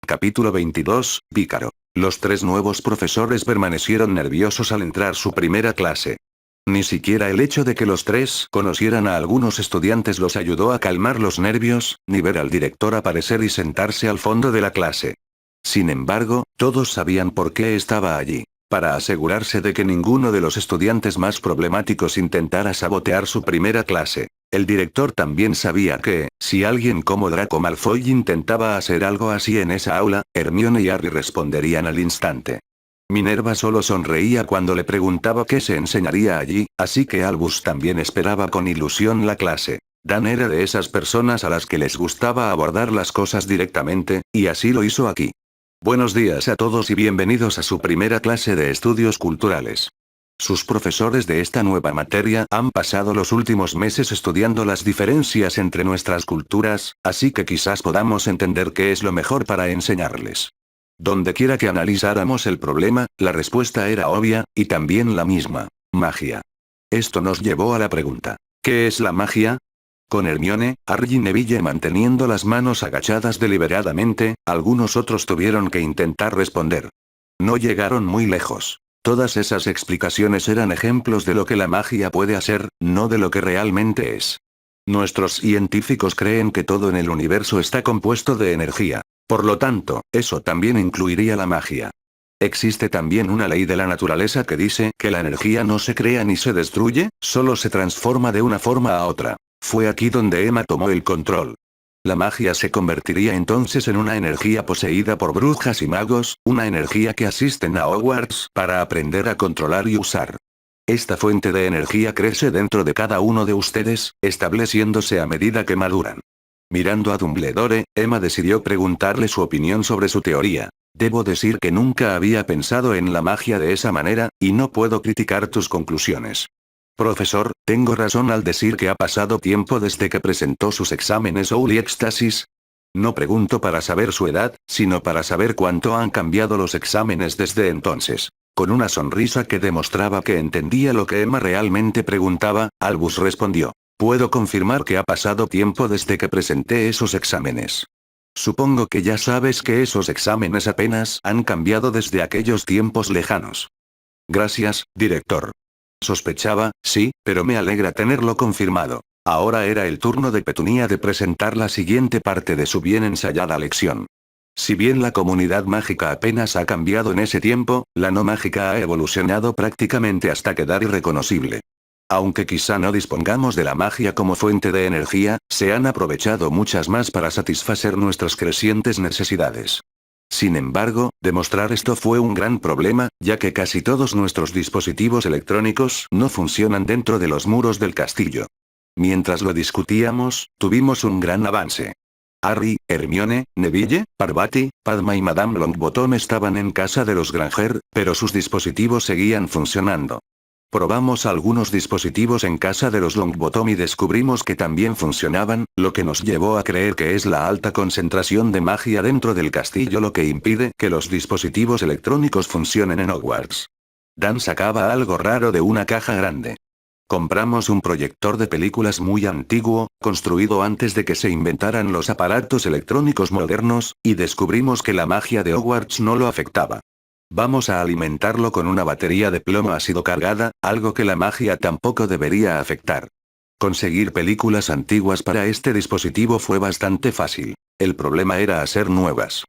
Capítulo 22, Pícaro. Los tres nuevos profesores permanecieron nerviosos al entrar su primera clase. Ni siquiera el hecho de que los tres conocieran a algunos estudiantes los ayudó a calmar los nervios, ni ver al director aparecer y sentarse al fondo de la clase. Sin embargo, todos sabían por qué estaba allí. Para asegurarse de que ninguno de los estudiantes más problemáticos intentara sabotear su primera clase. El director también sabía que, si alguien como Draco Malfoy intentaba hacer algo así en esa aula, Hermione y Harry responderían al instante. Minerva solo sonreía cuando le preguntaba qué se enseñaría allí, así que Albus también esperaba con ilusión la clase. Dan era de esas personas a las que les gustaba abordar las cosas directamente, y así lo hizo aquí. Buenos días a todos y bienvenidos a su primera clase de estudios culturales. Sus profesores de esta nueva materia han pasado los últimos meses estudiando las diferencias entre nuestras culturas, así que quizás podamos entender qué es lo mejor para enseñarles. Donde quiera que analizáramos el problema, la respuesta era obvia, y también la misma: magia. Esto nos llevó a la pregunta: ¿qué es la magia? Con Hermione, Harry y Neville manteniendo las manos agachadas deliberadamente, algunos otros tuvieron que intentar responder. No llegaron muy lejos. Todas esas explicaciones eran ejemplos de lo que la magia puede hacer, no de lo que realmente es. Nuestros científicos creen que todo en el universo está compuesto de energía. Por lo tanto, eso también incluiría la magia. Existe también una ley de la naturaleza que dice que la energía no se crea ni se destruye, solo se transforma de una forma a otra. Fue aquí donde Emma tomó el control. La magia se convertiría entonces en una energía poseída por brujas y magos, una energía que asisten a Hogwarts para aprender a controlar y usar. Esta fuente de energía crece dentro de cada uno de ustedes, estableciéndose a medida que maduran. Mirando a Dumbledore, Emma decidió preguntarle su opinión sobre su teoría. Debo decir que nunca había pensado en la magia de esa manera, y no puedo criticar tus conclusiones. Profesor, ¿tengo razón al decir que ha pasado tiempo desde que presentó sus exámenes Holy Éxtasis? No pregunto para saber su edad, sino para saber cuánto han cambiado los exámenes desde entonces. Con una sonrisa que demostraba que entendía lo que Emma realmente preguntaba, Albus respondió: puedo confirmar que ha pasado tiempo desde que presenté esos exámenes. Supongo que ya sabes que esos exámenes apenas han cambiado desde aquellos tiempos lejanos. Gracias, director. Sospechaba, sí, pero me alegra tenerlo confirmado. Ahora era el turno de Petunia de presentar la siguiente parte de su bien ensayada lección. Si bien la comunidad mágica apenas ha cambiado en ese tiempo, la no mágica ha evolucionado prácticamente hasta quedar irreconocible. Aunque quizá no dispongamos de la magia como fuente de energía, se han aprovechado muchas más para satisfacer nuestras crecientes necesidades. Sin embargo, demostrar esto fue un gran problema, ya que casi todos nuestros dispositivos electrónicos no funcionan dentro de los muros del castillo. Mientras lo discutíamos, tuvimos un gran avance. Harry, Hermione, Neville, Parvati, Padma y Madame Longbottom estaban en casa de los Granger, pero sus dispositivos seguían funcionando. Probamos algunos dispositivos en casa de los Longbottom y descubrimos que también funcionaban, lo que nos llevó a creer que es la alta concentración de magia dentro del castillo lo que impide que los dispositivos electrónicos funcionen en Hogwarts. Dan sacaba algo raro de una caja grande. Compramos un proyector de películas muy antiguo, construido antes de que se inventaran los aparatos electrónicos modernos, y descubrimos que la magia de Hogwarts no lo afectaba. Vamos a alimentarlo con una batería de plomo ácido cargada, algo que la magia tampoco debería afectar. Conseguir películas antiguas para este dispositivo fue bastante fácil. El problema era hacer nuevas.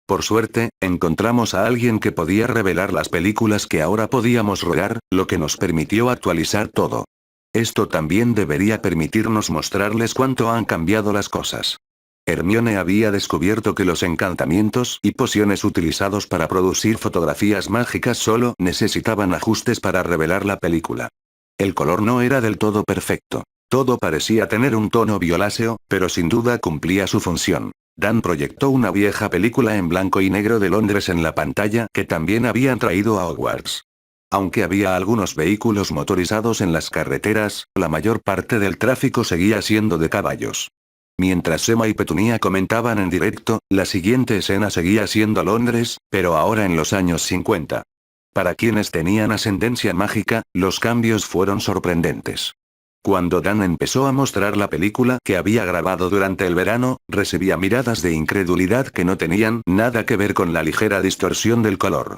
Por suerte, encontramos a alguien que podía revelar las películas que ahora podíamos rodar, lo que nos permitió actualizar todo. Esto también debería permitirnos mostrarles cuánto han cambiado las cosas. Hermione había descubierto que los encantamientos y pociones utilizados para producir fotografías mágicas solo necesitaban ajustes para revelar la película. El color no era del todo perfecto. Todo parecía tener un tono violáceo, pero sin duda cumplía su función. Dan proyectó una vieja película en blanco y negro de Londres en la pantalla que también habían traído a Hogwarts. Aunque había algunos vehículos motorizados en las carreteras, la mayor parte del tráfico seguía siendo de caballos. Mientras Emma y Petunia comentaban en directo, la siguiente escena seguía siendo Londres, pero ahora en los años 50. Para quienes tenían ascendencia mágica, los cambios fueron sorprendentes. Cuando Dan empezó a mostrar la película que había grabado durante el verano, recibía miradas de incredulidad que no tenían nada que ver con la ligera distorsión del color.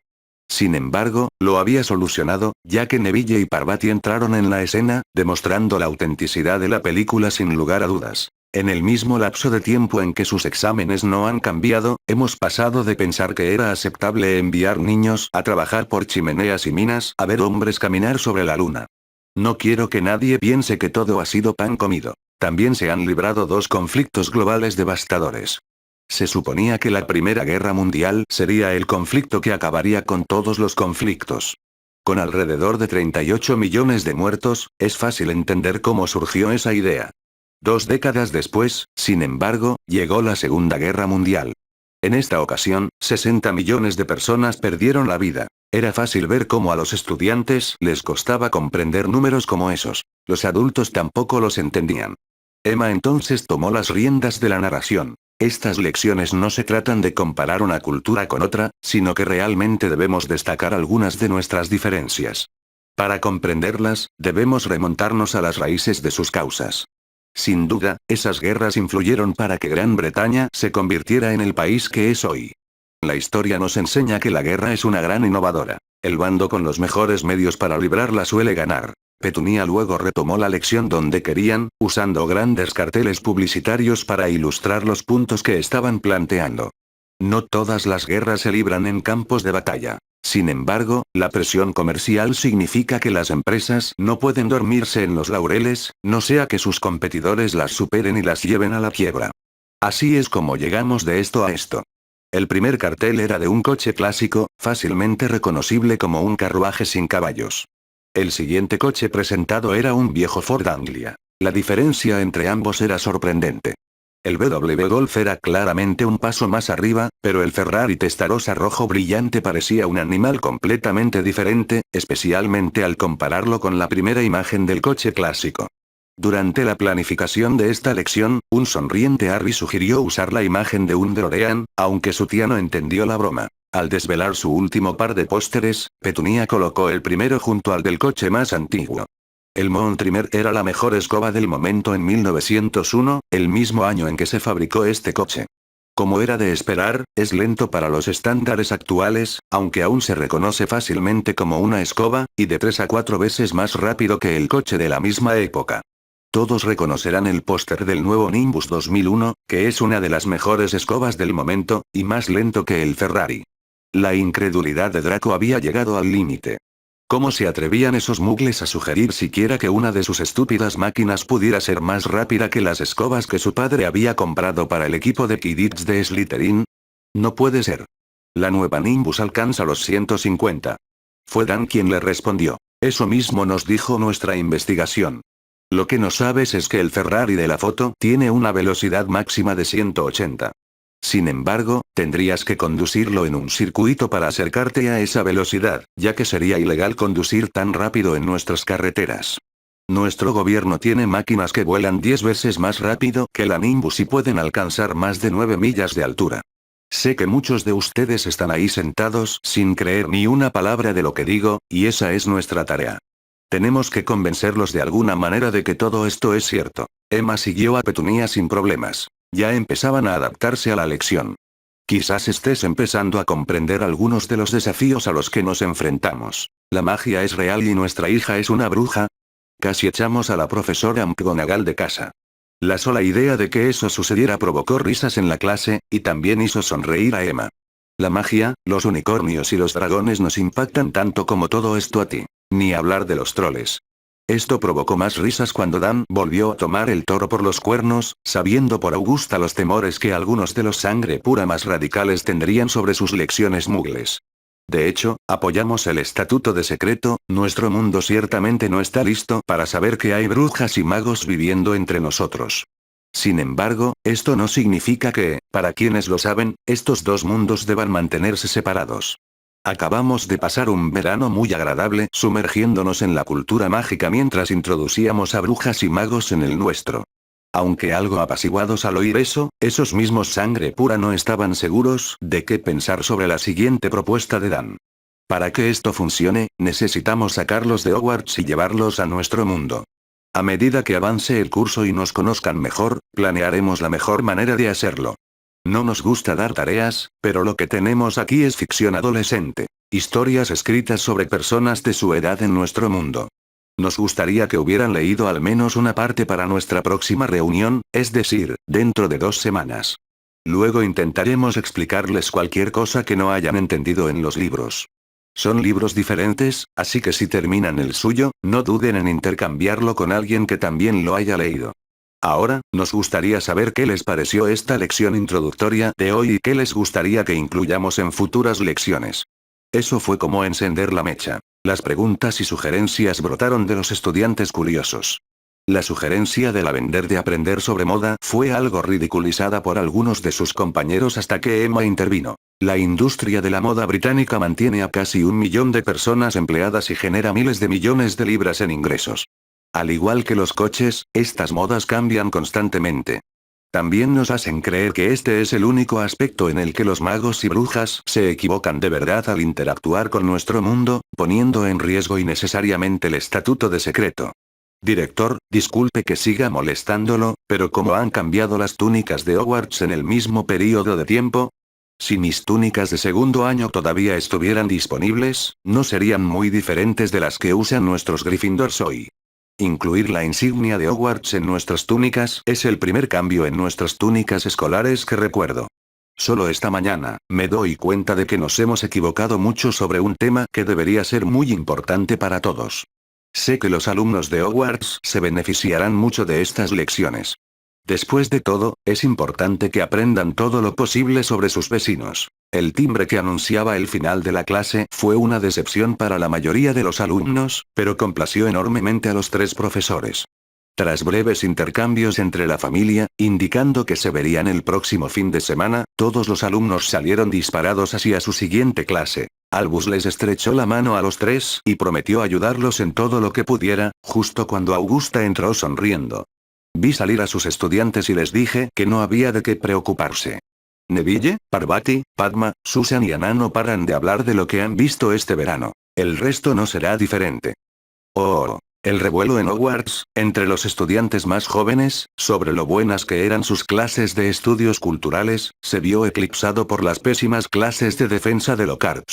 Sin embargo, lo había solucionado, ya que Neville y Parvati entraron en la escena, demostrando la autenticidad de la película sin lugar a dudas. En el mismo lapso de tiempo en que sus exámenes no han cambiado, hemos pasado de pensar que era aceptable enviar niños a trabajar por chimeneas y minas a ver hombres caminar sobre la luna. No quiero que nadie piense que todo ha sido pan comido. También se han librado dos conflictos globales devastadores. Se suponía que la Primera Guerra Mundial sería el conflicto que acabaría con todos los conflictos. Con alrededor de 38 millones de muertos, es fácil entender cómo surgió esa idea. 2 décadas después, sin embargo, llegó la Segunda Guerra Mundial. En esta ocasión, 60 millones de personas perdieron la vida. Era fácil ver cómo a los estudiantes les costaba comprender números como esos. Los adultos tampoco los entendían. Emma entonces tomó las riendas de la narración. Estas lecciones no se tratan de comparar una cultura con otra, sino que realmente debemos destacar algunas de nuestras diferencias. Para comprenderlas, debemos remontarnos a las raíces de sus causas. Sin duda, esas guerras influyeron para que Gran Bretaña se convirtiera en el país que es hoy. La historia nos enseña que la guerra es una gran innovadora. El bando con los mejores medios para librarla suele ganar. Petunia luego retomó la lección donde querían, usando grandes carteles publicitarios para ilustrar los puntos que estaban planteando. No todas las guerras se libran en campos de batalla. Sin embargo, la presión comercial significa que las empresas no pueden dormirse en los laureles, no sea que sus competidores las superen y las lleven a la quiebra. Así es como llegamos de esto a esto. El primer cartel era de un coche clásico, fácilmente reconocible como un carruaje sin caballos. El siguiente coche presentado era un viejo Ford Anglia. La diferencia entre ambos era sorprendente. El VW Golf era claramente un paso más arriba, pero el Ferrari Testarossa rojo brillante parecía un animal completamente diferente, especialmente al compararlo con la primera imagen del coche clásico. Durante la planificación de esta lección, un sonriente Harry sugirió usar la imagen de un DeLorean, aunque su tía no entendió la broma. Al desvelar su último par de pósteres, Petunia colocó el primero junto al del coche más antiguo. El Moon Trimmer era la mejor escoba del momento en 1901, el mismo año en que se fabricó este coche. Como era de esperar, es lento para los estándares actuales, aunque aún se reconoce fácilmente como una escoba, y de 3 a 4 veces más rápido que el coche de la misma época. Todos reconocerán el póster del nuevo Nimbus 2001, que es una de las mejores escobas del momento, y más lento que el Ferrari. La incredulidad de Draco había llegado al límite. ¿Cómo se atrevían esos mugles a sugerir siquiera que una de sus estúpidas máquinas pudiera ser más rápida que las escobas que su padre había comprado para el equipo de Quidditch de Slytherin? No puede ser. La nueva Nimbus alcanza los 150. Fue Dan quien le respondió. Eso mismo nos dijo nuestra investigación. Lo que no sabes es que el Ferrari de la foto tiene una velocidad máxima de 180. Sin embargo, tendrías que conducirlo en un circuito para acercarte a esa velocidad, ya que sería ilegal conducir tan rápido en nuestras carreteras. Nuestro gobierno tiene máquinas que vuelan 10 veces más rápido que la Nimbus y pueden alcanzar más de 9 millas de altura. Sé que muchos de ustedes están ahí sentados sin creer ni una palabra de lo que digo, y esa es nuestra tarea. Tenemos que convencerlos de alguna manera de que todo esto es cierto. Emma siguió a Petunia sin problemas. Ya empezaban a adaptarse a la lección. Quizás estés empezando a comprender algunos de los desafíos a los que nos enfrentamos. ¿La magia es real y nuestra hija es una bruja? Casi echamos a la profesora McGonagall de casa. La sola idea de que eso sucediera provocó risas en la clase, y también hizo sonreír a Emma. La magia, los unicornios y los dragones nos impactan tanto como todo esto a ti. Ni hablar de los troles. Esto provocó más risas cuando Dan volvió a tomar el toro por los cuernos, sabiendo por Augusta los temores que algunos de los sangre pura más radicales tendrían sobre sus lecciones mugles. De hecho, apoyamos el estatuto de secreto, nuestro mundo ciertamente no está listo para saber que hay brujas y magos viviendo entre nosotros. Sin embargo, esto no significa que, para quienes lo saben, estos dos mundos deban mantenerse separados. Acabamos de pasar un verano muy agradable sumergiéndonos en la cultura mágica mientras introducíamos a brujas y magos en el nuestro. Aunque algo apaciguados al oír eso, esos mismos sangre pura no estaban seguros de qué pensar sobre la siguiente propuesta de Dan. Para que esto funcione, necesitamos sacarlos de Hogwarts y llevarlos a nuestro mundo. A medida que avance el curso y nos conozcan mejor, planearemos la mejor manera de hacerlo. No nos gusta dar tareas, pero lo que tenemos aquí es ficción adolescente. Historias escritas sobre personas de su edad en nuestro mundo. Nos gustaría que hubieran leído al menos una parte para nuestra próxima reunión, es decir, dentro de 2 semanas. Luego intentaremos explicarles cualquier cosa que no hayan entendido en los libros. Son libros diferentes, así que si terminan el suyo, no duden en intercambiarlo con alguien que también lo haya leído. Ahora, nos gustaría saber qué les pareció esta lección introductoria de hoy y qué les gustaría que incluyamos en futuras lecciones. Eso fue como encender la mecha. Las preguntas y sugerencias brotaron de los estudiantes curiosos. La sugerencia de Lavender de aprender sobre moda fue algo ridiculizada por algunos de sus compañeros hasta que Emma intervino. La industria de la moda británica mantiene a casi 1 millón de personas empleadas y genera miles de millones de libras en ingresos. Al igual que los coches, estas modas cambian constantemente. También nos hacen creer que este es el único aspecto en el que los magos y brujas se equivocan de verdad al interactuar con nuestro mundo, poniendo en riesgo innecesariamente el estatuto de secreto. Director, disculpe que siga molestándolo, pero ¿cómo han cambiado las túnicas de Hogwarts en el mismo periodo de tiempo? Si mis túnicas de segundo año todavía estuvieran disponibles, no serían muy diferentes de las que usan nuestros Gryffindors hoy. Incluir la insignia de Hogwarts en nuestras túnicas es el primer cambio en nuestras túnicas escolares que recuerdo. Solo esta mañana, me doy cuenta de que nos hemos equivocado mucho sobre un tema que debería ser muy importante para todos. Sé que los alumnos de Hogwarts se beneficiarán mucho de estas lecciones. Después de todo, es importante que aprendan todo lo posible sobre sus vecinos. El timbre que anunciaba el final de la clase fue una decepción para la mayoría de los alumnos, pero complació enormemente a los 3 profesores. Tras breves intercambios entre la familia, indicando que se verían el próximo fin de semana, todos los alumnos salieron disparados hacia su siguiente clase. Albus les estrechó la mano a los 3 y prometió ayudarlos en todo lo que pudiera, justo cuando Augusta entró sonriendo. Vi salir a sus estudiantes y les dije que no había de qué preocuparse. Neville, Parvati, Padma, Susan y Anna no paran de hablar de lo que han visto este verano. El resto no será diferente. Oh, el revuelo en Hogwarts, entre los estudiantes más jóvenes, sobre lo buenas que eran sus clases de estudios culturales, se vio eclipsado por las pésimas clases de defensa de Lockhart.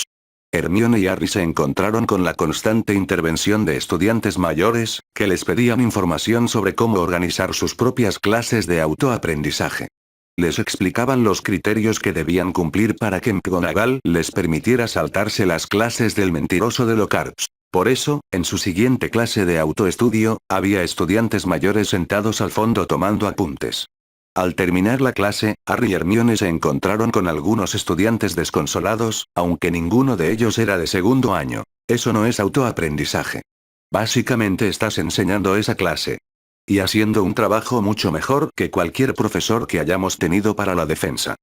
Hermione y Harry se encontraron con la constante intervención de estudiantes mayores, que les pedían información sobre cómo organizar sus propias clases de autoaprendizaje. Les explicaban los criterios que debían cumplir para que McGonagall les permitiera saltarse las clases del mentiroso de Lockhart. Por eso, en su siguiente clase de autoestudio, había estudiantes mayores sentados al fondo tomando apuntes. Al terminar la clase, Harry y Hermione se encontraron con algunos estudiantes desconsolados, aunque ninguno de ellos era de segundo año. Eso no es autoaprendizaje. Básicamente estás enseñando esa clase. Y haciendo un trabajo mucho mejor que cualquier profesor que hayamos tenido para la defensa.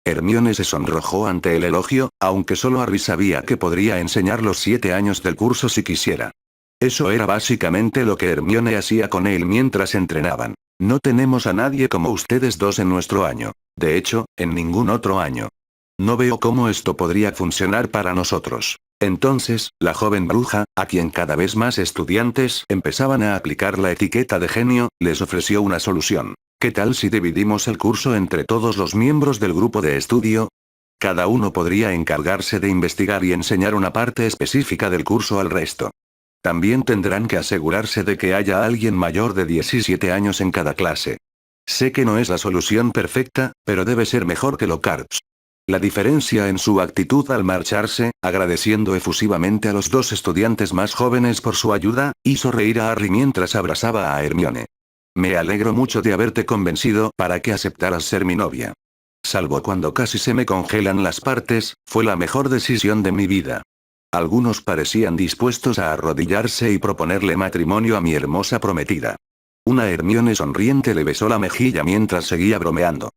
Hermione se sonrojó ante el elogio, aunque solo Harry sabía que podría enseñar los 7 años del curso si quisiera. Eso era básicamente lo que Hermione hacía con él mientras entrenaban. No tenemos a nadie como ustedes dos en nuestro año. De hecho, en ningún otro año. No veo cómo esto podría funcionar para nosotros. Entonces, la joven bruja, a quien cada vez más estudiantes empezaban a aplicar la etiqueta de genio, les ofreció una solución. ¿Qué tal si dividimos el curso entre todos los miembros del grupo de estudio? Cada uno podría encargarse de investigar y enseñar una parte específica del curso al resto. También tendrán que asegurarse de que haya alguien mayor de 17 años en cada clase. Sé que no es la solución perfecta, pero debe ser mejor que Lockhart. La diferencia en su actitud al marcharse, agradeciendo efusivamente a los 2 estudiantes más jóvenes por su ayuda, hizo reír a Harry mientras abrazaba a Hermione. Me alegro mucho de haberte convencido para que aceptaras ser mi novia. Salvo cuando casi se me congelan las partes, fue la mejor decisión de mi vida. Algunos parecían dispuestos a arrodillarse y proponerle matrimonio a mi hermosa prometida. Una Hermione sonriente le besó la mejilla mientras seguía bromeando.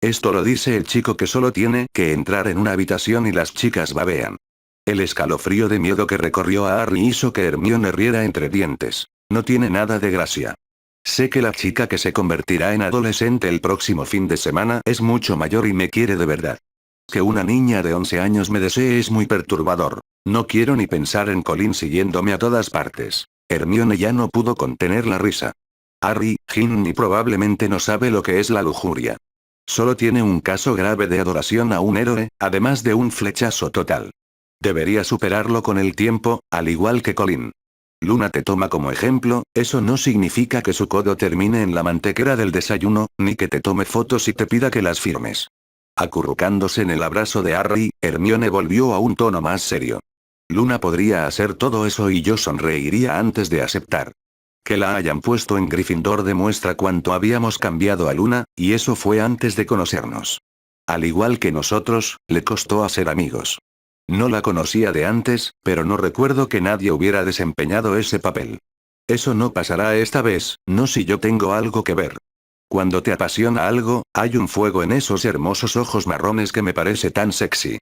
Esto lo dice el chico que solo tiene que entrar en una habitación y las chicas babean. El escalofrío de miedo que recorrió a Harry hizo que Hermione riera entre dientes. No tiene nada de gracia. Sé que la chica que se convertirá en adolescente el próximo fin de semana es mucho mayor y me quiere de verdad. Que una niña de 11 años me desee es muy perturbador. No quiero ni pensar en Colin siguiéndome a todas partes. Hermione ya no pudo contener la risa. Harry, Ginny probablemente no sabe lo que es la lujuria. Solo tiene un caso grave de adoración a un héroe, además de un flechazo total. Debería superarlo con el tiempo, al igual que Colin. Luna te toma como ejemplo, eso no significa que su codo termine en la mantequera del desayuno, ni que te tome fotos y te pida que las firmes. Acurrucándose en el abrazo de Harry, Hermione volvió a un tono más serio. Luna podría hacer todo eso y yo sonreiría antes de aceptar. Que la hayan puesto en Gryffindor demuestra cuánto habíamos cambiado a Luna, y eso fue antes de conocernos. Al igual que nosotros, le costó hacer amigos. No la conocía de antes, pero no recuerdo que nadie hubiera desempeñado ese papel. Eso no pasará esta vez, no si yo tengo algo que ver. Cuando te apasiona algo, hay un fuego en esos hermosos ojos marrones que me parece tan sexy.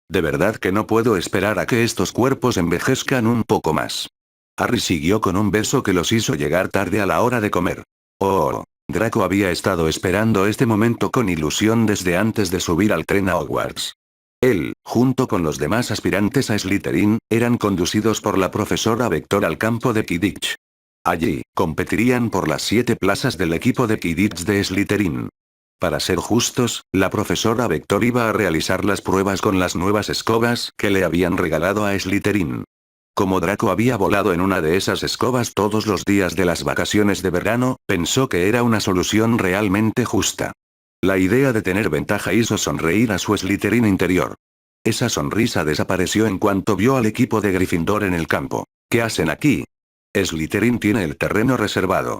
De verdad que no puedo esperar a que estos cuerpos envejezcan un poco más. Harry siguió con un beso que los hizo llegar tarde a la hora de comer. Oh, Draco había estado esperando este momento con ilusión desde antes de subir al tren a Hogwarts. Él, junto con los demás aspirantes a Slytherin, eran conducidos por la profesora Vector al campo de Quidditch. Allí, competirían por las 7 plazas del equipo de Quidditch de Slytherin. Para ser justos, la profesora Vector iba a realizar las pruebas con las nuevas escobas que le habían regalado a Slytherin. Como Draco había volado en una de esas escobas todos los días de las vacaciones de verano, pensó que era una solución realmente justa. La idea de tener ventaja hizo sonreír a su Slytherin interior. Esa sonrisa desapareció en cuanto vio al equipo de Gryffindor en el campo. ¿Qué hacen aquí? Slytherin tiene el terreno reservado.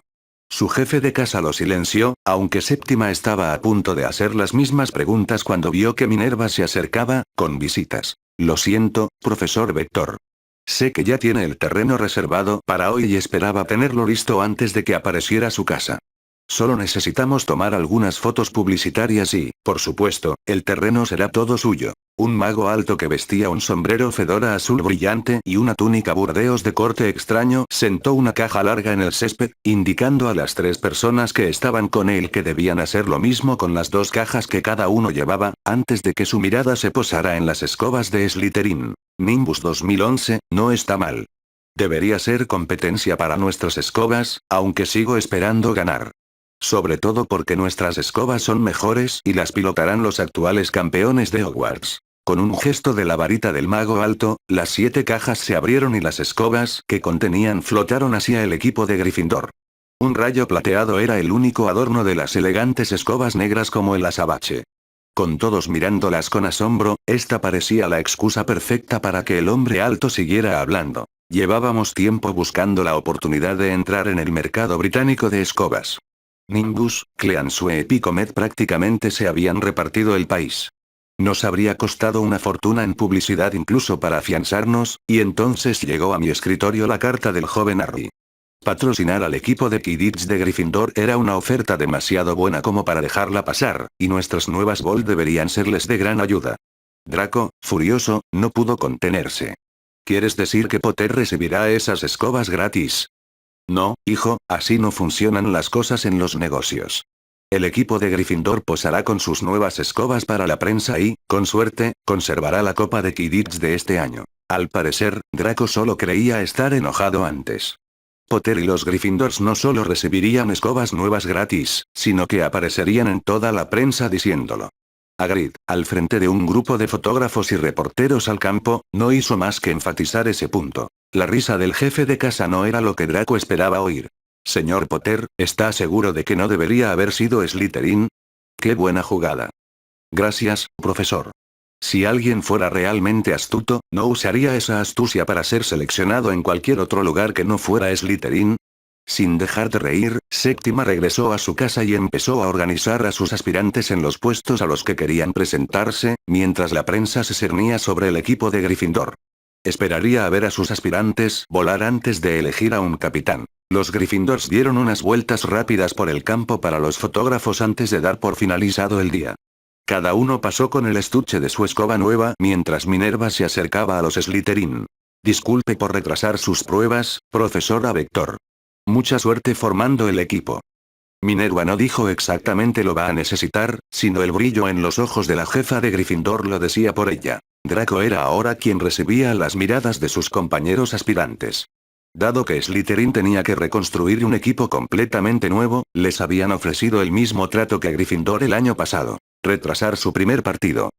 Su jefe de casa lo silenció, aunque Séptima estaba a punto de hacer las mismas preguntas cuando vio que Minerva se acercaba, con visitas. Lo siento, profesor Vector. Sé que ya tiene el terreno reservado para hoy y esperaba tenerlo listo antes de que apareciera su casa. Solo necesitamos tomar algunas fotos publicitarias y, por supuesto, el terreno será todo suyo. Un mago alto que vestía un sombrero fedora azul brillante y una túnica burdeos de corte extraño sentó una caja larga en el césped, indicando a las 3 personas que estaban con él que debían hacer lo mismo con las 2 cajas que cada uno llevaba, antes de que su mirada se posara en las escobas de Slytherin. Nimbus 2011, no está mal. Debería ser competencia para nuestras escobas, aunque sigo esperando ganar. Sobre todo porque nuestras escobas son mejores y las pilotarán los actuales campeones de Hogwarts. Con un gesto de la varita del mago alto, las 7 cajas se abrieron y las escobas que contenían flotaron hacia el equipo de Gryffindor. Un rayo plateado era el único adorno de las elegantes escobas negras como el azabache. Con todos mirándolas con asombro, esta parecía la excusa perfecta para que el hombre alto siguiera hablando. Llevábamos tiempo buscando la oportunidad de entrar en el mercado británico de escobas. Nimbus, Cleansue y Comet prácticamente se habían repartido el país. Nos habría costado una fortuna en publicidad incluso para afianzarnos, y entonces llegó a mi escritorio la carta del joven Harry. Patrocinar al equipo de Quidditch de Gryffindor era una oferta demasiado buena como para dejarla pasar, y nuestras nuevas Ball deberían serles de gran ayuda. Draco, furioso, no pudo contenerse. ¿Quieres decir que Potter recibirá esas escobas gratis? No, hijo, así no funcionan las cosas en los negocios. El equipo de Gryffindor posará con sus nuevas escobas para la prensa y, con suerte, conservará la copa de Quidditch de este año. Al parecer, Draco solo creía estar enojado antes. Potter y los Gryffindors no solo recibirían escobas nuevas gratis, sino que aparecerían en toda la prensa diciéndolo. Hagrid, al frente de un grupo de fotógrafos y reporteros al campo, no hizo más que enfatizar ese punto. La risa del jefe de casa no era lo que Draco esperaba oír. Señor Potter, ¿está seguro de que no debería haber sido Slytherin? ¡Qué buena jugada! Gracias, profesor. Si alguien fuera realmente astuto, no usaría esa astucia para ser seleccionado en cualquier otro lugar que no fuera Slytherin. Sin dejar de reír, Séptima regresó a su casa y empezó a organizar a sus aspirantes en los puestos a los que querían presentarse, mientras la prensa se cernía sobre el equipo de Gryffindor. Esperaría a ver a sus aspirantes volar antes de elegir a un capitán. Los Gryffindors dieron unas vueltas rápidas por el campo para los fotógrafos antes de dar por finalizado el día. Cada uno pasó con el estuche de su escoba nueva mientras Minerva se acercaba a los Slytherin. Disculpe por retrasar sus pruebas, profesora Vector. Mucha suerte formando el equipo. Minerva no dijo exactamente lo va a necesitar, sino el brillo en los ojos de la jefa de Gryffindor lo decía por ella. Draco era ahora quien recibía las miradas de sus compañeros aspirantes. Dado que Slytherin tenía que reconstruir un equipo completamente nuevo, les habían ofrecido el mismo trato que Gryffindor el año pasado: retrasar su primer partido.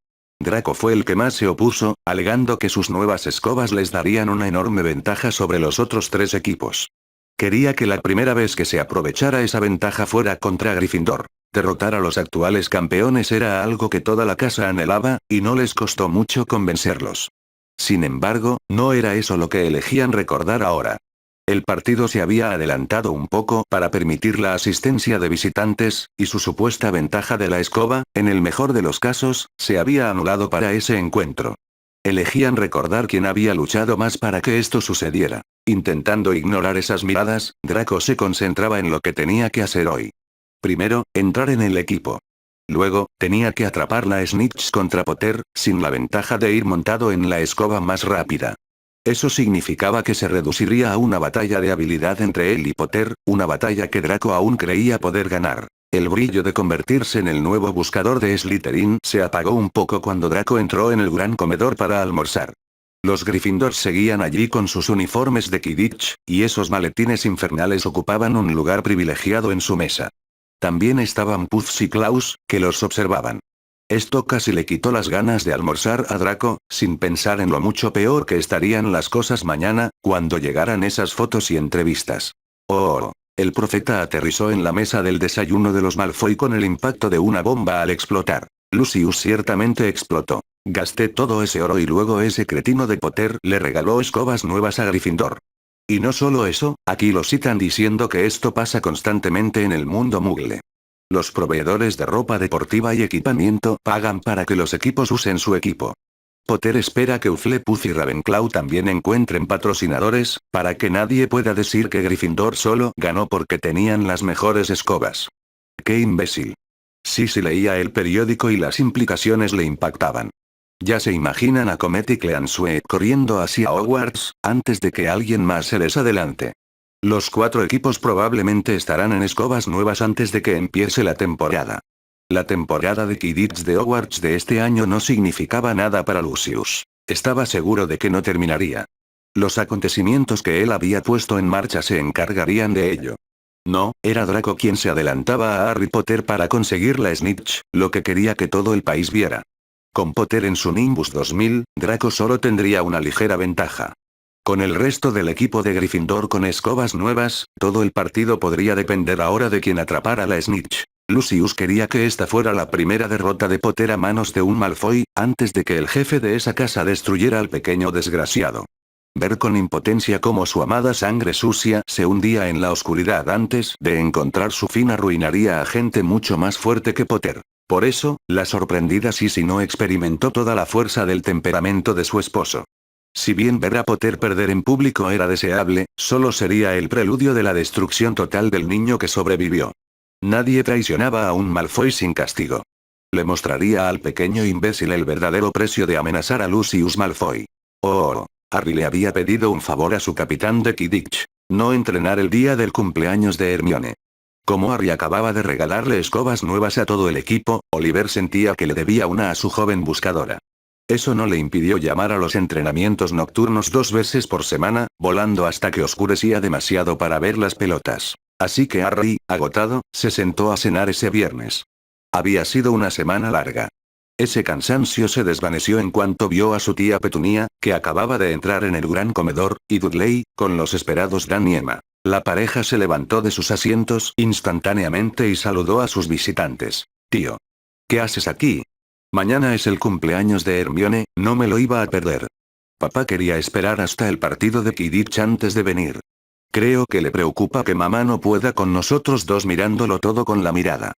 Draco fue el que más se opuso, alegando que sus nuevas escobas les darían una enorme ventaja sobre los otros tres equipos. Quería que la primera vez que se aprovechara esa ventaja fuera contra Gryffindor. Derrotar a los actuales campeones era algo que toda la casa anhelaba, y no les costó mucho convencerlos. Sin embargo, no era eso lo que elegían recordar ahora. El partido se había adelantado un poco para permitir la asistencia de visitantes, y su supuesta ventaja de la escoba, en el mejor de los casos, se había anulado para ese encuentro. Elegían recordar quién había luchado más para que esto sucediera. Intentando ignorar esas miradas, Draco se concentraba en lo que tenía que hacer hoy. Primero, entrar en el equipo. Luego, tenía que atrapar la Snitch contra Potter, sin la ventaja de ir montado en la escoba más rápida. Eso significaba que se reduciría a una batalla de habilidad entre él y Potter, una batalla que Draco aún creía poder ganar. El brillo de convertirse en el nuevo buscador de Slytherin se apagó un poco cuando Draco entró en el gran comedor para almorzar. Los Gryffindors seguían allí con sus uniformes de Quidditch, y esos maletines infernales ocupaban un lugar privilegiado en su mesa. También estaban Puffs y Klaus, que los observaban. Esto casi le quitó las ganas de almorzar a Draco, sin pensar en lo mucho peor que estarían las cosas mañana, cuando llegaran esas fotos y entrevistas. Oh. El profeta aterrizó en la mesa del desayuno de los Malfoy con el impacto de una bomba al explotar. Lucius ciertamente explotó. Gasté todo ese oro y luego ese cretino de Potter le regaló escobas nuevas a Gryffindor. Y no solo eso, aquí lo citan diciendo que esto pasa constantemente en el mundo Muggle. Los proveedores de ropa deportiva y equipamiento pagan para que los equipos usen su equipo. Potter espera que Hufflepuff y Ravenclaw también encuentren patrocinadores, para que nadie pueda decir que Gryffindor solo ganó porque tenían las mejores escobas. ¡Qué imbécil! Sí, leía el periódico y las implicaciones le impactaban. Ya se imaginan a Comet y Cleansweet corriendo hacia Hogwarts, antes de que alguien más se les adelante. Los 4 equipos probablemente estarán en escobas nuevas antes de que empiece la temporada. La temporada de Quidditch de Hogwarts de este año no significaba nada para Lucius. Estaba seguro de que no terminaría. Los acontecimientos que él había puesto en marcha se encargarían de ello. No, era Draco quien se adelantaba a Harry Potter para conseguir la Snitch, lo que quería que todo el país viera. Con Potter en su Nimbus 2000, Draco solo tendría una ligera ventaja. Con el resto del equipo de Gryffindor con escobas nuevas, todo el partido podría depender ahora de quien atrapara la Snitch. Lucius quería que esta fuera la primera derrota de Potter a manos de un Malfoy, antes de que el jefe de esa casa destruyera al pequeño desgraciado. Ver con impotencia cómo su amada sangre sucia se hundía en la oscuridad antes de encontrar su fin arruinaría a gente mucho más fuerte que Potter. Por eso, la sorprendida Sissy no experimentó toda la fuerza del temperamento de su esposo. Si bien ver a Potter perder en público era deseable, solo sería el preludio de la destrucción total del niño que sobrevivió. Nadie traicionaba a un Malfoy sin castigo. Le mostraría al pequeño imbécil el verdadero precio de amenazar a Lucius Malfoy. Oh. Harry le había pedido un favor a su capitán de Quidditch: no entrenar el día del cumpleaños de Hermione. Como Harry acababa de regalarle escobas nuevas a todo el equipo, Oliver sentía que le debía una a su joven buscadora. Eso no le impidió llamar a los entrenamientos nocturnos 2 veces por semana, volando hasta que oscurecía demasiado para ver las pelotas. Así que Harry, agotado, se sentó a cenar ese viernes. Había sido una semana larga. Ese cansancio se desvaneció en cuanto vio a su tía Petunia, que acababa de entrar en el gran comedor, y Dudley, con los esperados Dan y Emma. La pareja se levantó de sus asientos instantáneamente y saludó a sus visitantes. «Tío. ¿Qué haces aquí? Mañana es el cumpleaños de Hermione, no me lo iba a perder. Papá quería esperar hasta el partido de Quidditch antes de venir. Creo que le preocupa que mamá no pueda con nosotros dos mirándolo todo con la mirada.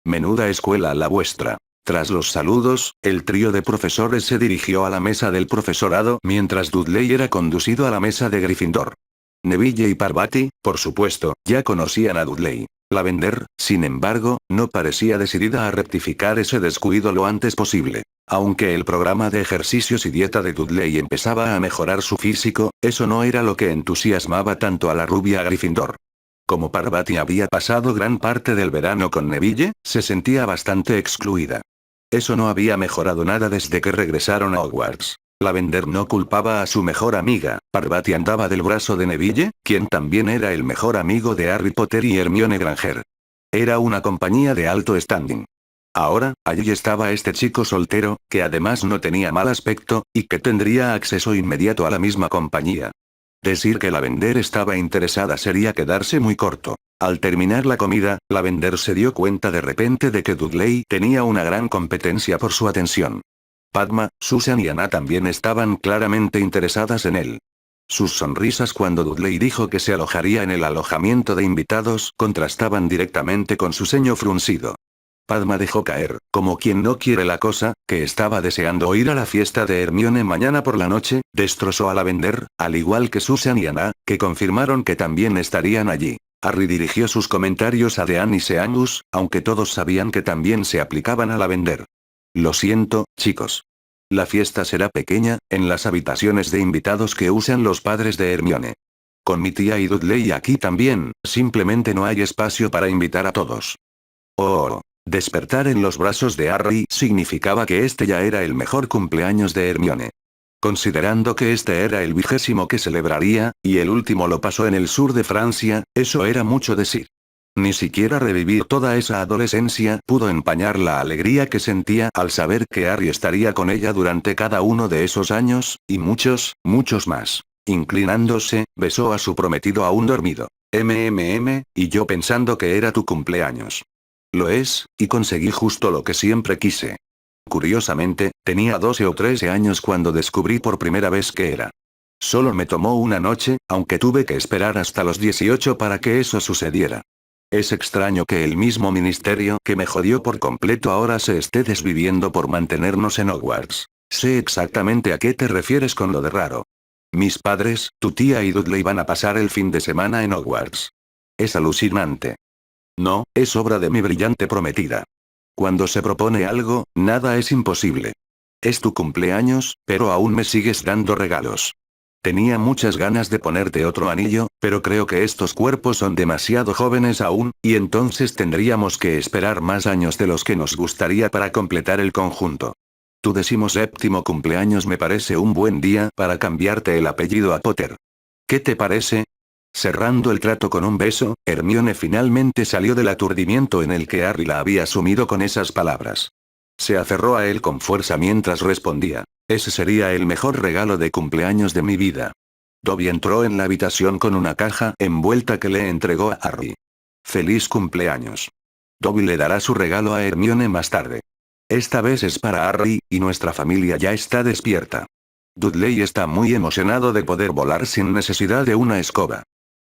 Menuda escuela la vuestra». Tras los saludos, el trío de profesores se dirigió a la mesa del profesorado mientras Dudley era conducido a la mesa de Gryffindor. Neville y Parvati, por supuesto, ya conocían a Dudley. Lavender, sin embargo, no parecía decidida a rectificar ese descuido lo antes posible. Aunque el programa de ejercicios y dieta de Dudley empezaba a mejorar su físico, eso no era lo que entusiasmaba tanto a la rubia Gryffindor. Como Parvati había pasado gran parte del verano con Neville, se sentía bastante excluida. Eso no había mejorado nada desde que regresaron a Hogwarts. Lavender no culpaba a su mejor amiga. Parvati andaba del brazo de Neville, quien también era el mejor amigo de Harry Potter y Hermione Granger. Era una compañía de alto standing. Ahora, allí estaba este chico soltero, que además no tenía mal aspecto, y que tendría acceso inmediato a la misma compañía. Decir que Lavender estaba interesada sería quedarse muy corto. Al terminar la comida, Lavender se dio cuenta de repente de que Dudley tenía una gran competencia por su atención. Padma, Susan y Anna también estaban claramente interesadas en él. Sus sonrisas cuando Dudley dijo que se alojaría en el alojamiento de invitados contrastaban directamente con su ceño fruncido. Padma dejó caer, como quien no quiere la cosa, que estaba deseando ir a la fiesta de Hermione mañana por la noche, destrozó a Lavender, al igual que Susan y Anna, que confirmaron que también estarían allí. Harry dirigió sus comentarios a Dean y Seamus, aunque todos sabían que también se aplicaban a Lavender. Lo siento, chicos. La fiesta será pequeña, en las habitaciones de invitados que usan los padres de Hermione. Con mi tía y Dudley aquí también, simplemente no hay espacio para invitar a todos. Oh. Despertar en los brazos de Harry significaba que este ya era el mejor cumpleaños de Hermione. Considerando que este era el 20º que celebraría, y el último lo pasó en el sur de Francia, eso era mucho decir. Ni siquiera revivir toda esa adolescencia pudo empañar la alegría que sentía al saber que Harry estaría con ella durante cada uno de esos años, y muchos, muchos más. Inclinándose, besó a su prometido aún dormido. Y yo pensando que era tu cumpleaños. Lo es, y conseguí justo lo que siempre quise. Curiosamente, tenía 12 o 13 años cuando descubrí por primera vez que era. Solo me tomó una noche, aunque tuve que esperar hasta los 18 para que eso sucediera. Es extraño que el mismo ministerio que me jodió por completo ahora se esté desviviendo por mantenernos en Hogwarts. Sé exactamente a qué te refieres con lo de raro. Mis padres, tu tía y Dudley van a pasar el fin de semana en Hogwarts. Es alucinante. No, es obra de mi brillante prometida. Cuando se propone algo, nada es imposible. Es tu cumpleaños, pero aún me sigues dando regalos. Tenía muchas ganas de ponerte otro anillo, pero creo que estos cuerpos son demasiado jóvenes aún, y entonces tendríamos que esperar más años de los que nos gustaría para completar el conjunto. Tu 17º cumpleaños me parece un buen día para cambiarte el apellido a Potter. ¿Qué te parece? Cerrando el trato con un beso, Hermione finalmente salió del aturdimiento en el que Harry la había sumido con esas palabras. Se aferró a él con fuerza mientras respondía. Ese sería el mejor regalo de cumpleaños de mi vida. Dobby entró en la habitación con una caja envuelta que le entregó a Harry. ¡Feliz cumpleaños! Dobby le dará su regalo a Hermione más tarde. Esta vez es para Harry, y nuestra familia ya está despierta. Dudley está muy emocionado de poder volar sin necesidad de una escoba.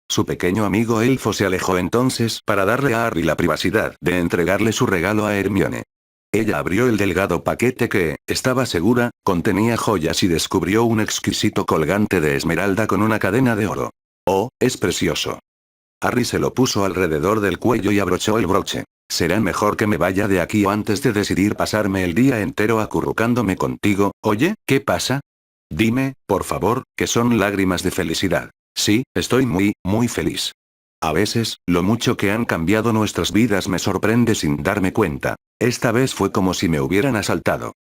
Su pequeño amigo elfo se alejó entonces para darle a Harry la privacidad de entregarle su regalo a Hermione. Ella abrió el delgado paquete que, estaba segura, contenía joyas y descubrió un exquisito colgante de esmeralda con una cadena de oro. ¡Oh, es precioso! Harry se lo puso alrededor del cuello y abrochó el broche. Será mejor que me vaya de aquí antes de decidir pasarme el día entero acurrucándome contigo. Oye, ¿qué pasa? Dime, por favor, que son lágrimas de felicidad. Sí, estoy muy, muy feliz. A veces, lo mucho que han cambiado nuestras vidas me sorprende sin darme cuenta. Esta vez fue como si me hubieran asaltado.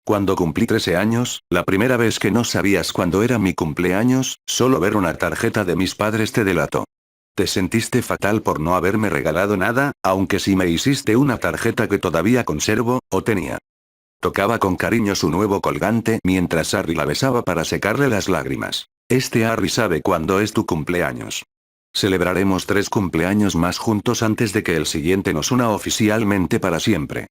Cuando cumplí 13 años, la primera vez que no sabías cuándo era mi cumpleaños, solo ver una tarjeta de mis padres te delató. Te sentiste fatal por no haberme regalado nada, aunque sí me hiciste una tarjeta que todavía conservo, o tenía. Tocaba con cariño su nuevo colgante mientras Harry la besaba para secarle las lágrimas. Harry sabe cuándo es tu cumpleaños. Celebraremos 3 cumpleaños más juntos antes de que el siguiente nos una oficialmente para siempre.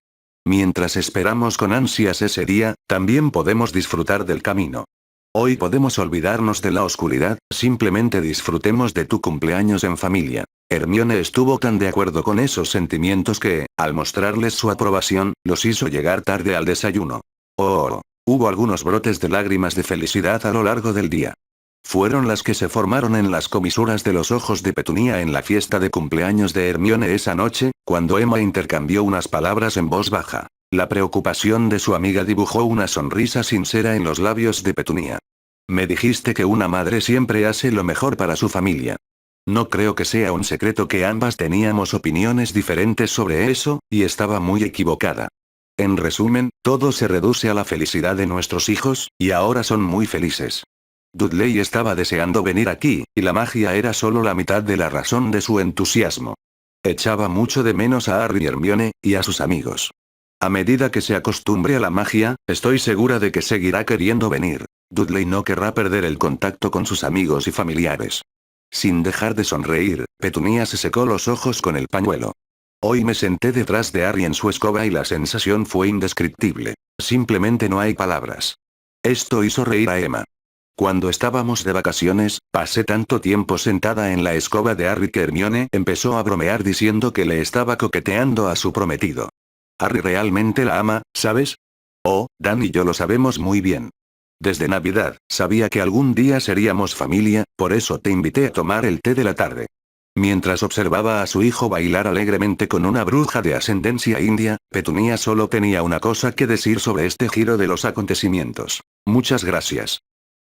Mientras esperamos con ansias ese día, también podemos disfrutar del camino. Hoy podemos olvidarnos de la oscuridad, simplemente disfrutemos de tu cumpleaños en familia. Hermione estuvo tan de acuerdo con esos sentimientos que, al mostrarles su aprobación, los hizo llegar tarde al desayuno. Oh, hubo algunos brotes de lágrimas de felicidad a lo largo del día. Fueron las que se formaron en las comisuras de los ojos de Petunia en la fiesta de cumpleaños de Hermione esa noche, cuando Emma intercambió unas palabras en voz baja. La preocupación de su amiga dibujó una sonrisa sincera en los labios de Petunia. Me dijiste que una madre siempre hace lo mejor para su familia. No creo que sea un secreto que ambas teníamos opiniones diferentes sobre eso, y estaba muy equivocada. En resumen, todo se reduce a la felicidad de nuestros hijos, y ahora son muy felices. Dudley estaba deseando venir aquí, y la magia era solo la mitad de la razón de su entusiasmo. Echaba mucho de menos a Harry y Hermione, y a sus amigos. A medida que se acostumbre a la magia, estoy segura de que seguirá queriendo venir. Dudley no querrá perder el contacto con sus amigos y familiares. Sin dejar de sonreír, Petunia se secó los ojos con el pañuelo. Hoy me senté detrás de Harry en su escoba y la sensación fue indescriptible. Simplemente no hay palabras. Esto hizo reír a Emma. Cuando estábamos de vacaciones, pasé tanto tiempo sentada en la escoba de Harry que Hermione empezó a bromear diciendo que le estaba coqueteando a su prometido. Harry realmente la ama, ¿sabes? Oh, Dan y yo lo sabemos muy bien. Desde Navidad, sabía que algún día seríamos familia, por eso te invité a tomar el té de la tarde. Mientras observaba a su hijo bailar alegremente con una bruja de ascendencia india, Petunia solo tenía una cosa que decir sobre este giro de los acontecimientos. Muchas gracias.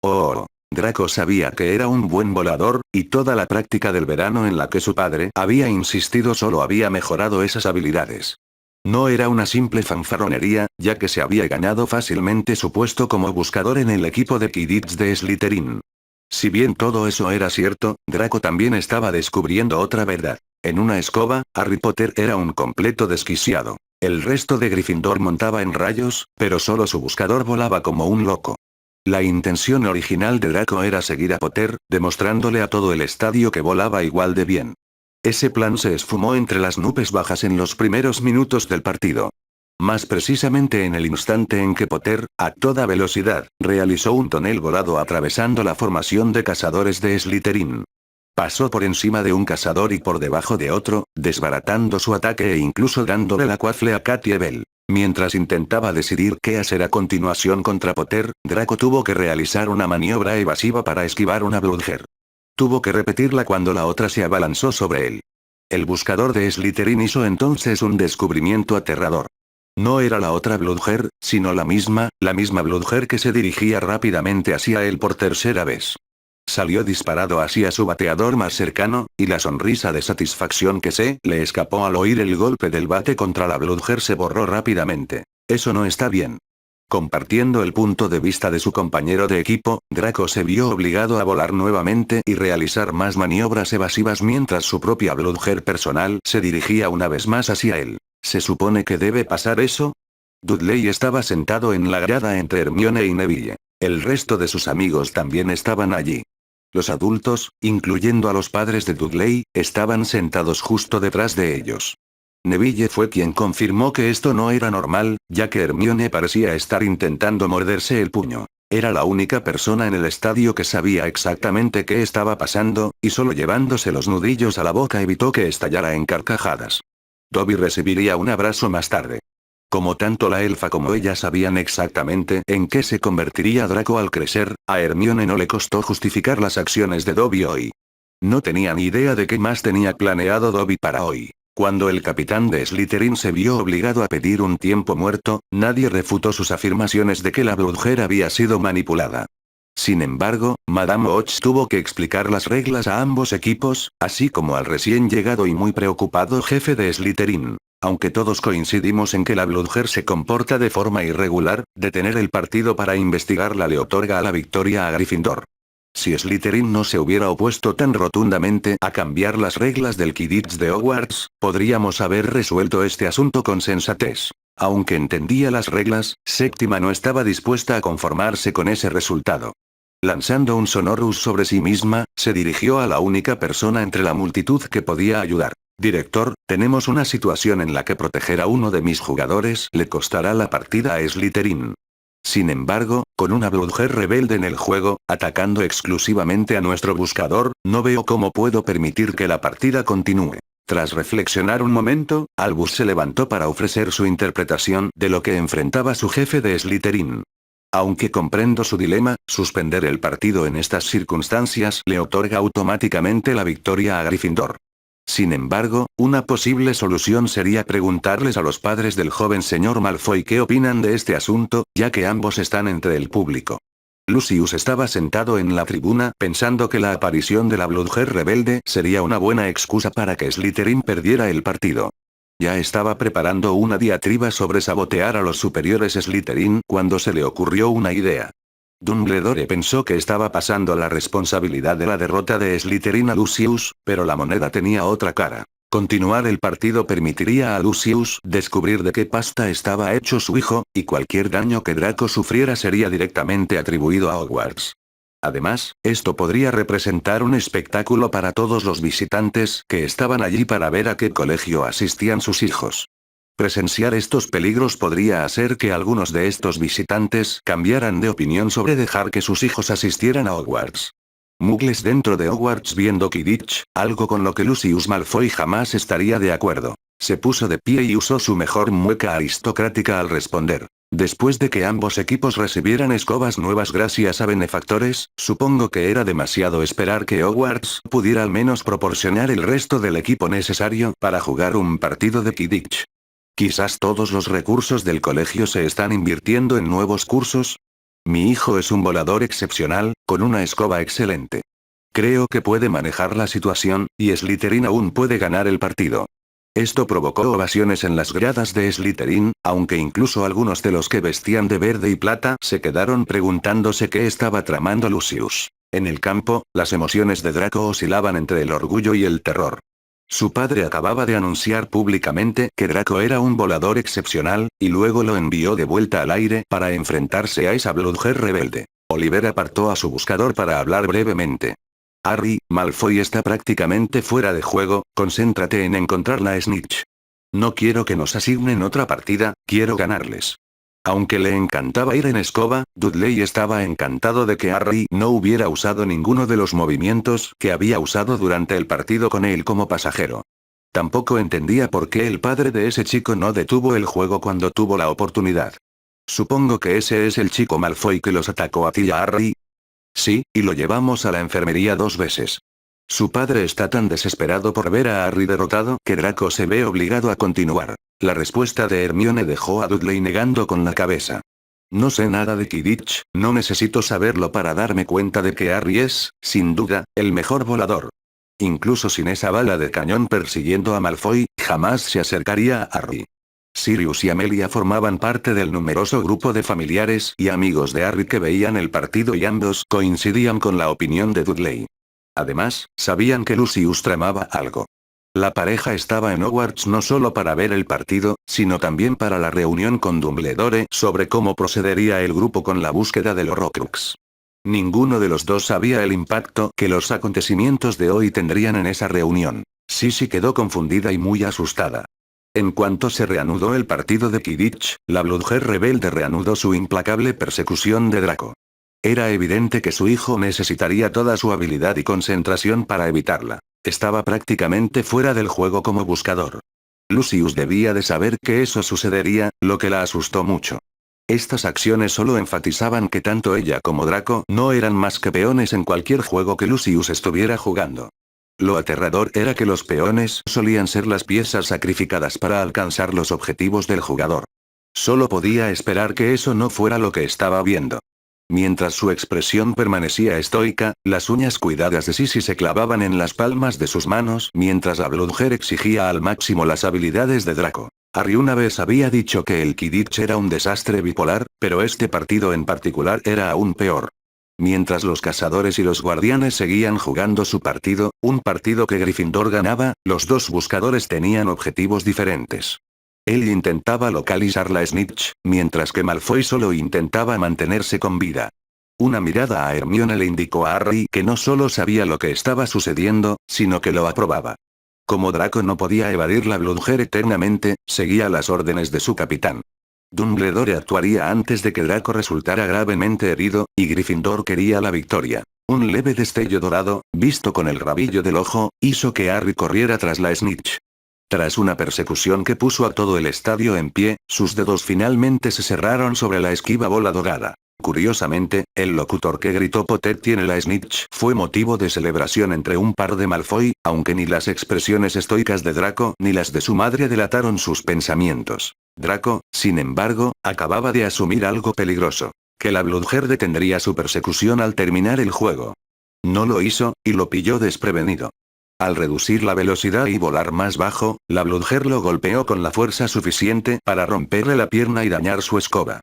Oh, Draco sabía que era un buen volador, y toda la práctica del verano en la que su padre había insistido solo había mejorado esas habilidades. No era una simple fanfarronería, ya que se había ganado fácilmente su puesto como buscador en el equipo de Quidditch de Slytherin. Si bien todo eso era cierto, Draco también estaba descubriendo otra verdad. En una escoba, Harry Potter era un completo desquiciado. El resto de Gryffindor montaba en rayos, pero solo su buscador volaba como un loco. La intención original de Draco era seguir a Potter, demostrándole a todo el estadio que volaba igual de bien. Ese plan se esfumó entre las nubes bajas en los primeros minutos del partido. Más precisamente en el instante en que Potter, a toda velocidad, realizó un tonel volado atravesando la formación de cazadores de Slytherin. Pasó por encima de un cazador y por debajo de otro, desbaratando su ataque e incluso dándole la cuafle a Katie Bell. Mientras intentaba decidir qué hacer a continuación contra Potter, Draco tuvo que realizar una maniobra evasiva para esquivar una bludger. Tuvo que repetirla cuando la otra se abalanzó sobre él. El buscador de Slytherin hizo entonces un descubrimiento aterrador. No era la otra bludger, sino la misma bludger que se dirigía rápidamente hacia él por tercera vez. Salió disparado hacia su bateador más cercano, y la sonrisa de satisfacción que se le escapó al oír el golpe del bate contra la bludger se borró rápidamente. Eso no está bien. Compartiendo el punto de vista de su compañero de equipo, Draco se vio obligado a volar nuevamente y realizar más maniobras evasivas mientras su propia bludger personal se dirigía una vez más hacia él. ¿Se supone que debe pasar eso? Dudley estaba sentado en la grada entre Hermione y Neville. El resto de sus amigos también estaban allí. Los adultos, incluyendo a los padres de Dudley, estaban sentados justo detrás de ellos. Neville fue quien confirmó que esto no era normal, ya que Hermione parecía estar intentando morderse el puño. Era la única persona en el estadio que sabía exactamente qué estaba pasando, y solo llevándose los nudillos a la boca evitó que estallara en carcajadas. Dobby recibiría un abrazo más tarde. Como tanto la elfa como ella sabían exactamente en qué se convertiría Draco al crecer, a Hermione no le costó justificar las acciones de Dobby hoy. No tenía ni idea de qué más tenía planeado Dobby para hoy. Cuando el capitán de Slytherin se vio obligado a pedir un tiempo muerto, nadie refutó sus afirmaciones de que la bludger había sido manipulada. Sin embargo, Madame Hodge tuvo que explicar las reglas a ambos equipos, así como al recién llegado y muy preocupado jefe de Slytherin. Aunque todos coincidimos en que la bludger se comporta de forma irregular, detener el partido para investigarla le otorga la victoria a Gryffindor. Si Slytherin no se hubiera opuesto tan rotundamente a cambiar las reglas del Quidditch de Hogwarts, podríamos haber resuelto este asunto con sensatez. Aunque entendía las reglas, Séptima no estaba dispuesta a conformarse con ese resultado. Lanzando un sonorus sobre sí misma, se dirigió a la única persona entre la multitud que podía ayudar. Director, tenemos una situación en la que proteger a uno de mis jugadores le costará la partida a Slytherin. Sin embargo, con una bludger rebelde en el juego, atacando exclusivamente a nuestro buscador, no veo cómo puedo permitir que la partida continúe. Tras reflexionar un momento, Albus se levantó para ofrecer su interpretación de lo que enfrentaba su jefe de Slytherin. Aunque comprendo su dilema, suspender el partido en estas circunstancias le otorga automáticamente la victoria a Gryffindor. Sin embargo, una posible solución sería preguntarles a los padres del joven señor Malfoy qué opinan de este asunto, ya que ambos están entre el público. Lucius estaba sentado en la tribuna pensando que la aparición de la bludger rebelde sería una buena excusa para que Slytherin perdiera el partido. Ya estaba preparando una diatriba sobre sabotear a los superiores Slytherin cuando se le ocurrió una idea. Dumbledore pensó que estaba pasando la responsabilidad de la derrota de Slytherin a Lucius, pero la moneda tenía otra cara. Continuar el partido permitiría a Lucius descubrir de qué pasta estaba hecho su hijo, y cualquier daño que Draco sufriera sería directamente atribuido a Hogwarts. Además, esto podría representar un espectáculo para todos los visitantes que estaban allí para ver a qué colegio asistían sus hijos. Presenciar estos peligros podría hacer que algunos de estos visitantes cambiaran de opinión sobre dejar que sus hijos asistieran a Hogwarts. Muggles dentro de Hogwarts viendo Quidditch, algo con lo que Lucius Malfoy jamás estaría de acuerdo. Se puso de pie y usó su mejor mueca aristocrática al responder. Después de que ambos equipos recibieran escobas nuevas gracias a benefactores, supongo que era demasiado esperar que Hogwarts pudiera al menos proporcionar el resto del equipo necesario para jugar un partido de Quidditch. Quizás todos los recursos del colegio se están invirtiendo en nuevos cursos. Mi hijo es un volador excepcional, con una escoba excelente. Creo que puede manejar la situación, y Slytherin aún puede ganar el partido. Esto provocó ovaciones en las gradas de Slytherin, aunque incluso algunos de los que vestían de verde y plata se quedaron preguntándose qué estaba tramando Lucius. En el campo, las emociones de Draco oscilaban entre el orgullo y el terror. Su padre acababa de anunciar públicamente que Draco era un volador excepcional, y luego lo envió de vuelta al aire para enfrentarse a esa Bludger rebelde. Oliver apartó a su buscador para hablar brevemente. Harry, Malfoy está prácticamente fuera de juego, concéntrate en encontrar la snitch. No quiero que nos asignen otra partida, quiero ganarles. Aunque le encantaba ir en escoba, Dudley estaba encantado de que Harry no hubiera usado ninguno de los movimientos que había usado durante el partido con él como pasajero. Tampoco entendía por qué el padre de ese chico no detuvo el juego cuando tuvo la oportunidad. Supongo que ese es el chico Malfoy que los atacó a ti y a Harry. Sí, y lo llevamos a la enfermería 2 veces. Su padre está tan desesperado por ver a Harry derrotado que Draco se ve obligado a continuar. La respuesta de Hermione dejó a Dudley negando con la cabeza. No sé nada de Quidditch, no necesito saberlo para darme cuenta de que Harry es, sin duda, el mejor volador. Incluso sin esa bala de cañón persiguiendo a Malfoy, jamás se acercaría a Harry. Sirius y Amelia formaban parte del numeroso grupo de familiares y amigos de Harry que veían el partido y ambos coincidían con la opinión de Dudley. Además, sabían que Lucius tramaba algo. La pareja estaba en Hogwarts no solo para ver el partido, sino también para la reunión con Dumbledore sobre cómo procedería el grupo con la búsqueda del Horcrux. Ninguno de los dos sabía el impacto que los acontecimientos de hoy tendrían en esa reunión. Sisi quedó confundida y muy asustada. En cuanto se reanudó el partido de Quidditch, la Bludger rebelde reanudó su implacable persecución de Draco. Era evidente que su hijo necesitaría toda su habilidad y concentración para evitarla. Estaba prácticamente fuera del juego como buscador. Lucius debía de saber que eso sucedería, lo que la asustó mucho. Estas acciones solo enfatizaban que tanto ella como Draco no eran más que peones en cualquier juego que Lucius estuviera jugando. Lo aterrador era que los peones solían ser las piezas sacrificadas para alcanzar los objetivos del jugador. Solo podía esperar que eso no fuera lo que estaba viendo. Mientras su expresión permanecía estoica, las uñas cuidadas de Sisi se clavaban en las palmas de sus manos mientras la Bludger exigía al máximo las habilidades de Draco. Harry una vez había dicho que el Quidditch era un desastre bipolar, pero este partido en particular era aún peor. Mientras los cazadores y los guardianes seguían jugando su partido, un partido que Gryffindor ganaba, los dos buscadores tenían objetivos diferentes. Él intentaba localizar la snitch, mientras que Malfoy solo intentaba mantenerse con vida. Una mirada a Hermione le indicó a Harry que no solo sabía lo que estaba sucediendo, sino que lo aprobaba. Como Draco no podía evadir la Bludger eternamente, seguía las órdenes de su capitán. Dumbledore actuaría antes de que Draco resultara gravemente herido, y Gryffindor quería la victoria. Un leve destello dorado, visto con el rabillo del ojo, hizo que Harry corriera tras la snitch. Tras una persecución que puso a todo el estadio en pie, sus dedos finalmente se cerraron sobre la esquiva bola dorada. Curiosamente, el locutor que gritó Potter tiene la snitch fue motivo de celebración entre un par de Malfoy, aunque ni las expresiones estoicas de Draco ni las de su madre delataron sus pensamientos. Draco, sin embargo, acababa de asumir algo peligroso. Que la Bludger detendría su persecución al terminar el juego. No lo hizo, y lo pilló desprevenido. Al reducir la velocidad y volar más bajo, la Bludger lo golpeó con la fuerza suficiente para romperle la pierna y dañar su escoba.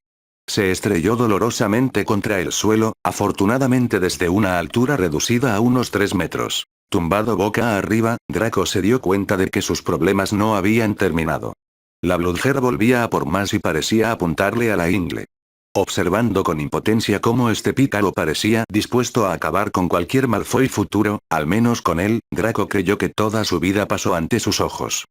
Se estrelló dolorosamente contra el suelo, afortunadamente desde una altura reducida a unos 3 metros. Tumbado boca arriba, Draco se dio cuenta de que sus problemas no habían terminado. La Bludger volvía a por más y parecía apuntarle a la ingle. Observando con impotencia cómo este pícaro parecía dispuesto a acabar con cualquier Malfoy futuro, al menos con él, Draco creyó que toda su vida pasó ante sus ojos.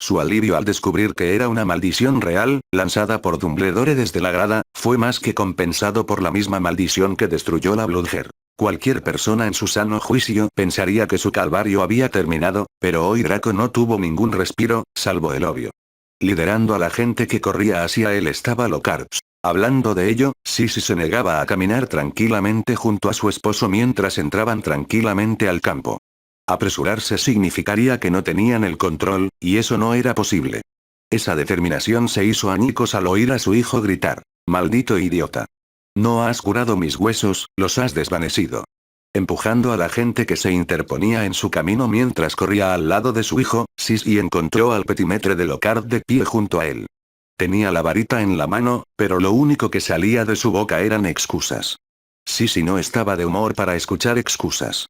Su alivio al descubrir que era una maldición real, lanzada por Dumbledore desde la grada, fue más que compensado por la misma maldición que destruyó la Bludger. Cualquier persona en su sano juicio pensaría que su calvario había terminado, pero hoy Draco no tuvo ningún respiro, salvo el obvio. Liderando a la gente que corría hacia él estaba Lockhart. Hablando de ello, Sisi se negaba a caminar tranquilamente junto a su esposo mientras entraban tranquilamente al campo. Apresurarse significaría que no tenían el control, y eso no era posible. Esa determinación se hizo añicos al oír a su hijo gritar: «¡Maldito idiota! No has curado mis huesos, los has desvanecido». Empujando a la gente que se interponía en su camino mientras corría al lado de su hijo, Sisi encontró al petimetre de Lockhart de pie junto a él. Tenía la varita en la mano, pero lo único que salía de su boca eran excusas. Sisi no estaba de humor para escuchar excusas.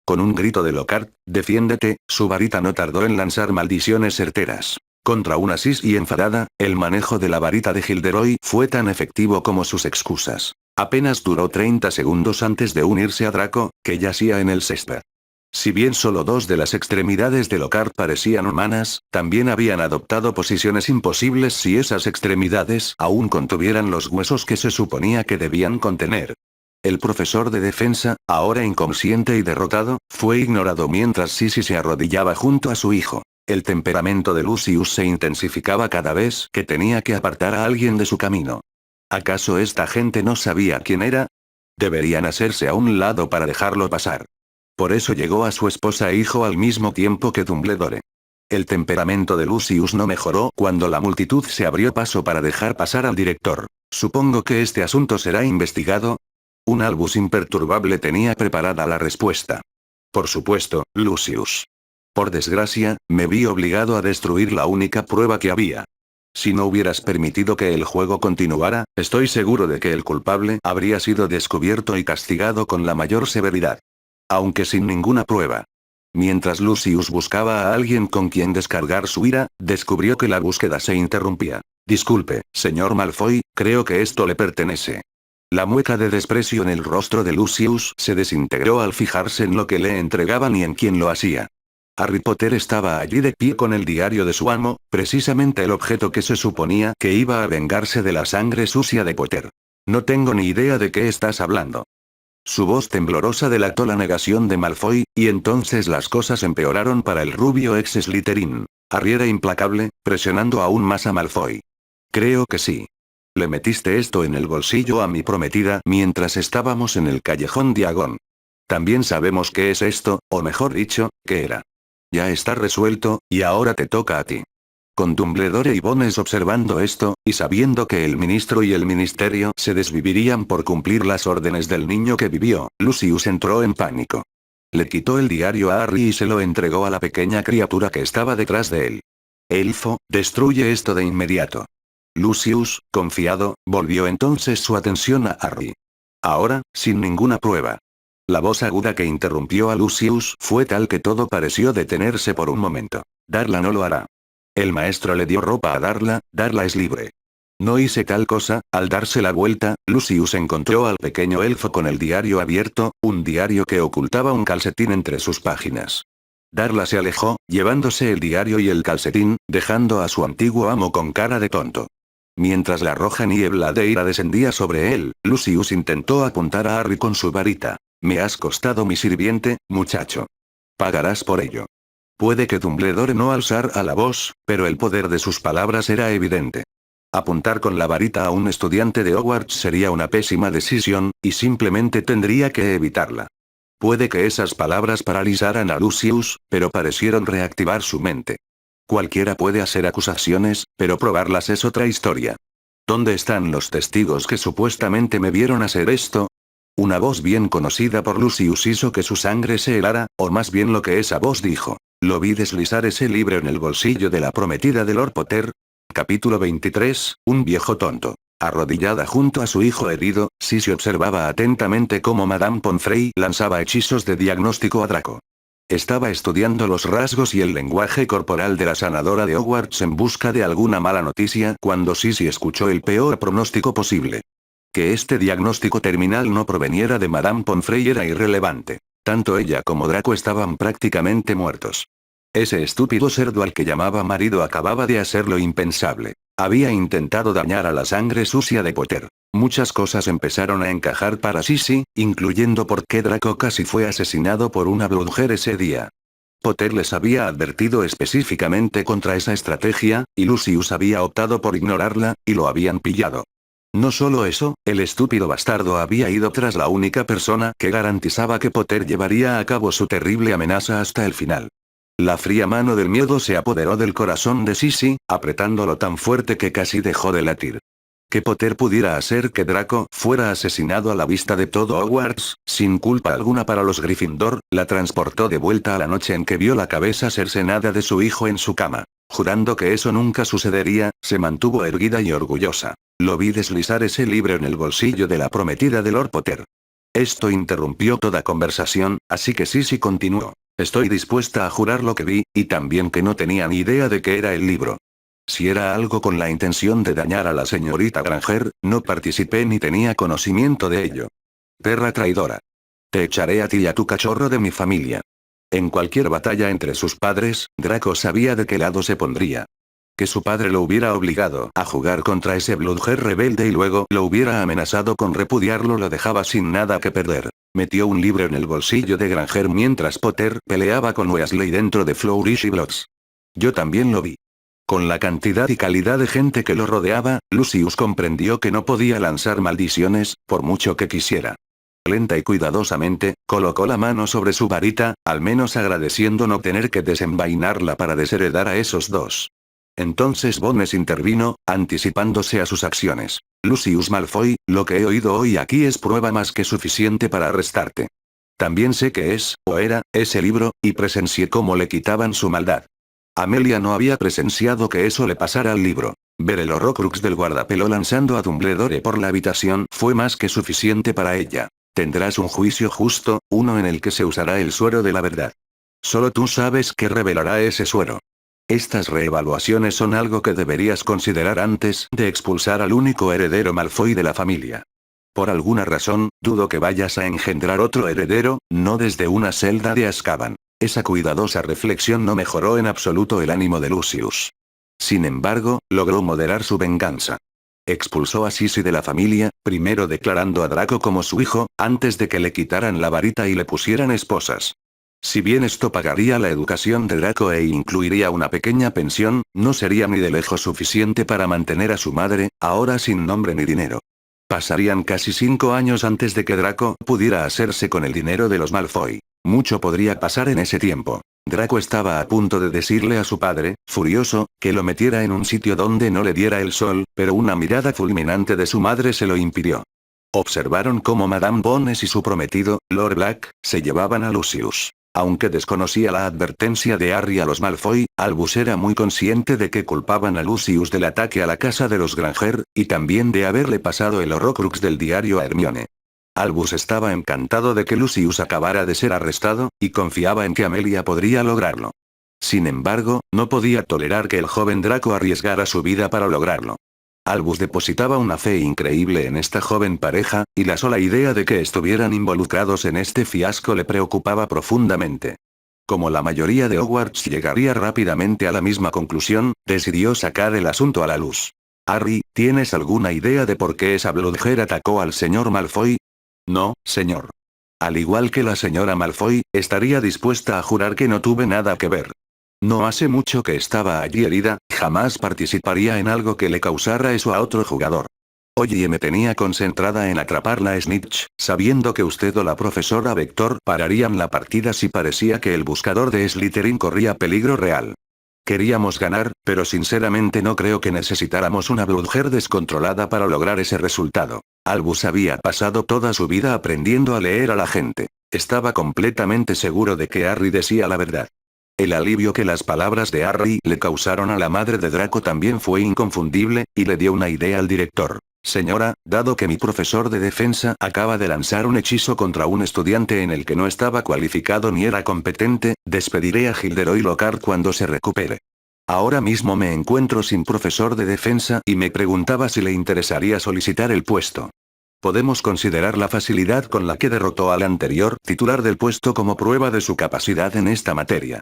Con un grito de Lockhart, «¡Defiéndete!», su varita no tardó en lanzar maldiciones certeras. Contra una Sisi enfadada, el manejo de la varita de Gilderoy fue tan efectivo como sus excusas. Apenas duró 30 segundos antes de unirse a Draco, que yacía en el césped. Si bien solo 2 de las extremidades de Lockhart parecían humanas, también habían adoptado posiciones imposibles si esas extremidades aún contuvieran los huesos que se suponía que debían contener. El profesor de defensa, ahora inconsciente y derrotado, fue ignorado mientras Sisi se arrodillaba junto a su hijo. El temperamento de Lucius se intensificaba cada vez que tenía que apartar a alguien de su camino. ¿Acaso esta gente no sabía quién era? Deberían hacerse a un lado para dejarlo pasar. Por eso llegó a su esposa e hijo al mismo tiempo que Dumbledore. El temperamento de Lucius no mejoró cuando la multitud se abrió paso para dejar pasar al director. «Supongo que este asunto será investigado». Un Albus imperturbable tenía preparada la respuesta. «Por supuesto, Lucius. Por desgracia, me vi obligado a destruir la única prueba que había. Si no hubieras permitido que el juego continuara, estoy seguro de que el culpable habría sido descubierto y castigado con la mayor severidad. Aunque sin ninguna prueba». Mientras Lucius buscaba a alguien con quien descargar su ira, descubrió que la búsqueda se interrumpía. «Disculpe, señor Malfoy, creo que esto le pertenece». La mueca de desprecio en el rostro de Lucius se desintegró al fijarse en lo que le entregaban y en quién lo hacía. Harry Potter estaba allí de pie con el diario de su amo, precisamente el objeto que se suponía que iba a vengarse de la sangre sucia de Potter. «No tengo ni idea de qué estás hablando». Su voz temblorosa delató la negación de Malfoy, y entonces las cosas empeoraron para el rubio ex Slytherin. Harry era implacable, presionando aún más a Malfoy. «Creo que sí. Le metiste esto en el bolsillo a mi prometida mientras estábamos en el callejón Diagon. También sabemos qué es esto, o mejor dicho, qué era. Ya está resuelto, y ahora te toca a ti». Con Dumbledore y Bones observando esto, y sabiendo que el ministro y el ministerio se desvivirían por cumplir las órdenes del niño que vivió, Lucius entró en pánico. Le quitó el diario a Harry y se lo entregó a la pequeña criatura que estaba detrás de él. «Elfo, destruye esto de inmediato». Lucius, confiado, volvió entonces su atención a Harry. Ahora, sin ninguna prueba. La voz aguda que interrumpió a Lucius fue tal que todo pareció detenerse por un momento. «Darla no lo hará. El maestro le dio ropa a Darla, Darla es libre». «No hice tal cosa». Al darse la vuelta, Lucius encontró al pequeño elfo con el diario abierto, un diario que ocultaba un calcetín entre sus páginas. Darla se alejó, llevándose el diario y el calcetín, dejando a su antiguo amo con cara de tonto. Mientras la roja niebla de ira descendía sobre él, Lucius intentó apuntar a Harry con su varita. «Me has costado mi sirviente, muchacho. Pagarás por ello». Puede que Dumbledore no alzara la voz, pero el poder de sus palabras era evidente. Apuntar con la varita a un estudiante de Hogwarts sería una pésima decisión, y simplemente tendría que evitarla. Puede que esas palabras paralizaran a Lucius, pero parecieron reactivar su mente. Cualquiera puede hacer acusaciones, pero probarlas es otra historia. ¿Dónde están los testigos que supuestamente me vieron hacer esto? Una voz bien conocida por Lucius hizo que su sangre se helara, o más bien lo que esa voz dijo. Lo vi deslizar ese libro en el bolsillo de la prometida de Lord Potter. Capítulo 23, un viejo tonto. Arrodillada junto a su hijo herido, Sissy observaba atentamente cómo Madame Pomfrey lanzaba hechizos de diagnóstico a Draco. Estaba estudiando los rasgos y el lenguaje corporal de la sanadora de Hogwarts en busca de alguna mala noticia cuando Sissy escuchó el peor pronóstico posible. Que este diagnóstico terminal no proveniera de Madame Pomfrey era irrelevante. Tanto ella como Draco estaban prácticamente muertos. Ese estúpido cerdo al que llamaba marido acababa de hacer lo impensable. Había intentado dañar a la sangre sucia de Potter. Muchas cosas empezaron a encajar para Sissy, incluyendo por qué Draco casi fue asesinado por una brujer ese día. Potter les había advertido específicamente contra esa estrategia, y Lucius había optado por ignorarla, y lo habían pillado. No solo eso, el estúpido bastardo había ido tras la única persona que garantizaba que Potter llevaría a cabo su terrible amenaza hasta el final. La fría mano del miedo se apoderó del corazón de Sissy, apretándolo tan fuerte que casi dejó de latir. Que Potter pudiera hacer que Draco fuera asesinado a la vista de todo Hogwarts, sin culpa alguna para los Gryffindor, la transportó de vuelta a la noche en que vio la cabeza cercenada de su hijo en su cama. Jurando que eso nunca sucedería, se mantuvo erguida y orgullosa. Lo vi deslizar ese libro en el bolsillo de la prometida de Lord Potter. Esto interrumpió toda conversación, así que Sissy continuó. Estoy dispuesta a jurar lo que vi, y también que no tenía ni idea de qué era el libro. Si era algo con la intención de dañar a la señorita Granger, no participé ni tenía conocimiento de ello. Perra traidora. Te echaré a ti y a tu cachorro de mi familia. En cualquier batalla entre sus padres, Draco sabía de qué lado se pondría. Que su padre lo hubiera obligado a jugar contra ese Bloodhead rebelde y luego lo hubiera amenazado con repudiarlo lo dejaba sin nada que perder. Metió un libro en el bolsillo de Granger mientras Potter peleaba con Weasley dentro de Flourish y Blotts. Yo también lo vi. Con la cantidad y calidad de gente que lo rodeaba, Lucius comprendió que no podía lanzar maldiciones, por mucho que quisiera. Lenta y cuidadosamente, colocó la mano sobre su varita, al menos agradeciendo no tener que desenvainarla para desheredar a esos dos. Entonces Bones intervino, anticipándose a sus acciones. Lucius Malfoy, lo que he oído hoy aquí es prueba más que suficiente para arrestarte. También sé que es, o era, ese libro, y presencié cómo le quitaban su maldad. Amelia no había presenciado que eso le pasara al libro. Ver el Horrocrux del guardapelo lanzando a Dumbledore por la habitación fue más que suficiente para ella. Tendrás un juicio justo, uno en el que se usará el suero de la verdad. Solo tú sabes qué revelará ese suero. Estas reevaluaciones son algo que deberías considerar antes de expulsar al único heredero Malfoy de la familia. Por alguna razón, dudo que vayas a engendrar otro heredero, no desde una celda de Azkaban. Esa cuidadosa reflexión no mejoró en absoluto el ánimo de Lucius. Sin embargo, logró moderar su venganza. Expulsó a Sissy de la familia, primero declarando a Draco como su hijo, antes de que le quitaran la varita y le pusieran esposas. Si bien esto pagaría la educación de Draco e incluiría una pequeña pensión, no sería ni de lejos suficiente para mantener a su madre, ahora sin nombre ni dinero. Pasarían casi 5 años antes de que Draco pudiera hacerse con el dinero de los Malfoy. Mucho podría pasar en ese tiempo. Draco estaba a punto de decirle a su padre, furioso, que lo metiera en un sitio donde no le diera el sol, pero una mirada fulminante de su madre se lo impidió. Observaron cómo Madame Bones y su prometido, Lord Black, se llevaban a Lucius. Aunque desconocía la advertencia de Harry a los Malfoy, Albus era muy consciente de que culpaban a Lucius del ataque a la casa de los Granger, y también de haberle pasado el Horrocrux del diario a Hermione. Albus estaba encantado de que Lucius acabara de ser arrestado, y confiaba en que Amelia podría lograrlo. Sin embargo, no podía tolerar que el joven Draco arriesgara su vida para lograrlo. Albus depositaba una fe increíble en esta joven pareja, y la sola idea de que estuvieran involucrados en este fiasco le preocupaba profundamente. Como la mayoría de Hogwarts llegaría rápidamente a la misma conclusión, decidió sacar el asunto a la luz. Harry, ¿tienes alguna idea de por qué esa Bloodhead atacó al señor Malfoy? No, señor. Al igual que la señora Malfoy, estaría dispuesta a jurar que no tuve nada que ver. No hace mucho que estaba allí herida, jamás participaría en algo que le causara eso a otro jugador. Oye, me tenía concentrada en atraparla a Snitch, sabiendo que usted o la profesora Vector pararían la partida si parecía que el buscador de Slytherin corría peligro real. Queríamos ganar, pero sinceramente no creo que necesitáramos una Bloodhead descontrolada para lograr ese resultado. Albus había pasado toda su vida aprendiendo a leer a la gente. Estaba completamente seguro de que Harry decía la verdad. El alivio que las palabras de Harry le causaron a la madre de Draco también fue inconfundible, y le dio una idea al director. Señora, dado que mi profesor de defensa acaba de lanzar un hechizo contra un estudiante en el que no estaba cualificado ni era competente, despediré a Gilderoy Lockhart cuando se recupere. Ahora mismo me encuentro sin profesor de defensa y me preguntaba si le interesaría solicitar el puesto. Podemos considerar la facilidad con la que derrotó al anterior titular del puesto como prueba de su capacidad en esta materia.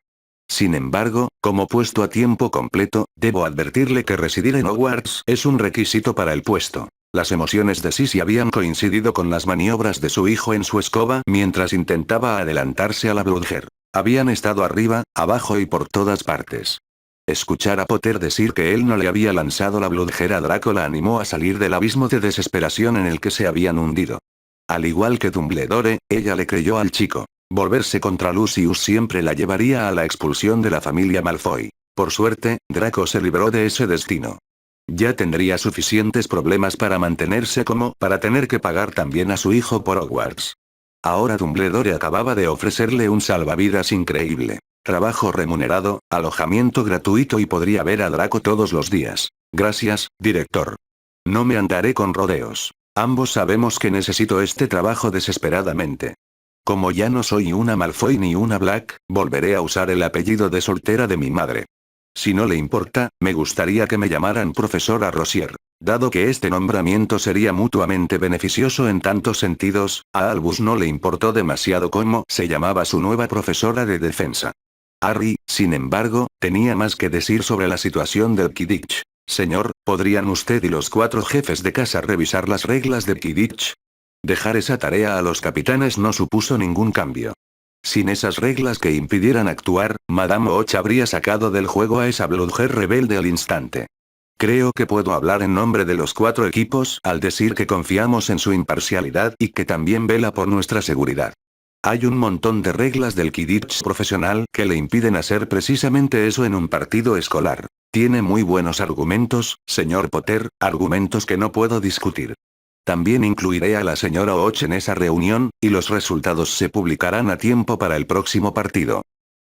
Sin embargo, como puesto a tiempo completo, debo advertirle que residir en Hogwarts es un requisito para el puesto. Las emociones de Sisi habían coincidido con las maniobras de su hijo en su escoba mientras intentaba adelantarse a la Bludger. Habían estado arriba, abajo y por todas partes. Escuchar a Potter decir que él no le había lanzado la Bludger a Draco la animó a salir del abismo de desesperación en el que se habían hundido. Al igual que Dumbledore, ella le creyó al chico. Volverse contra Lucius siempre la llevaría a la expulsión de la familia Malfoy. Por suerte, Draco se libró de ese destino. Ya tendría suficientes problemas para mantenerse como para tener que pagar también a su hijo por Hogwarts. Ahora Dumbledore acababa de ofrecerle un salvavidas increíble. Trabajo remunerado, alojamiento gratuito y podría ver a Draco todos los días. Gracias, director. No me andaré con rodeos. Ambos sabemos que necesito este trabajo desesperadamente. Como ya no soy una Malfoy ni una Black, volveré a usar el apellido de soltera de mi madre. Si no le importa, me gustaría que me llamaran profesora Rosier. Dado que este nombramiento sería mutuamente beneficioso en tantos sentidos, a Albus no le importó demasiado cómo se llamaba su nueva profesora de defensa. Harry, sin embargo, tenía más que decir sobre la situación del Quidditch. Señor, ¿podrían usted y los 4 jefes de casa revisar las reglas del Quidditch? Dejar esa tarea a los capitanes no supuso ningún cambio. Sin esas reglas que impidieran actuar, Madame Och habría sacado del juego a esa Bludger rebelde al instante. Creo que puedo hablar en nombre de los 4 equipos al decir que confiamos en su imparcialidad y que también vela por nuestra seguridad. Hay un montón de reglas del Quidditch profesional que le impiden hacer precisamente eso en un partido escolar. Tiene muy buenos argumentos, señor Potter, argumentos que no puedo discutir. También incluiré a la señora Och en esa reunión, y los resultados se publicarán a tiempo para el próximo partido.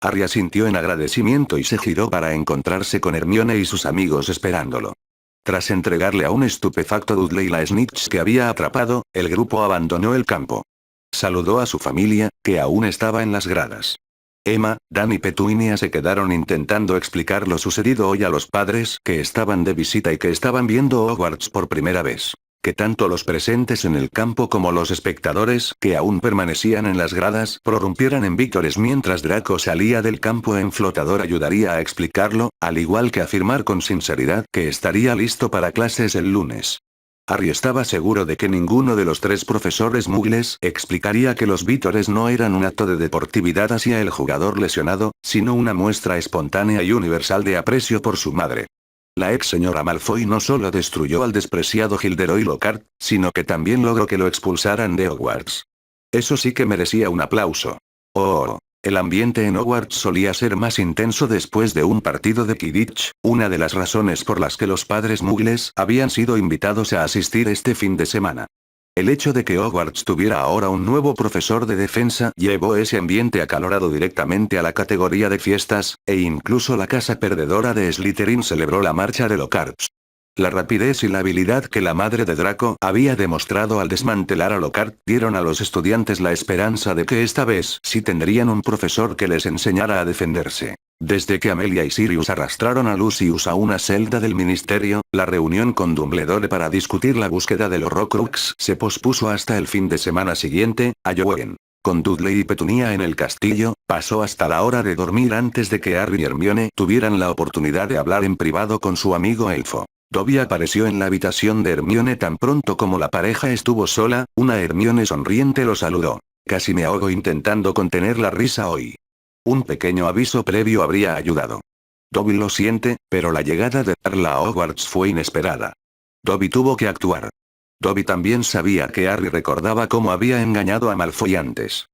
Harry asintió en agradecimiento y se giró para encontrarse con Hermione y sus amigos esperándolo. Tras entregarle a un estupefacto Dudley la snitch que había atrapado, el grupo abandonó el campo. Saludó a su familia, que aún estaba en las gradas. Emma, Dan y Petunia se quedaron intentando explicar lo sucedido hoy a los padres que estaban de visita y que estaban viendo Hogwarts por primera vez. Que tanto los presentes en el campo como los espectadores que aún permanecían en las gradas prorrumpieran en vítores mientras Draco salía del campo en flotador ayudaría a explicarlo, al igual que afirmar con sinceridad que estaría listo para clases el lunes. Harry estaba seguro de que ninguno de los 3 profesores muggles explicaría que los vítores no eran un acto de deportividad hacia el jugador lesionado, sino una muestra espontánea y universal de aprecio por su madre. La ex señora Malfoy no solo destruyó al despreciado Gilderoy Lockhart, sino que también logró que lo expulsaran de Hogwarts. Eso sí que merecía un aplauso. Oh, el ambiente en Hogwarts solía ser más intenso después de un partido de Quidditch, una de las razones por las que los padres muggles habían sido invitados a asistir este fin de semana. El hecho de que Hogwarts tuviera ahora un nuevo profesor de defensa llevó ese ambiente acalorado directamente a la categoría de fiestas, e incluso la casa perdedora de Slytherin celebró la marcha de Lockhart. La rapidez y la habilidad que la madre de Draco había demostrado al desmantelar a Lockhart dieron a los estudiantes la esperanza de que esta vez sí tendrían un profesor que les enseñara a defenderse. Desde que Amelia y Sirius arrastraron a Lucius a una celda del ministerio, la reunión con Dumbledore para discutir la búsqueda del Horrocrux se pospuso hasta el fin de semana siguiente, a Halloween. Con Dudley y Petunia en el castillo, pasó hasta la hora de dormir antes de que Harry y Hermione tuvieran la oportunidad de hablar en privado con su amigo elfo. Dobby apareció en la habitación de Hermione tan pronto como la pareja estuvo sola, una Hermione sonriente lo saludó. Casi me ahogo intentando contener la risa hoy. Un pequeño aviso previo habría ayudado. Dobby lo siente, pero la llegada de Darla a Hogwarts fue inesperada. Dobby tuvo que actuar. Dobby también sabía que Harry recordaba cómo había engañado a Malfoy antes.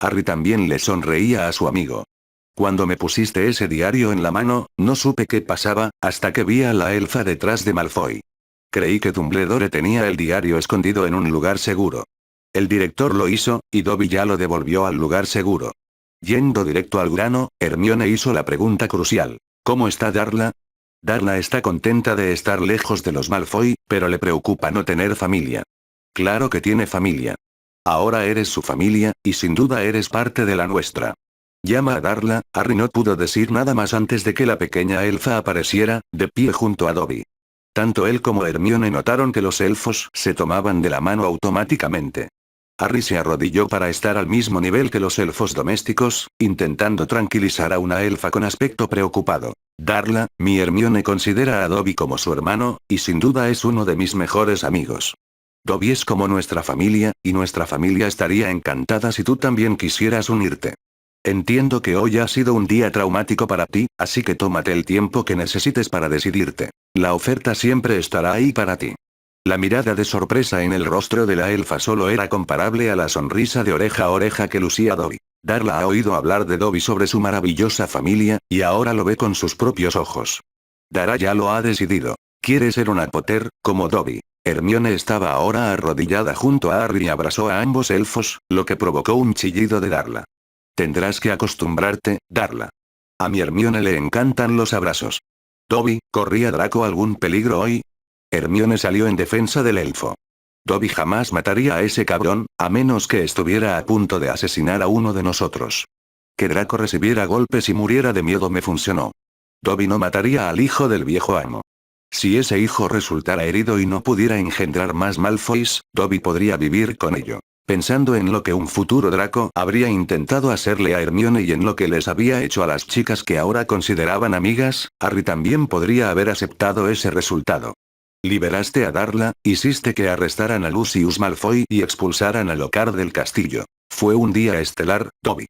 Harry también le sonreía a su amigo. Cuando me pusiste ese diario en la mano, no supe qué pasaba, hasta que vi a la elfa detrás de Malfoy. Creí que Dumbledore tenía el diario escondido en un lugar seguro. El director lo hizo, y Dobby ya lo devolvió al lugar seguro. Yendo directo al grano, Hermione hizo la pregunta crucial. ¿Cómo está Darla? Darla está contenta de estar lejos de los Malfoy, pero le preocupa no tener familia. Claro que tiene familia. Ahora eres su familia, y sin duda eres parte de la nuestra. Llama a Darla. Harry no pudo decir nada más antes de que la pequeña elfa apareciera, de pie junto a Dobby. Tanto él como Hermione notaron que los elfos se tomaban de la mano automáticamente. Harry se arrodilló para estar al mismo nivel que los elfos domésticos, intentando tranquilizar a una elfa con aspecto preocupado. Darla, mi Hermione considera a Dobby como su hermano, y sin duda es uno de mis mejores amigos. Dobby es como nuestra familia, y nuestra familia estaría encantada si tú también quisieras unirte. Entiendo que hoy ha sido un día traumático para ti, así que tómate el tiempo que necesites para decidirte. La oferta siempre estará ahí para ti. La mirada de sorpresa en el rostro de la elfa solo era comparable a la sonrisa de oreja a oreja que lucía Dobby. Darla ha oído hablar de Dobby sobre su maravillosa familia, y ahora lo ve con sus propios ojos. Dara ya lo ha decidido. Quiere ser una Potter, como Dobby. Hermione estaba ahora arrodillada junto a Harry y abrazó a ambos elfos, lo que provocó un chillido de Darla. Tendrás que acostumbrarte, Darla. A mi Hermione le encantan los abrazos. Dobby, ¿corría Draco algún peligro hoy? Hermione salió en defensa del elfo. Dobby jamás mataría a ese cabrón, a menos que estuviera a punto de asesinar a uno de nosotros. Que Draco recibiera golpes y muriera de miedo me funcionó. Dobby no mataría al hijo del viejo amo. Si ese hijo resultara herido y no pudiera engendrar más Malfoys, Dobby podría vivir con ello. Pensando en lo que un futuro Draco habría intentado hacerle a Hermione y en lo que les había hecho a las chicas que ahora consideraban amigas, Harry también podría haber aceptado ese resultado. Liberaste a Darla, hiciste que arrestaran a Lucius Malfoy y expulsaran a Lockhart del castillo. Fue un día estelar, Dobby.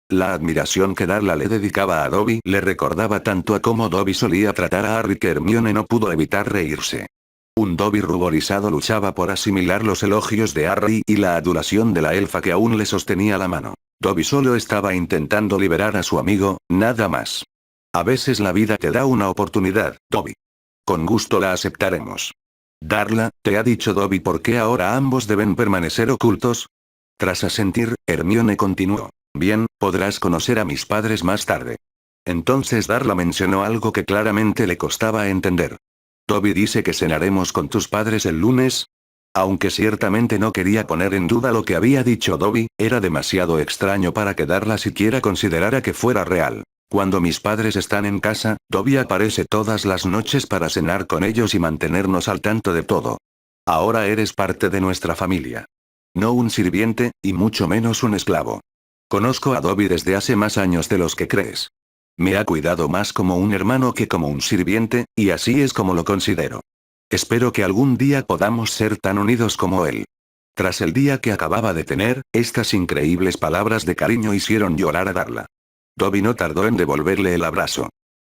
La admiración que Darla le dedicaba a Dobby le recordaba tanto a cómo Dobby solía tratar a Harry que Hermione no pudo evitar reírse. Un Dobby ruborizado luchaba por asimilar los elogios de Harry y la adulación de la elfa que aún le sostenía la mano. Dobby solo estaba intentando liberar a su amigo, nada más. A veces la vida te da una oportunidad, Dobby. Con gusto la aceptaremos. Darla, ¿te ha dicho Dobby por qué ahora ambos deben permanecer ocultos? Tras asentir, Hermione continuó. Bien, podrás conocer a mis padres más tarde. Entonces Darla mencionó algo que claramente le costaba entender. Dobby dice que cenaremos con tus padres el lunes. Aunque ciertamente no quería poner en duda lo que había dicho Dobby, era demasiado extraño para que Darla siquiera considerara que fuera real. Cuando mis padres están en casa, Dobby aparece todas las noches para cenar con ellos y mantenernos al tanto de todo. Ahora eres parte de nuestra familia. No un sirviente, y mucho menos un esclavo. Conozco a Dobby desde hace más años de los que crees. Me ha cuidado más como un hermano que como un sirviente, y así es como lo considero. Espero que algún día podamos ser tan unidos como él. Tras el día que acababa de tener, estas increíbles palabras de cariño hicieron llorar a Darla. Dobby no tardó en devolverle el abrazo.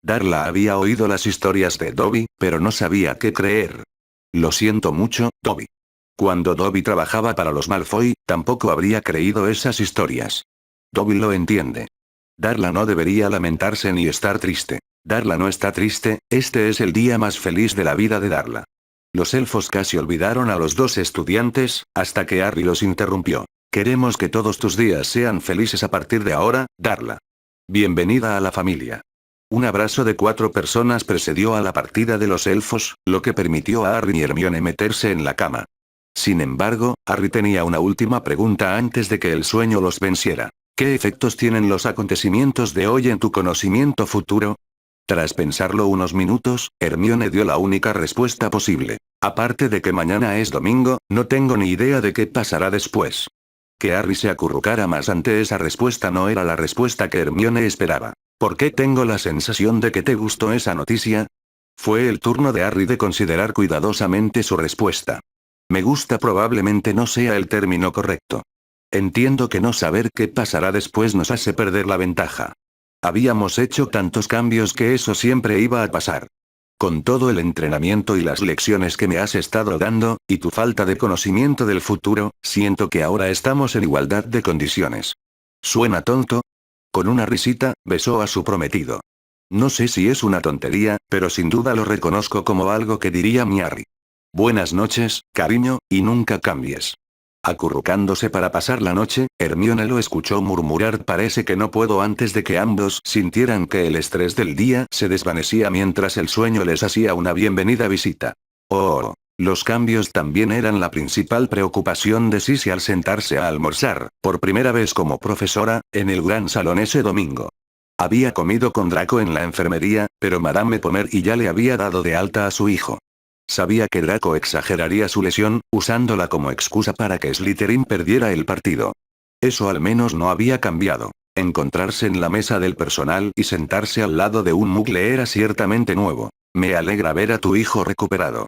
Darla había oído las historias de Dobby, pero no sabía qué creer. Lo siento mucho, Dobby. Cuando Dobby trabajaba para los Malfoy, tampoco habría creído esas historias. Dobby lo entiende. Darla no debería lamentarse ni estar triste. Darla no está triste, este es el día más feliz de la vida de Darla. Los elfos casi olvidaron a los dos estudiantes, hasta que Harry los interrumpió. Queremos que todos tus días sean felices a partir de ahora, Darla. Bienvenida a la familia. Un abrazo de 4 personas precedió a la partida de los elfos, lo que permitió a Harry y Hermione meterse en la cama. Sin embargo, Harry tenía una última pregunta antes de que el sueño los venciera. ¿Qué efectos tienen los acontecimientos de hoy en tu conocimiento futuro? Tras pensarlo unos minutos, Hermione dio la única respuesta posible. Aparte de que mañana es domingo, no tengo ni idea de qué pasará después. Que Harry se acurrucara más ante esa respuesta no era la respuesta que Hermione esperaba. ¿Por qué tengo la sensación de que te gustó esa noticia? Fue el turno de Harry de considerar cuidadosamente su respuesta. Me gusta probablemente no sea el término correcto. Entiendo que no saber qué pasará después nos hace perder la ventaja. Habíamos hecho tantos cambios que eso siempre iba a pasar. Con todo el entrenamiento y las lecciones que me has estado dando, y tu falta de conocimiento del futuro, siento que ahora estamos en igualdad de condiciones. ¿Suena tonto? Con una risita, besó a su prometido. No sé si es una tontería, pero sin duda lo reconozco como algo que diría mi Harry. Buenas noches, cariño, y nunca cambies. Acurrucándose para pasar la noche, Hermione lo escuchó murmurar: parece que no puedo, antes de que ambos sintieran que el estrés del día se desvanecía mientras el sueño les hacía una bienvenida visita. Oh, los cambios también eran la principal preocupación de Sisi al sentarse a almorzar, por primera vez como profesora, en el gran salón ese domingo. Había comido con Draco en la enfermería, pero Madame Pomfrey ya le había dado de alta a su hijo. Sabía que Draco exageraría su lesión, usándola como excusa para que Slytherin perdiera el partido. Eso al menos no había cambiado. Encontrarse en la mesa del personal y sentarse al lado de un mugle era ciertamente nuevo. Me alegra ver a tu hijo recuperado.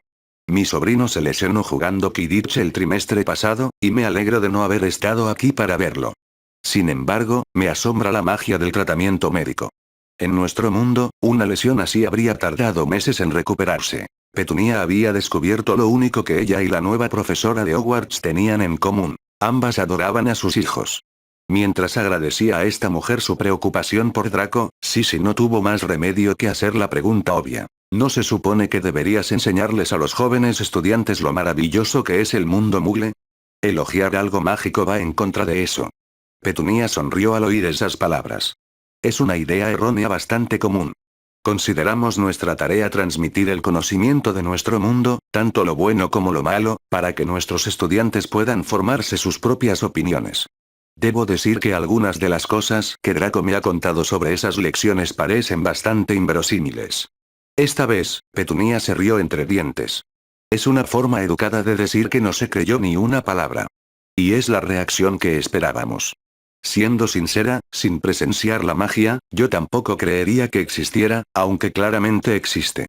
Mi sobrino se lesionó jugando Quidditch el trimestre pasado, y me alegro de no haber estado aquí para verlo. Sin embargo, me asombra la magia del tratamiento médico. En nuestro mundo, una lesión así habría tardado meses en recuperarse. Petunia había descubierto lo único que ella y la nueva profesora de Hogwarts tenían en común. Ambas adoraban a sus hijos. Mientras agradecía a esta mujer su preocupación por Draco, Sisi no tuvo más remedio que hacer la pregunta obvia. ¿No se supone que deberías enseñarles a los jóvenes estudiantes lo maravilloso que es el mundo mugle? Elogiar algo mágico va en contra de eso. Petunia sonrió al oír esas palabras. Es una idea errónea bastante común. Consideramos nuestra tarea transmitir el conocimiento de nuestro mundo, tanto lo bueno como lo malo, para que nuestros estudiantes puedan formarse sus propias opiniones. Debo decir que algunas de las cosas que Draco me ha contado sobre esas lecciones parecen bastante inverosímiles. Esta vez, Petunia se rió entre dientes. Es una forma educada de decir que no se creyó ni una palabra. Y es la reacción que esperábamos. Siendo sincera, sin presenciar la magia, yo tampoco creería que existiera, aunque claramente existe.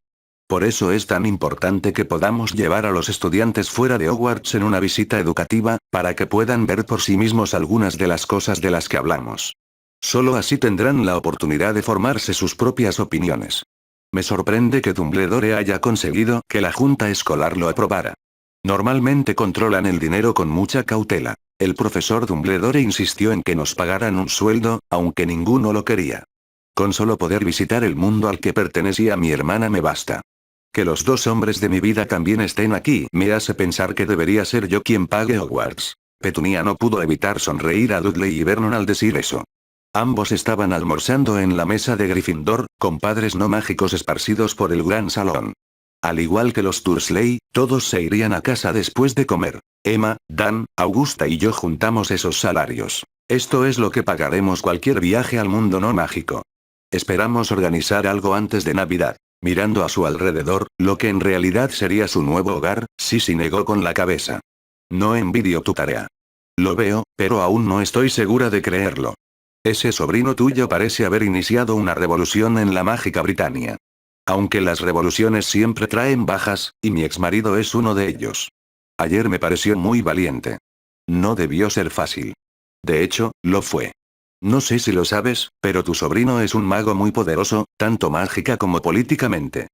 Por eso es tan importante que podamos llevar a los estudiantes fuera de Hogwarts en una visita educativa, para que puedan ver por sí mismos algunas de las cosas de las que hablamos. Solo así tendrán la oportunidad de formarse sus propias opiniones. Me sorprende que Dumbledore haya conseguido que la junta escolar lo aprobara. Normalmente controlan el dinero con mucha cautela. El profesor Dumbledore insistió en que nos pagaran un sueldo, aunque ninguno lo quería. Con solo poder visitar el mundo al que pertenecía mi hermana me basta. Que los dos hombres de mi vida también estén aquí me hace pensar que debería ser yo quien pague Hogwarts. Petunia no pudo evitar sonreír a Dudley y Vernon al decir eso. Ambos estaban almorzando en la mesa de Gryffindor, con padres no mágicos esparcidos por el gran salón. Al igual que los Dursley, todos se irían a casa después de comer. Emma, Dan, Augusta y yo juntamos esos salarios. Esto es lo que pagaremos cualquier viaje al mundo no mágico. Esperamos organizar algo antes de Navidad. Mirando a su alrededor, lo que en realidad sería su nuevo hogar, Sisi negó con la cabeza. No envidio tu tarea. Lo veo, pero aún no estoy segura de creerlo. Ese sobrino tuyo parece haber iniciado una revolución en la mágica Britania. Aunque las revoluciones siempre traen bajas, y mi exmarido es uno de ellos. Ayer me pareció muy valiente. No debió ser fácil. De hecho, lo fue. No sé si lo sabes, pero tu sobrino es un mago muy poderoso, tanto mágica como políticamente.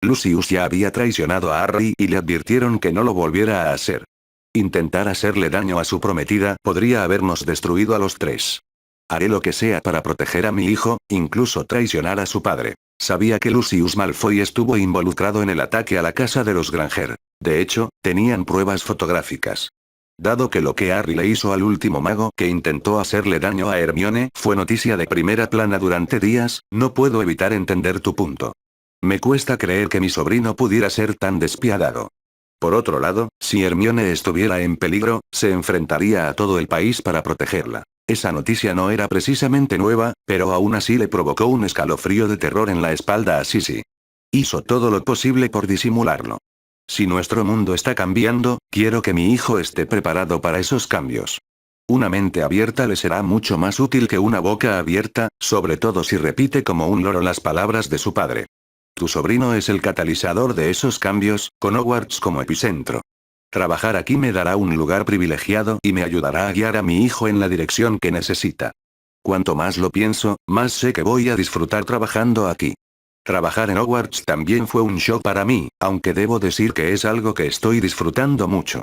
Lucius ya había traicionado a Harry y le advirtieron que no lo volviera a hacer. Intentar hacerle daño a su prometida podría habernos destruido a los tres. Haré lo que sea para proteger a mi hijo, incluso traicionar a su padre. Sabía que Lucius Malfoy estuvo involucrado en el ataque a la casa de los Granger. De hecho, tenían pruebas fotográficas. Dado que lo que Harry le hizo al último mago que intentó hacerle daño a Hermione fue noticia de primera plana durante días, no puedo evitar entender tu punto. Me cuesta creer que mi sobrino pudiera ser tan despiadado. Por otro lado, si Hermione estuviera en peligro, se enfrentaría a todo el país para protegerla. Esa noticia no era precisamente nueva, pero aún así le provocó un escalofrío de terror en la espalda a Sisi. Hizo todo lo posible por disimularlo. Si nuestro mundo está cambiando, quiero que mi hijo esté preparado para esos cambios. Una mente abierta le será mucho más útil que una boca abierta, sobre todo si repite como un loro las palabras de su padre. Tu sobrino es el catalizador de esos cambios, con Hogwarts como epicentro. Trabajar aquí me dará un lugar privilegiado y me ayudará a guiar a mi hijo en la dirección que necesita. Cuanto más lo pienso, más sé que voy a disfrutar trabajando aquí. Trabajar en Hogwarts también fue un shock para mí, aunque debo decir que es algo que estoy disfrutando mucho.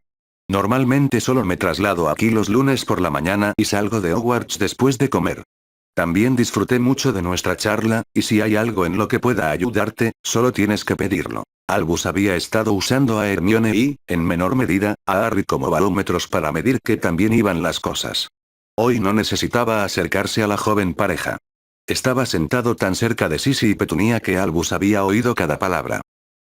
Normalmente solo me traslado aquí los lunes por la mañana y salgo de Hogwarts después de comer. También disfruté mucho de nuestra charla, y si hay algo en lo que pueda ayudarte, solo tienes que pedirlo. Albus había estado usando a Hermione y, en menor medida, a Harry como barómetros para medir qué tan bien iban las cosas. Hoy no necesitaba acercarse a la joven pareja. Estaba sentado tan cerca de Sisi y Petunia que Albus había oído cada palabra.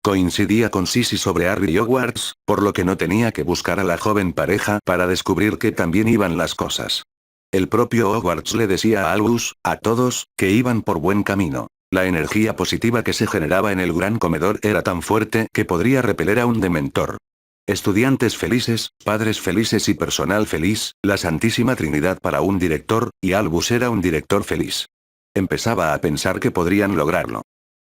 Coincidía con Sisi sobre Harry y Hogwarts, por lo que no tenía que buscar a la joven pareja para descubrir qué tan bien iban las cosas. El propio Hogwarts le decía a Albus, a todos, que iban por buen camino. La energía positiva que se generaba en el gran comedor era tan fuerte que podría repeler a un dementor. Estudiantes felices, padres felices y personal feliz, la Santísima Trinidad para un director, y Albus era un director feliz. Empezaba a pensar que podrían lograrlo.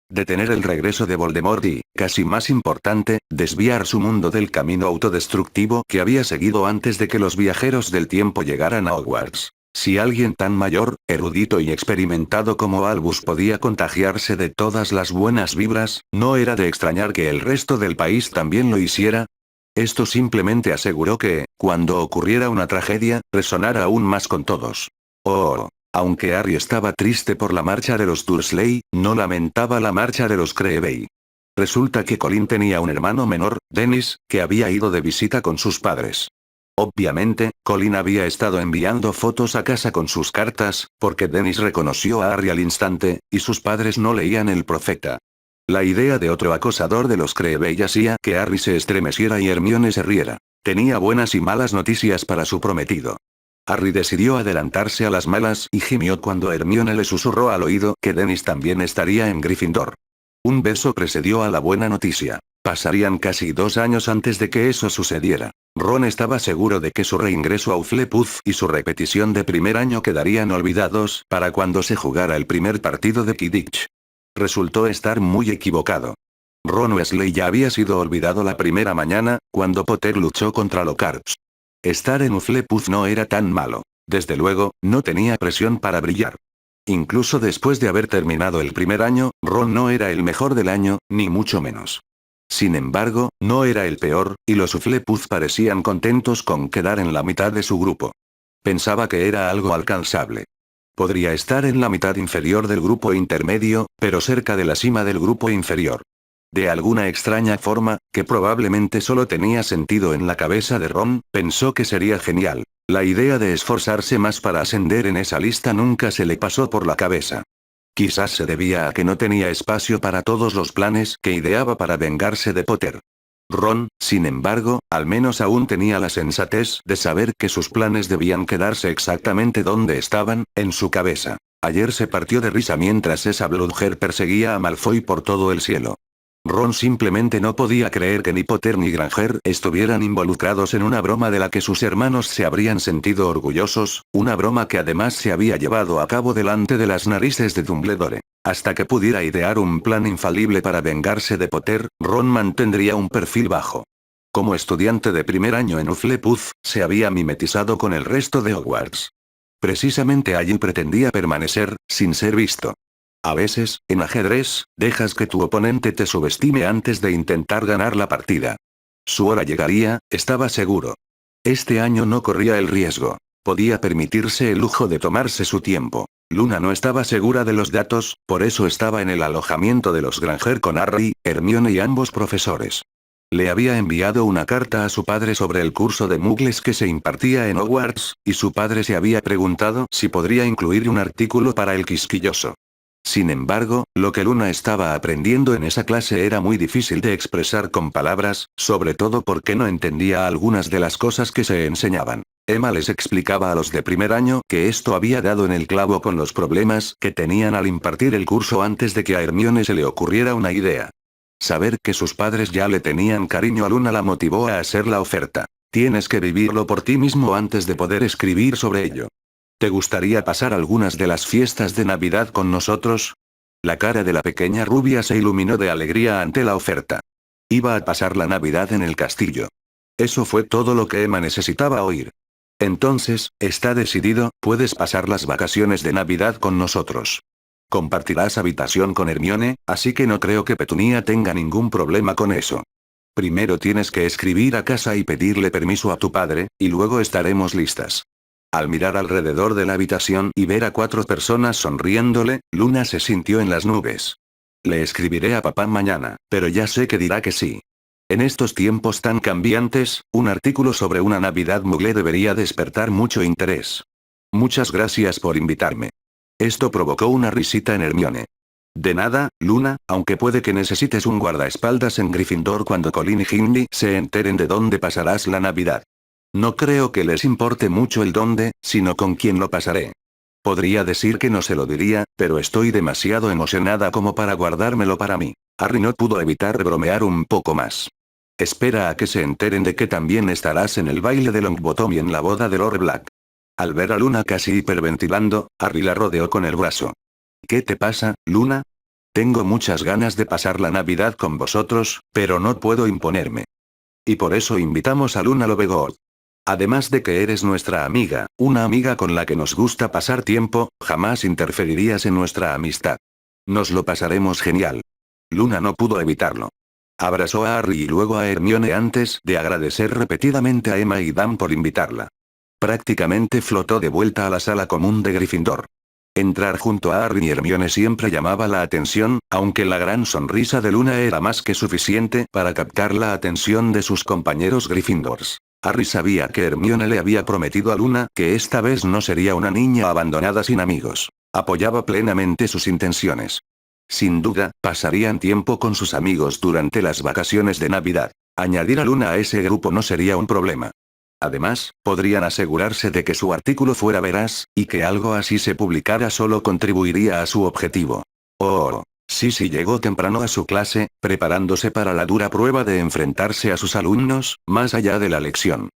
Detener el regreso de Voldemort y, casi más importante, desviar su mundo del camino autodestructivo que había seguido antes de que los viajeros del tiempo llegaran a Hogwarts. Si alguien tan mayor, erudito y experimentado como Albus podía contagiarse de todas las buenas vibras, ¿no era de extrañar que el resto del país también lo hiciera? Esto simplemente aseguró que, cuando ocurriera una tragedia, resonara aún más con todos. Oh. Aunque Harry estaba triste por la marcha de los Dursley, no lamentaba la marcha de los Creevey. Resulta que Colin tenía un hermano menor, Dennis, que había ido de visita con sus padres. Obviamente, Colin había estado enviando fotos a casa con sus cartas, porque Dennis reconoció a Harry al instante, y sus padres no leían el profeta. La idea de otro acosador de los Creevey hacía que Harry se estremeciera y Hermione se riera. Tenía buenas y malas noticias para su prometido. Harry decidió adelantarse a las malas y gimió cuando Hermione le susurró al oído que Dennis también estaría en Gryffindor. Un beso precedió a la buena noticia. Pasarían casi 2 años antes de que eso sucediera. Ron estaba seguro de que su reingreso a Hufflepuff y su repetición de primer año quedarían olvidados para cuando se jugara el primer partido de Quidditch. Resultó estar muy equivocado. Ron Weasley ya había sido olvidado la primera mañana, cuando Potter luchó contra Lockhart. Estar en Hufflepuff no era tan malo. Desde luego, no tenía presión para brillar. Incluso después de haber terminado el primer año, Ron no era el mejor del año, ni mucho menos. Sin embargo, no era el peor, y los Hufflepuff parecían contentos con quedar en la mitad de su grupo. Pensaba que era algo alcanzable. Podría estar en la mitad inferior del grupo intermedio, pero cerca de la cima del grupo inferior. De alguna extraña forma, que probablemente solo tenía sentido en la cabeza de Ron, pensó que sería genial. La idea de esforzarse más para ascender en esa lista nunca se le pasó por la cabeza. Quizás se debía a que no tenía espacio para todos los planes que ideaba para vengarse de Potter. Ron, sin embargo, al menos aún tenía la sensatez de saber que sus planes debían quedarse exactamente donde estaban, en su cabeza. Ayer se partió de risa mientras esa Bludger perseguía a Malfoy por todo el cielo. Ron simplemente no podía creer que ni Potter ni Granger estuvieran involucrados en una broma de la que sus hermanos se habrían sentido orgullosos, una broma que además se había llevado a cabo delante de las narices de Dumbledore. Hasta que pudiera idear un plan infalible para vengarse de Potter, Ron mantendría un perfil bajo. Como estudiante de primer año en Hufflepuff, se había mimetizado con el resto de Hogwarts. Precisamente allí pretendía permanecer, sin ser visto. A veces, en ajedrez, dejas que tu oponente te subestime antes de intentar ganar la partida. Su hora llegaría, estaba seguro. Este año no corría el riesgo. Podía permitirse el lujo de tomarse su tiempo. Luna no estaba segura de los datos, por eso estaba en el alojamiento de los Granger con Harry, Hermione y ambos profesores. Le había enviado una carta a su padre sobre el curso de Muggles que se impartía en Hogwarts, y su padre se había preguntado si podría incluir un artículo para el quisquilloso. Sin embargo, lo que Luna estaba aprendiendo en esa clase era muy difícil de expresar con palabras, sobre todo porque no entendía algunas de las cosas que se enseñaban. Emma les explicaba a los de primer año que esto había dado en el clavo con los problemas que tenían al impartir el curso antes de que a Hermione se le ocurriera una idea. Saber que sus padres ya le tenían cariño a Luna la motivó a hacer la oferta. Tienes que vivirlo por ti mismo antes de poder escribir sobre ello. ¿Te gustaría pasar algunas de las fiestas de Navidad con nosotros? La cara de la pequeña rubia se iluminó de alegría ante la oferta. Iba a pasar la Navidad en el castillo. Eso fue todo lo que Emma necesitaba oír. Entonces, está decidido, puedes pasar las vacaciones de Navidad con nosotros. Compartirás habitación con Hermione, así que no creo que Petunia tenga ningún problema con eso. Primero tienes que escribir a casa y pedirle permiso a tu padre, y luego estaremos listas. Al mirar alrededor de la habitación y ver a 4 personas sonriéndole, Luna se sintió en las nubes. Le escribiré a papá mañana, pero ya sé que dirá que sí. En estos tiempos tan cambiantes, un artículo sobre una Navidad mugle debería despertar mucho interés. Muchas gracias por invitarme. Esto provocó una risita en Hermione. De nada, Luna, aunque puede que necesites un guardaespaldas en Gryffindor cuando Colin y Ginny se enteren de dónde pasarás la Navidad. No creo que les importe mucho el dónde, sino con quién lo pasaré. Podría decir que no se lo diría, pero estoy demasiado emocionada como para guardármelo para mí. Harry no pudo evitar bromear un poco más. Espera a que se enteren de que también estarás en el baile de Longbottom y en la boda de Lord Black. Al ver a Luna casi hiperventilando, Harry la rodeó con el brazo. ¿Qué te pasa, Luna? Tengo muchas ganas de pasar la Navidad con vosotros, pero no puedo imponerme. Y por eso invitamos a Luna Lovegood. Además de que eres nuestra amiga, una amiga con la que nos gusta pasar tiempo, jamás interferirías en nuestra amistad. Nos lo pasaremos genial. Luna no pudo evitarlo. Abrazó a Harry y luego a Hermione antes de agradecer repetidamente a Emma y Dan por invitarla. Prácticamente flotó de vuelta a la sala común de Gryffindor. Entrar junto a Harry y Hermione siempre llamaba la atención, aunque la gran sonrisa de Luna era más que suficiente para captar la atención de sus compañeros Gryffindors. Harry sabía que Hermione le había prometido a Luna que esta vez no sería una niña abandonada sin amigos. Apoyaba plenamente sus intenciones. Sin duda, pasarían tiempo con sus amigos durante las vacaciones de Navidad. Añadir a Luna a ese grupo no sería un problema. Además, podrían asegurarse de que su artículo fuera veraz, y que algo así se publicara solo contribuiría a su objetivo. Oh. Sisi llegó temprano a su clase, preparándose para la dura prueba de enfrentarse a sus alumnos, más allá de la lección.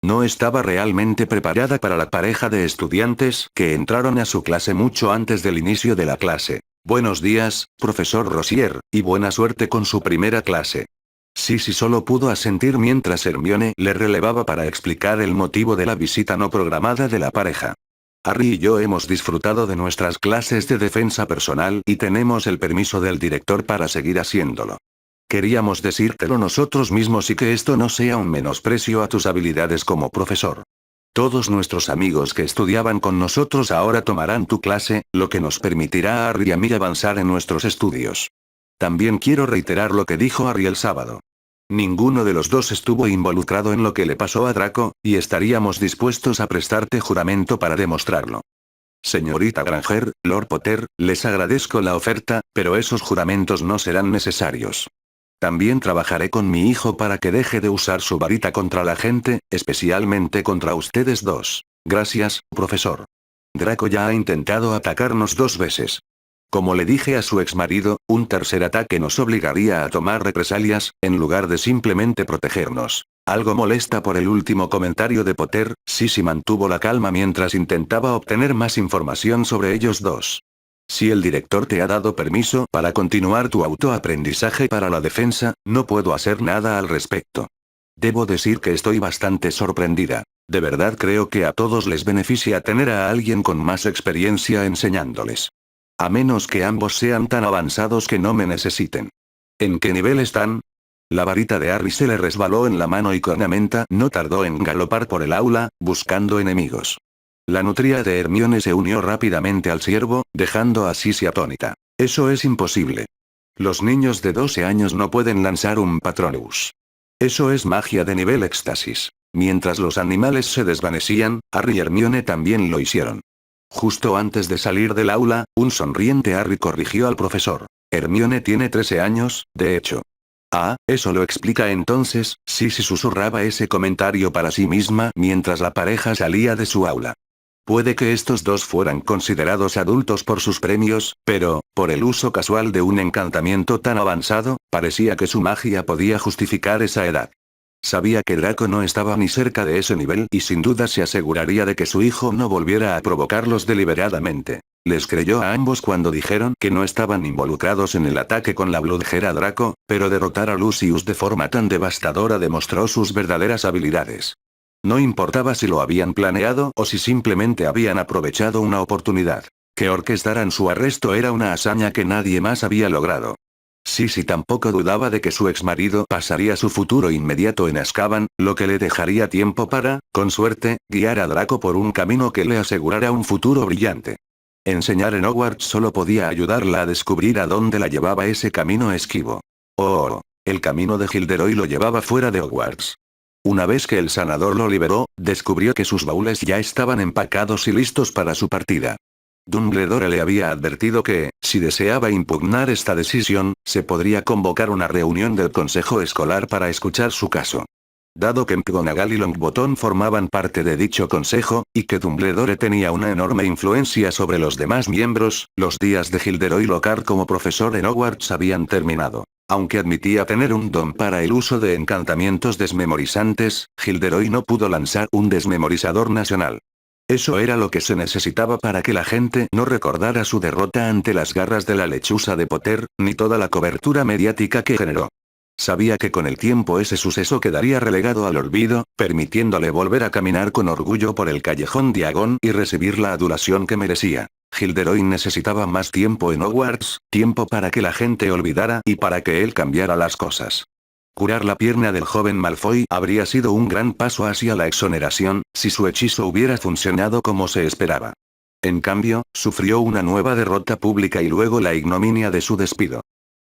No estaba realmente preparada para la pareja de estudiantes que entraron a su clase mucho antes del inicio de la clase. Buenos días, profesor Rosier, y buena suerte con su primera clase. Sisi solo pudo asentir mientras Hermione le relevaba para explicar el motivo de la visita no programada de la pareja. Harry y yo hemos disfrutado de nuestras clases de defensa personal y tenemos el permiso del director para seguir haciéndolo. Queríamos decírtelo nosotros mismos y que esto no sea un menosprecio a tus habilidades como profesor. Todos nuestros amigos que estudiaban con nosotros ahora tomarán tu clase, lo que nos permitirá a Harry y a mí avanzar en nuestros estudios. También quiero reiterar lo que dijo Harry el sábado. Ninguno de los dos estuvo involucrado en lo que le pasó a Draco, y estaríamos dispuestos a prestarte juramento para demostrarlo. Señorita Granger, Lord Potter, les agradezco la oferta, pero esos juramentos no serán necesarios. También trabajaré con mi hijo para que deje de usar su varita contra la gente, especialmente contra ustedes dos. Gracias, profesor. Draco ya ha intentado atacarnos 2 veces. Como le dije a su exmarido, un tercer ataque nos obligaría a tomar represalias, en lugar de simplemente protegernos. Algo molesta por el último comentario de Potter, Sisi mantuvo la calma mientras intentaba obtener más información sobre ellos dos. Si el director te ha dado permiso para continuar tu autoaprendizaje para la defensa, no puedo hacer nada al respecto. Debo decir que estoy bastante sorprendida. De verdad creo que a todos les beneficia tener a alguien con más experiencia enseñándoles. A menos que ambos sean tan avanzados que no me necesiten. ¿En qué nivel están? La varita de Harry se le resbaló en la mano y Cornamenta no tardó en galopar por el aula, buscando enemigos. La nutria de Hermione se unió rápidamente al ciervo, dejando a Sisi atónita. Eso es imposible. Los niños de 12 años no pueden lanzar un Patronus. Eso es magia de nivel éxtasis. Mientras los animales se desvanecían, Harry y Hermione también lo hicieron. Justo antes de salir del aula, un sonriente Harry corrigió al profesor. Hermione tiene 13 años, de hecho. Ah, eso lo explica entonces, Sisi susurraba ese comentario para sí misma mientras la pareja salía de su aula. Puede que estos dos fueran considerados adultos por sus premios, pero, por el uso casual de un encantamiento tan avanzado, parecía que su magia podía justificar esa edad. Sabía que Draco no estaba ni cerca de ese nivel y sin duda se aseguraría de que su hijo no volviera a provocarlos deliberadamente. Les creyó a ambos cuando dijeron que no estaban involucrados en el ataque con la Bloodhera Draco, pero derrotar a Lucius de forma tan devastadora demostró sus verdaderas habilidades. No importaba si lo habían planeado o si simplemente habían aprovechado una oportunidad. Que orquestaran su arresto era una hazaña que nadie más había logrado. Sisi tampoco dudaba de que su exmarido pasaría su futuro inmediato en Azkaban, lo que le dejaría tiempo para, con suerte, guiar a Draco por un camino que le asegurara un futuro brillante. Enseñar en Hogwarts solo podía ayudarla a descubrir a dónde la llevaba ese camino esquivo. Oh, el camino de Gilderoy lo llevaba fuera de Hogwarts. Una vez que el sanador lo liberó, descubrió que sus baúles ya estaban empacados y listos para su partida. Dumbledore le había advertido que, si deseaba impugnar esta decisión, se podría convocar una reunión del consejo escolar para escuchar su caso. Dado que McGonagall y Longbottom formaban parte de dicho consejo, y que Dumbledore tenía una enorme influencia sobre los demás miembros, los días de Gilderoy Lockhart como profesor en Hogwarts habían terminado. Aunque admitía tener un don para el uso de encantamientos desmemorizantes, Gilderoy no pudo lanzar un desmemorizador nacional. Eso era lo que se necesitaba para que la gente no recordara su derrota ante las garras de la lechuza de Potter, ni toda la cobertura mediática que generó. Sabía que con el tiempo ese suceso quedaría relegado al olvido, permitiéndole volver a caminar con orgullo por el callejón Diagon y recibir la adulación que merecía. Gilderoy necesitaba más tiempo en Hogwarts, tiempo para que la gente olvidara y para que él cambiara las cosas. Curar la pierna del joven Malfoy habría sido un gran paso hacia la exoneración, si su hechizo hubiera funcionado como se esperaba. En cambio, sufrió una nueva derrota pública y luego la ignominia de su despido.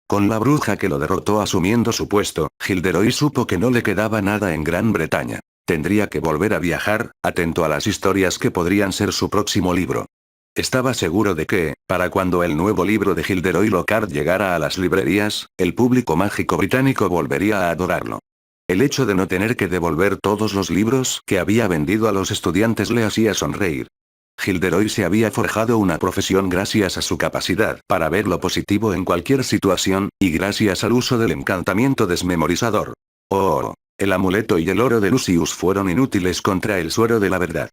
Con la bruja que lo derrotó asumiendo su puesto, Gilderoy supo que no le quedaba nada en Gran Bretaña. Tendría que volver a viajar, atento a las historias que podrían ser su próximo libro. Estaba seguro de que, para cuando el nuevo libro de Gilderoy Lockhart llegara a las librerías, el público mágico británico volvería a adorarlo. El hecho de no tener que devolver todos los libros que había vendido a los estudiantes le hacía sonreír. Gilderoy se había forjado una profesión gracias a su capacidad para ver lo positivo en cualquier situación, y gracias al uso del encantamiento desmemorizador. Oh, el amuleto y el oro de Lucius fueron inútiles contra el suero de la verdad.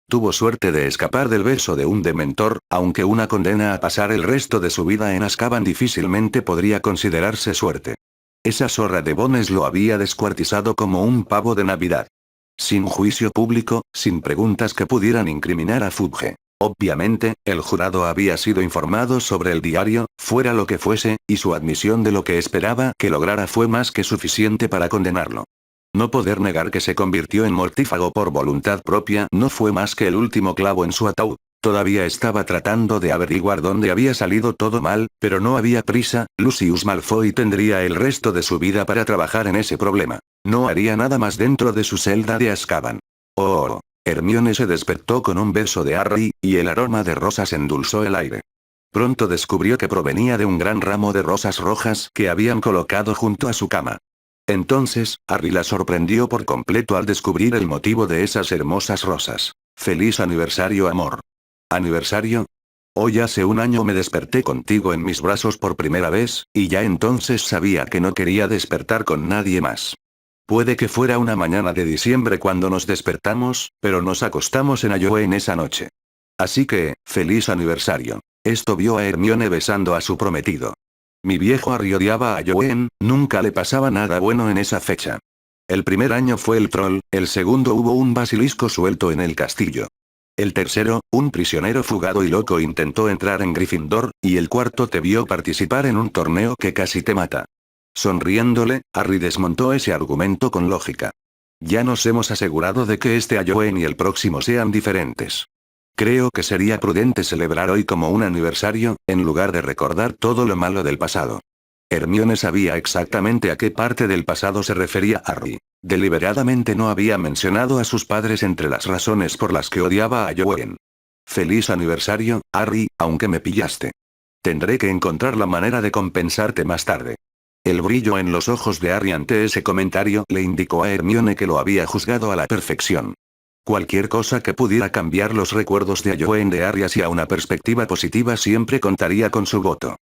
Tuvo suerte de escapar del beso de un dementor, aunque una condena a pasar el resto de su vida en Azkaban difícilmente podría considerarse suerte. Esa zorra de Bones lo había descuartizado como un pavo de Navidad. Sin juicio público, sin preguntas que pudieran incriminar a Fudge. Obviamente, el jurado había sido informado sobre el diario, fuera lo que fuese, y su admisión de lo que esperaba que lograra fue más que suficiente para condenarlo. No poder negar que se convirtió en mortífago por voluntad propia no fue más que el último clavo en su ataúd. Todavía estaba tratando de averiguar dónde había salido todo mal, pero no había prisa. Lucius Malfoy tendría el resto de su vida para trabajar en ese problema. No haría nada más dentro de su celda de Azkaban. Oh. Hermione se despertó con un beso de Harry, y el aroma de rosas endulzó el aire. Pronto descubrió que provenía de un gran ramo de rosas rojas que habían colocado junto a su cama. Entonces, Harry la sorprendió por completo al descubrir el motivo de esas hermosas rosas. ¡Feliz aniversario, amor! ¿Aniversario? Hoy hace un año me desperté contigo en mis brazos por primera vez, y ya entonces sabía que no quería despertar con nadie más. Puede que fuera una mañana de diciembre cuando nos despertamos, pero nos acostamos en Iowa en esa noche. Así que, feliz aniversario. Esto vio a Hermione besando a su prometido. Mi viejo Harry odiaba a Joen, nunca le pasaba nada bueno en esa fecha. El primer año fue el troll, el segundo hubo un basilisco suelto en el castillo. El tercero, un prisionero fugado y loco intentó entrar en Gryffindor, y el cuarto te vio participar en un torneo que casi te mata. Sonriéndole, Harry desmontó ese argumento con lógica. Ya nos hemos asegurado de que este Joen y el próximo sean diferentes. Creo que sería prudente celebrar hoy como un aniversario, en lugar de recordar todo lo malo del pasado. Hermione sabía exactamente a qué parte del pasado se refería Harry. Deliberadamente no había mencionado a sus padres entre las razones por las que odiaba a Joen. Feliz aniversario, Harry, aunque me pillaste. Tendré que encontrar la manera de compensarte más tarde. El brillo en los ojos de Harry ante ese comentario le indicó a Hermione que lo había juzgado a la perfección. Cualquier cosa que pudiera cambiar los recuerdos de Joen de Harry hacia una perspectiva positiva siempre contaría con su voto.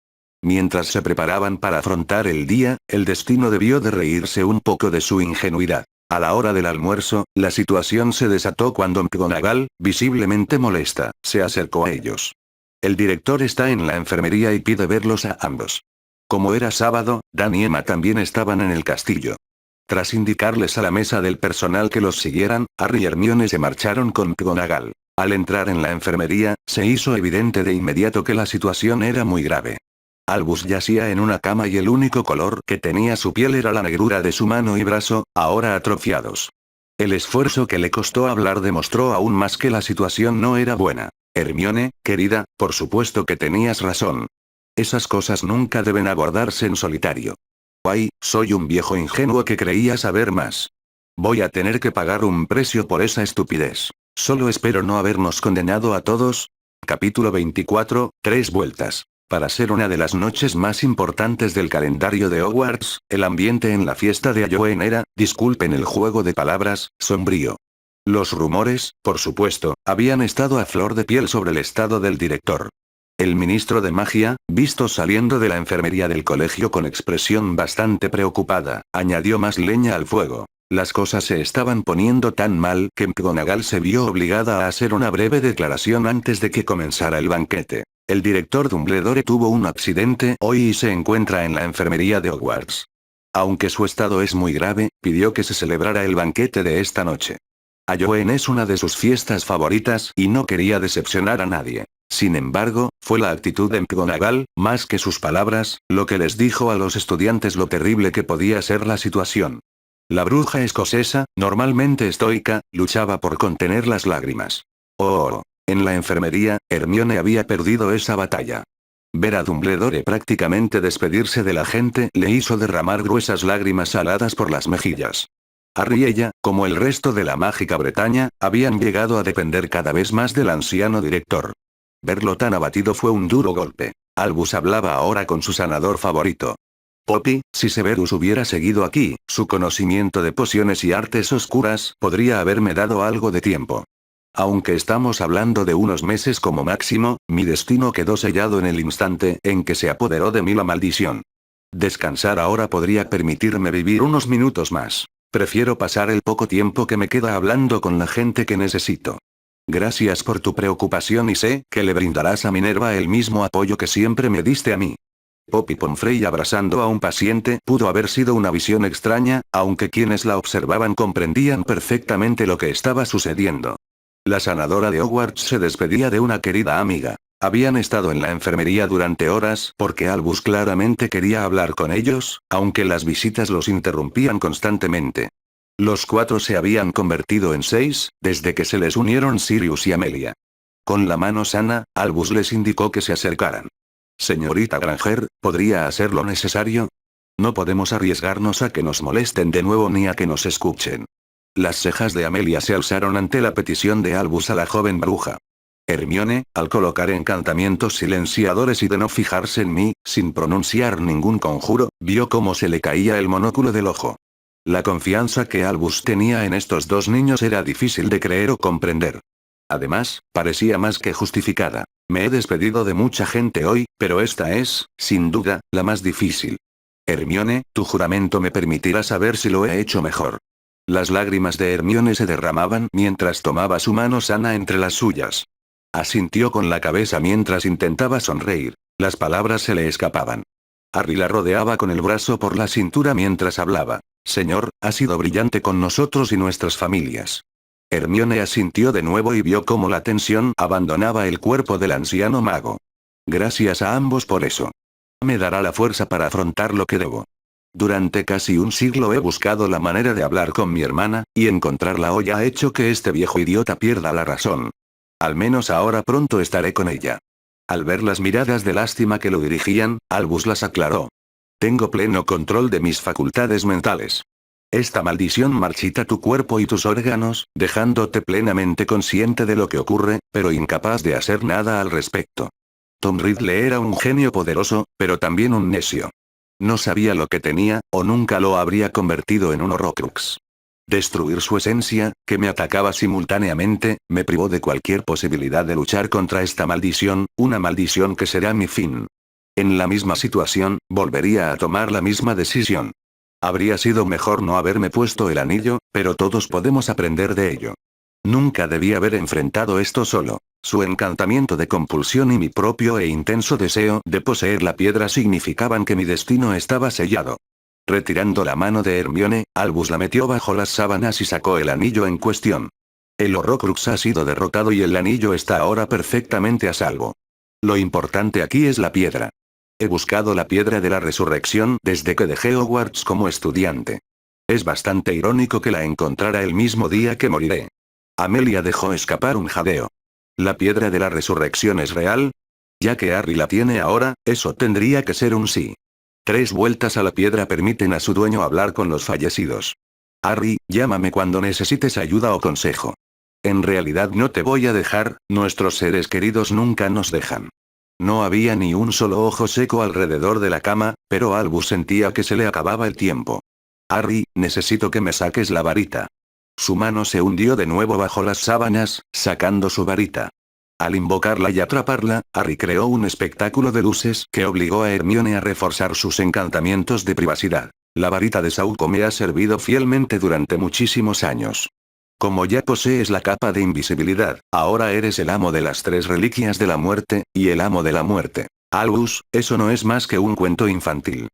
Mientras se preparaban para afrontar el día, el destino debió de reírse un poco de su ingenuidad. A la hora del almuerzo, la situación se desató cuando McGonagall, visiblemente molesta, se acercó a ellos. El director está en la enfermería y pide verlos a ambos. Como era sábado, Dan y Emma también estaban en el castillo. Tras indicarles a la mesa del personal que los siguieran, Harry y Hermione se marcharon con McGonagall. Al entrar en la enfermería, se hizo evidente de inmediato que la situación era muy grave. Albus yacía en una cama y el único color que tenía su piel era la negrura de su mano y brazo, ahora atrofiados. El esfuerzo que le costó hablar demostró aún más que la situación no era buena. Hermione, querida, por supuesto que tenías razón. Esas cosas nunca deben abordarse en solitario. Ay, soy un viejo ingenuo que creía saber más. Voy a tener que pagar un precio por esa estupidez. Solo espero no habernos condenado a todos. Capítulo 24, 3 vueltas. Para ser una de las noches más importantes del calendario de Hogwarts, el ambiente en la fiesta de Halloween era, disculpen el juego de palabras, sombrío. Los rumores, por supuesto, habían estado a flor de piel sobre el estado del director. El ministro de magia, visto saliendo de la enfermería del colegio con expresión bastante preocupada, añadió más leña al fuego. Las cosas se estaban poniendo tan mal que McGonagall se vio obligada a hacer una breve declaración antes de que comenzara el banquete. El director Dumbledore tuvo un accidente hoy y se encuentra en la enfermería de Hogwarts. Aunque su estado es muy grave, pidió que se celebrara el banquete de esta noche. Halloween es una de sus fiestas favoritas y no quería decepcionar a nadie. Sin embargo, fue la actitud de McGonagall, más que sus palabras, lo que les dijo a los estudiantes lo terrible que podía ser la situación. La bruja escocesa, normalmente estoica, luchaba por contener las lágrimas. Oh, en la enfermería, Hermione había perdido esa batalla. Ver a Dumbledore prácticamente despedirse de la gente le hizo derramar gruesas lágrimas saladas por las mejillas. Harry y ella, como el resto de la mágica Bretaña, habían llegado a depender cada vez más del anciano director. Verlo tan abatido fue un duro golpe. Albus hablaba ahora con su sanador favorito. Poppy, si Severus hubiera seguido aquí, su conocimiento de pociones y artes oscuras podría haberme dado algo de tiempo. Aunque estamos hablando de unos meses como máximo, mi destino quedó sellado en el instante en que se apoderó de mí la maldición. Descansar ahora podría permitirme vivir unos minutos más. Prefiero pasar el poco tiempo que me queda hablando con la gente que necesito. Gracias por tu preocupación y sé que le brindarás a Minerva el mismo apoyo que siempre me diste a mí. Poppy Pomfrey abrazando a un paciente pudo haber sido una visión extraña, aunque quienes la observaban comprendían perfectamente lo que estaba sucediendo. La sanadora de Hogwarts se despedía de una querida amiga. Habían estado en la enfermería durante horas porque Albus claramente quería hablar con ellos, aunque las visitas los interrumpían constantemente. Los 4 se habían convertido en 6, desde que se les unieron Sirius y Amelia. Con la mano sana, Albus les indicó que se acercaran. Señorita Granger, ¿podría hacer lo necesario? No podemos arriesgarnos a que nos molesten de nuevo ni a que nos escuchen. Las cejas de Amelia se alzaron ante la petición de Albus a la joven bruja. Hermione, al colocar encantamientos silenciadores y de no fijarse en mí, sin pronunciar ningún conjuro, vio cómo se le caía el monóculo del ojo. La confianza que Albus tenía en estos dos niños era difícil de creer o comprender. Además, parecía más que justificada. Me he despedido de mucha gente hoy, pero esta es, sin duda, la más difícil. Hermione, tu juramento me permitirá saber si lo he hecho mejor. Las lágrimas de Hermione se derramaban mientras tomaba su mano sana entre las suyas. Asintió con la cabeza mientras intentaba sonreír. Las palabras se le escapaban. Harry la rodeaba con el brazo por la cintura mientras hablaba. Señor, ha sido brillante con nosotros y nuestras familias. Hermione asintió de nuevo y vio cómo la tensión abandonaba el cuerpo del anciano mago. Gracias a ambos por eso. Me dará la fuerza para afrontar lo que debo. Durante casi un siglo he buscado la manera de hablar con mi hermana, y encontrarla hoy ha hecho que este viejo idiota pierda la razón. Al menos ahora pronto estaré con ella. Al ver las miradas de lástima que lo dirigían, Albus las aclaró. Tengo pleno control de mis facultades mentales. Esta maldición marchita tu cuerpo y tus órganos, dejándote plenamente consciente de lo que ocurre, pero incapaz de hacer nada al respecto. Tom Riddle era un genio poderoso, pero también un necio. No sabía lo que tenía, o nunca lo habría convertido en un Horrocrux. Destruir su esencia, que me atacaba simultáneamente, me privó de cualquier posibilidad de luchar contra esta maldición, una maldición que será mi fin. En la misma situación, volvería a tomar la misma decisión. Habría sido mejor no haberme puesto el anillo, pero todos podemos aprender de ello. Nunca debí haber enfrentado esto solo. Su encantamiento de compulsión y mi propio e intenso deseo de poseer la piedra significaban que mi destino estaba sellado. Retirando la mano de Hermione, Albus la metió bajo las sábanas y sacó el anillo en cuestión. El Horrocrux ha sido derrotado y el anillo está ahora perfectamente a salvo. Lo importante aquí es la piedra. He buscado la piedra de la resurrección desde que dejé Hogwarts como estudiante. Es bastante irónico que la encontrara el mismo día que moriré. Amelia dejó escapar un jadeo. ¿La piedra de la resurrección es real? Ya que Harry la tiene ahora, eso tendría que ser un sí. 3 vueltas a la piedra permiten a su dueño hablar con los fallecidos. Harry, llámame cuando necesites ayuda o consejo. En realidad no te voy a dejar, nuestros seres queridos nunca nos dejan. No había ni un solo ojo seco alrededor de la cama, pero Albus sentía que se le acababa el tiempo. Harry, necesito que me saques la varita. Su mano se hundió de nuevo bajo las sábanas, sacando su varita. Al invocarla y atraparla, Harry creó un espectáculo de luces que obligó a Hermione a reforzar sus encantamientos de privacidad. La varita de Sauco me ha servido fielmente durante muchísimos años. Como ya posees la capa de invisibilidad, ahora eres el amo de las 3 reliquias de la muerte, y el amo de la muerte. Albus, eso no es más que un cuento infantil.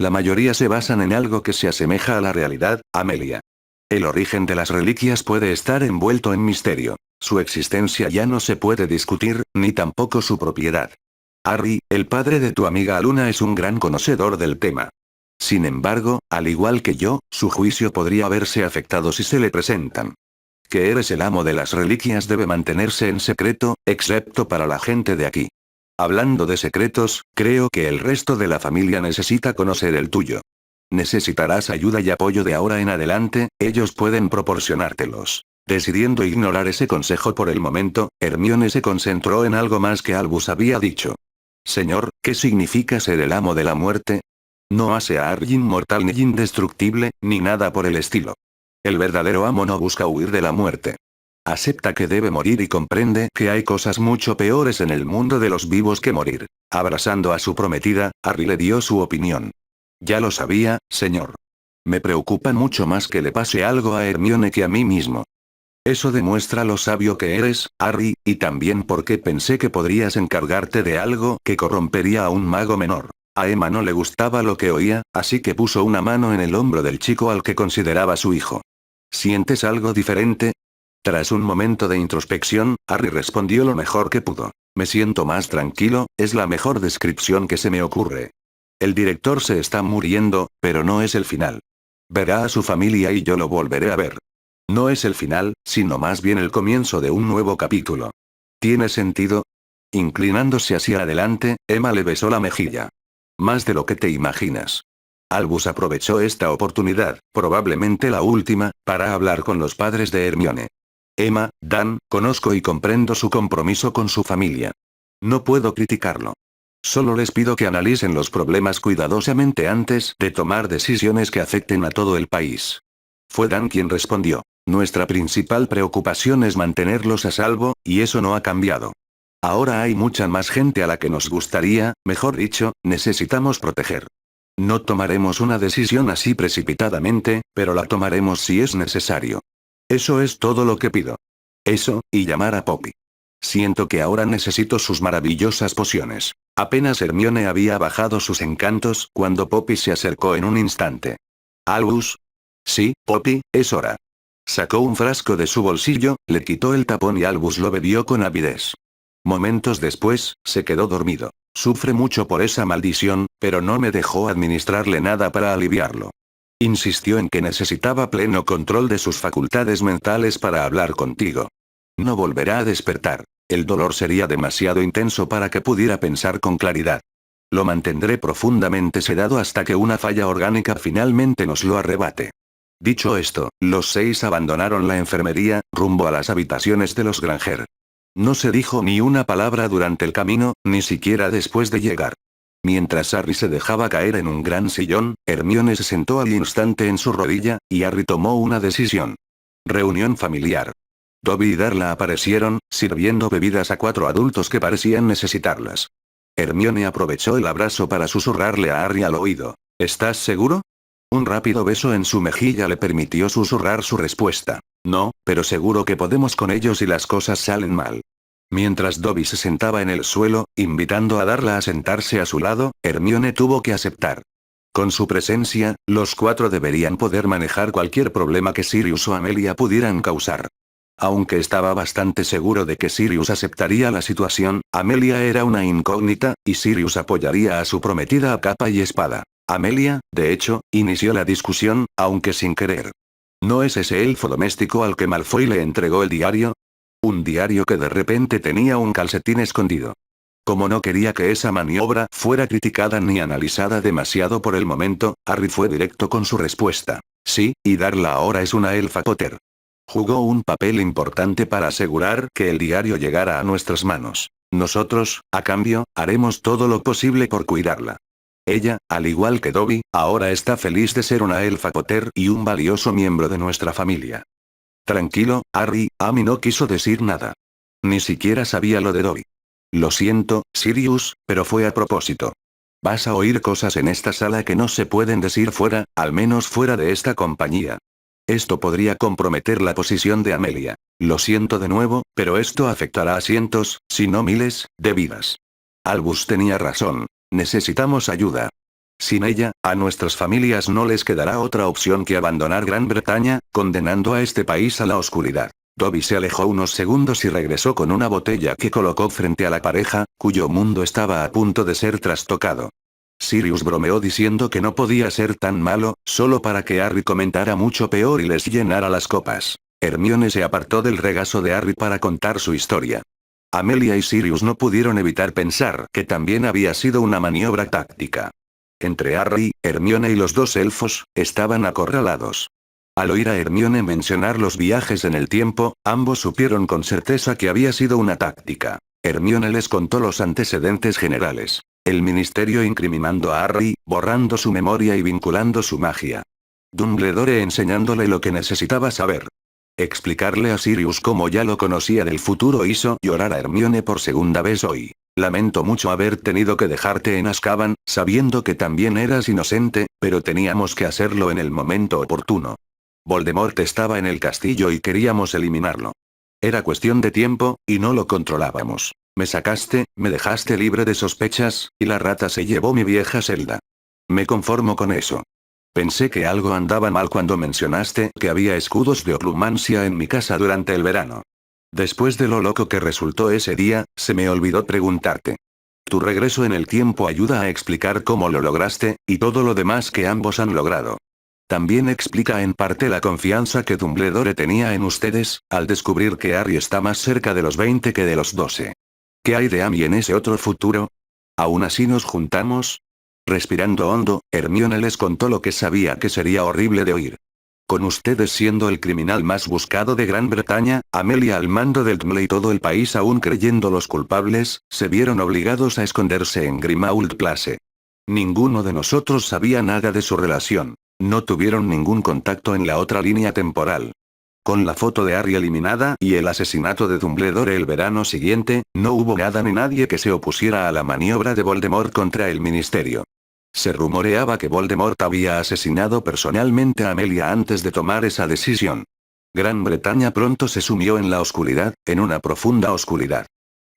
La mayoría se basan en algo que se asemeja a la realidad, Amelia. El origen de las reliquias puede estar envuelto en misterio. Su existencia ya no se puede discutir, ni tampoco su propiedad. Harry, el padre de tu amiga Luna es un gran conocedor del tema. Sin embargo, al igual que yo, su juicio podría verse afectado si se le presentan. Que eres el amo de las reliquias debe mantenerse en secreto, excepto para la gente de aquí. Hablando de secretos, creo que el resto de la familia necesita conocer el tuyo. Necesitarás ayuda y apoyo de ahora en adelante, ellos pueden proporcionártelos. Decidiendo ignorar ese consejo por el momento, Hermione se concentró en algo más que Albus había dicho. Señor, ¿qué significa ser el amo de la muerte? No hace a Harry inmortal ni indestructible, ni nada por el estilo. El verdadero amo no busca huir de la muerte. Acepta que debe morir y comprende que hay cosas mucho peores en el mundo de los vivos que morir. Abrazando a su prometida, Harry le dio su opinión. Ya lo sabía, señor. Me preocupa mucho más que le pase algo a Hermione que a mí mismo. Eso demuestra lo sabio que eres, Harry, y también porque pensé que podrías encargarte de algo que corrompería a un mago menor. A Emma no le gustaba lo que oía, así que puso una mano en el hombro del chico al que consideraba su hijo. ¿Sientes algo diferente? Tras un momento de introspección, Harry respondió lo mejor que pudo. Me siento más tranquilo, es la mejor descripción que se me ocurre. El director se está muriendo, pero no es el final. Verá a su familia y yo lo volveré a ver. No es el final, sino más bien el comienzo de un nuevo capítulo. ¿Tiene sentido? Inclinándose hacia adelante, Emma le besó la mejilla. Más de lo que te imaginas. Albus aprovechó esta oportunidad, probablemente la última, para hablar con los padres de Hermione. Emma, Dan, conozco y comprendo su compromiso con su familia. No puedo criticarlo. Solo les pido que analicen los problemas cuidadosamente antes de tomar decisiones que afecten a todo el país. Fue Dan quien respondió. Nuestra principal preocupación es mantenerlos a salvo, y eso no ha cambiado. Ahora hay mucha más gente a la que nos gustaría, mejor dicho, necesitamos proteger. No tomaremos una decisión así precipitadamente, pero la tomaremos si es necesario. Eso es todo lo que pido. Eso, y llamar a Poppy. Siento que ahora necesito sus maravillosas pociones. Apenas Hermione había bajado sus encantos cuando Poppy se acercó en un instante. ¿Albus? Sí, Poppy, es hora. Sacó un frasco de su bolsillo, le quitó el tapón y Albus lo bebió con avidez. Momentos después, se quedó dormido. Sufre mucho por esa maldición, pero no me dejó administrarle nada para aliviarlo. Insistió en que necesitaba pleno control de sus facultades mentales para hablar contigo. No volverá a despertar. El dolor sería demasiado intenso para que pudiera pensar con claridad. Lo mantendré profundamente sedado hasta que una falla orgánica finalmente nos lo arrebate. Dicho esto, los 6 abandonaron la enfermería, rumbo a las habitaciones de los Granger. No se dijo ni una palabra durante el camino, ni siquiera después de llegar. Mientras Harry se dejaba caer en un gran sillón, Hermione se sentó al instante en su rodilla, y Harry tomó una decisión. Reunión familiar. Dobby y Darla aparecieron, sirviendo bebidas a 4 adultos que parecían necesitarlas. Hermione aprovechó el abrazo para susurrarle a Harry al oído. ¿Estás seguro? Un rápido beso en su mejilla le permitió susurrar su respuesta. No, pero seguro que podemos con ellos si las cosas salen mal. Mientras Dobby se sentaba en el suelo, invitando a Darla a sentarse a su lado, Hermione tuvo que aceptar. Con su presencia, los 4 deberían poder manejar cualquier problema que Sirius o Amelia pudieran causar. Aunque estaba bastante seguro de que Sirius aceptaría la situación, Amelia era una incógnita, y Sirius apoyaría a su prometida a capa y espada. Amelia, de hecho, inició la discusión, aunque sin querer. ¿No es ese elfo doméstico al que Malfoy le entregó el diario? Un diario que de repente tenía un calcetín escondido. Como no quería que esa maniobra fuera criticada ni analizada demasiado por el momento, Harry fue directo con su respuesta. Sí, y Darla ahora es una elfa Potter. Jugó un papel importante para asegurar que el diario llegara a nuestras manos. Nosotros, a cambio, haremos todo lo posible por cuidarla. Ella, al igual que Dobby, ahora está feliz de ser una elfa Potter y un valioso miembro de nuestra familia. Tranquilo, Harry, Amy no quiso decir nada. Ni siquiera sabía lo de Dobby. Lo siento, Sirius, pero fue a propósito. Vas a oír cosas en esta sala que no se pueden decir fuera, al menos fuera de esta compañía. Esto podría comprometer la posición de Amelia. Lo siento de nuevo, pero esto afectará a cientos, si no miles, de vidas. Albus tenía razón. Necesitamos ayuda. Sin ella, a nuestras familias no les quedará otra opción que abandonar Gran Bretaña, condenando a este país a la oscuridad. Dobby se alejó unos segundos y regresó con una botella que colocó frente a la pareja, cuyo mundo estaba a punto de ser trastocado. Sirius bromeó diciendo que no podía ser tan malo, solo para que Harry comentara mucho peor y les llenara las copas. Hermione se apartó del regazo de Harry para contar su historia. Amelia y Sirius no pudieron evitar pensar que también había sido una maniobra táctica. Entre Harry, Hermione y los dos elfos, estaban acorralados. Al oír a Hermione mencionar los viajes en el tiempo, ambos supieron con certeza que había sido una táctica. Hermione les contó los antecedentes generales. El ministerio incriminando a Harry, borrando su memoria y vinculando su magia. Dumbledore enseñándole lo que necesitaba saber. Explicarle a Sirius cómo ya lo conocía del futuro hizo llorar a Hermione por segunda vez hoy. Lamento mucho haber tenido que dejarte en Azkaban, sabiendo que también eras inocente, pero teníamos que hacerlo en el momento oportuno. Voldemort estaba en el castillo y queríamos eliminarlo. Era cuestión de tiempo, y no lo controlábamos. Me sacaste, me dejaste libre de sospechas, y la rata se llevó mi vieja celda. Me conformo con eso. Pensé que algo andaba mal cuando mencionaste que había escudos de oclumancia en mi casa durante el verano. Después de lo loco que resultó ese día, se me olvidó preguntarte. Tu regreso en el tiempo ayuda a explicar cómo lo lograste, y todo lo demás que ambos han logrado. También explica en parte la confianza que Dumbledore tenía en ustedes, al descubrir que Harry está más cerca de los 20 que de los 12. ¿Qué hay de Amy en ese otro futuro? ¿Aún así nos juntamos? Respirando hondo, Hermione les contó lo que sabía que sería horrible de oír. Con ustedes siendo el criminal más buscado de Gran Bretaña, Amelia al mando del Tmle y todo el país aún creyendo los culpables, se vieron obligados a esconderse en Grimmauld Place. Ninguno de nosotros sabía nada de su relación. No tuvieron ningún contacto en la otra línea temporal. Con la foto de Harry eliminada y el asesinato de Dumbledore el verano siguiente, no hubo nada ni nadie que se opusiera a la maniobra de Voldemort contra el ministerio. Se rumoreaba que Voldemort había asesinado personalmente a Amelia antes de tomar esa decisión. Gran Bretaña pronto se sumió en la oscuridad, en una profunda oscuridad.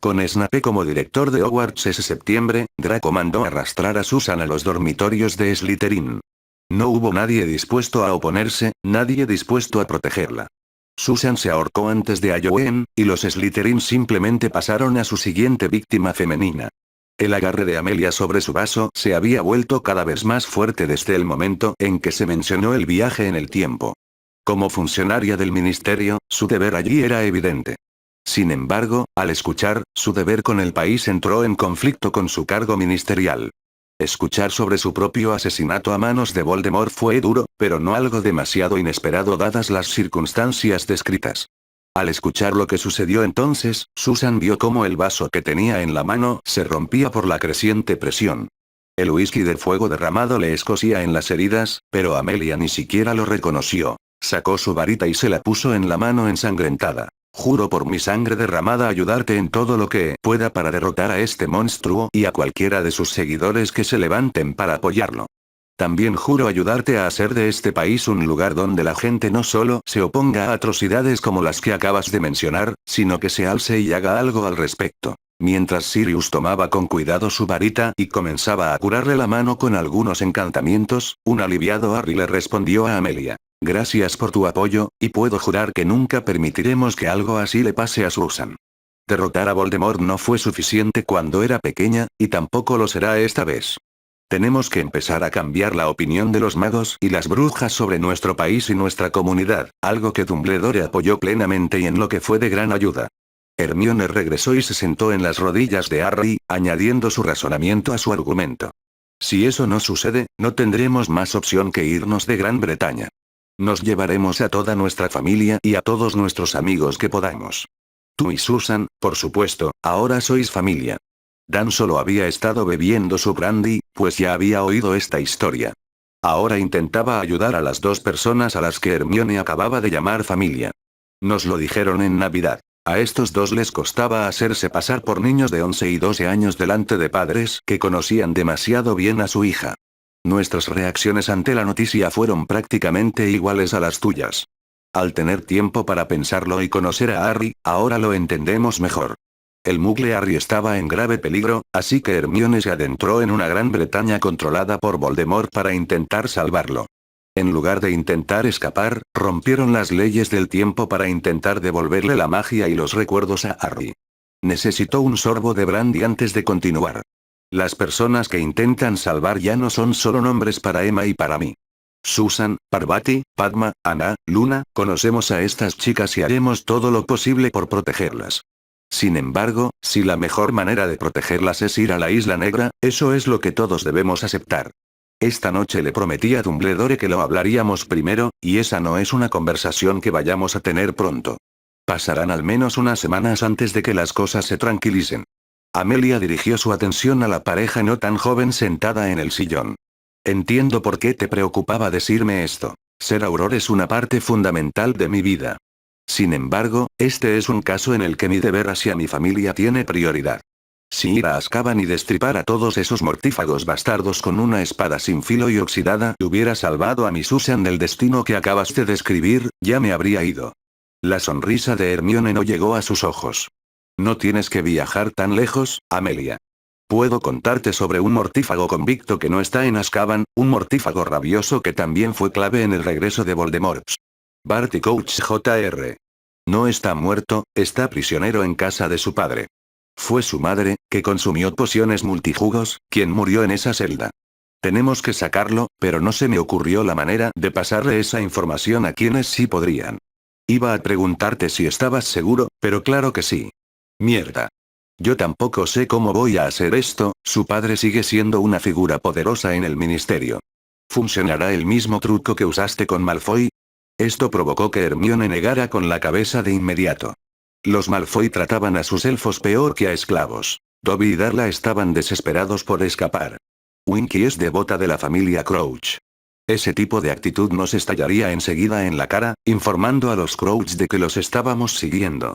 Con Snape como director de Hogwarts ese septiembre, Draco mandó arrastrar a Susan a los dormitorios de Slytherin. No hubo nadie dispuesto a oponerse, nadie dispuesto a protegerla. Susan se ahorcó antes de Halloween, y los Slytherin simplemente pasaron a su siguiente víctima femenina. El agarre de Amelia sobre su vaso se había vuelto cada vez más fuerte desde el momento en que se mencionó el viaje en el tiempo. Como funcionaria del ministerio, su deber allí era evidente. Sin embargo, al escuchar, su deber con el país entró en conflicto con su cargo ministerial. Escuchar sobre su propio asesinato a manos de Voldemort fue duro, pero no algo demasiado inesperado dadas las circunstancias descritas. Al escuchar lo que sucedió entonces, Susan vio cómo el vaso que tenía en la mano se rompía por la creciente presión. El whisky de fuego derramado le escocía en las heridas, pero Amelia ni siquiera lo reconoció. Sacó su varita y se la puso en la mano ensangrentada. Juro por mi sangre derramada ayudarte en todo lo que pueda para derrotar a este monstruo y a cualquiera de sus seguidores que se levanten para apoyarlo. También juro ayudarte a hacer de este país un lugar donde la gente no solo se oponga a atrocidades como las que acabas de mencionar, sino que se alce y haga algo al respecto. Mientras Sirius tomaba con cuidado su varita y comenzaba a curarle la mano con algunos encantamientos, un aliviado Harry le respondió a Amelia. Gracias por tu apoyo, y puedo jurar que nunca permitiremos que algo así le pase a Susan. Derrotar a Voldemort no fue suficiente cuando era pequeña, y tampoco lo será esta vez. Tenemos que empezar a cambiar la opinión de los magos y las brujas sobre nuestro país y nuestra comunidad, algo que Dumbledore apoyó plenamente y en lo que fue de gran ayuda. Hermione regresó y se sentó en las rodillas de Harry, añadiendo su razonamiento a su argumento. Si eso no sucede, no tendremos más opción que irnos de Gran Bretaña. Nos llevaremos a toda nuestra familia y a todos nuestros amigos que podamos. Tú y Susan, por supuesto, ahora sois familia. Dan solo había estado bebiendo su brandy, pues ya había oído esta historia. Ahora intentaba ayudar a las dos personas a las que Hermione acababa de llamar familia. Nos lo dijeron en Navidad. A estos dos les costaba hacerse pasar por niños de 11 y 12 años delante de padres que conocían demasiado bien a su hija. Nuestras reacciones ante la noticia fueron prácticamente iguales a las tuyas. Al tener tiempo para pensarlo y conocer a Harry, ahora lo entendemos mejor. El Mugle Harry estaba en grave peligro, así que Hermione se adentró en una Gran Bretaña controlada por Voldemort para intentar salvarlo. En lugar de intentar escapar, rompieron las leyes del tiempo para intentar devolverle la magia y los recuerdos a Harry. Necesitó un sorbo de brandy antes de continuar. Las personas que intentan salvar ya no son solo nombres para Emma y para mí. Susan, Parvati, Padma, Anna, Luna, conocemos a estas chicas y haremos todo lo posible por protegerlas. Sin embargo, si la mejor manera de protegerlas es ir a la Isla Negra, eso es lo que todos debemos aceptar. Esta noche le prometí a Dumbledore que lo hablaríamos primero, y esa no es una conversación que vayamos a tener pronto. Pasarán al menos unas semanas antes de que las cosas se tranquilicen. Amelia dirigió su atención a la pareja no tan joven sentada en el sillón. Entiendo por qué te preocupaba decirme esto. Ser Auror es una parte fundamental de mi vida. Sin embargo, este es un caso en el que mi deber hacia mi familia tiene prioridad. Si ir a Azkaban y destripar a todos esos mortífagos bastardos con una espada sin filo y oxidada hubiera salvado a mi Susan del destino que acabas de describir, ya me habría ido. La sonrisa de Hermione no llegó a sus ojos. No tienes que viajar tan lejos, Amelia. Puedo contarte sobre un mortífago convicto que no está en Azkaban, un mortífago rabioso que también fue clave en el regreso de Voldemort. Barty Crouch Jr. No está muerto, está prisionero en casa de su padre. Fue su madre, que consumió pociones multijugos, quien murió en esa celda. Tenemos que sacarlo, pero no se me ocurrió la manera de pasarle esa información a quienes sí podrían. Iba a preguntarte si estabas seguro, pero claro que sí. Mierda. Yo tampoco sé cómo voy a hacer esto, su padre sigue siendo una figura poderosa en el ministerio. ¿Funcionará el mismo truco que usaste con Malfoy? Esto provocó que Hermione negara con la cabeza de inmediato. Los Malfoy trataban a sus elfos peor que a esclavos. Dobby y Darla estaban desesperados por escapar. Winky es devota de la familia Crouch. Ese tipo de actitud nos estallaría enseguida en la cara, informando a los Crouch de que los estábamos siguiendo.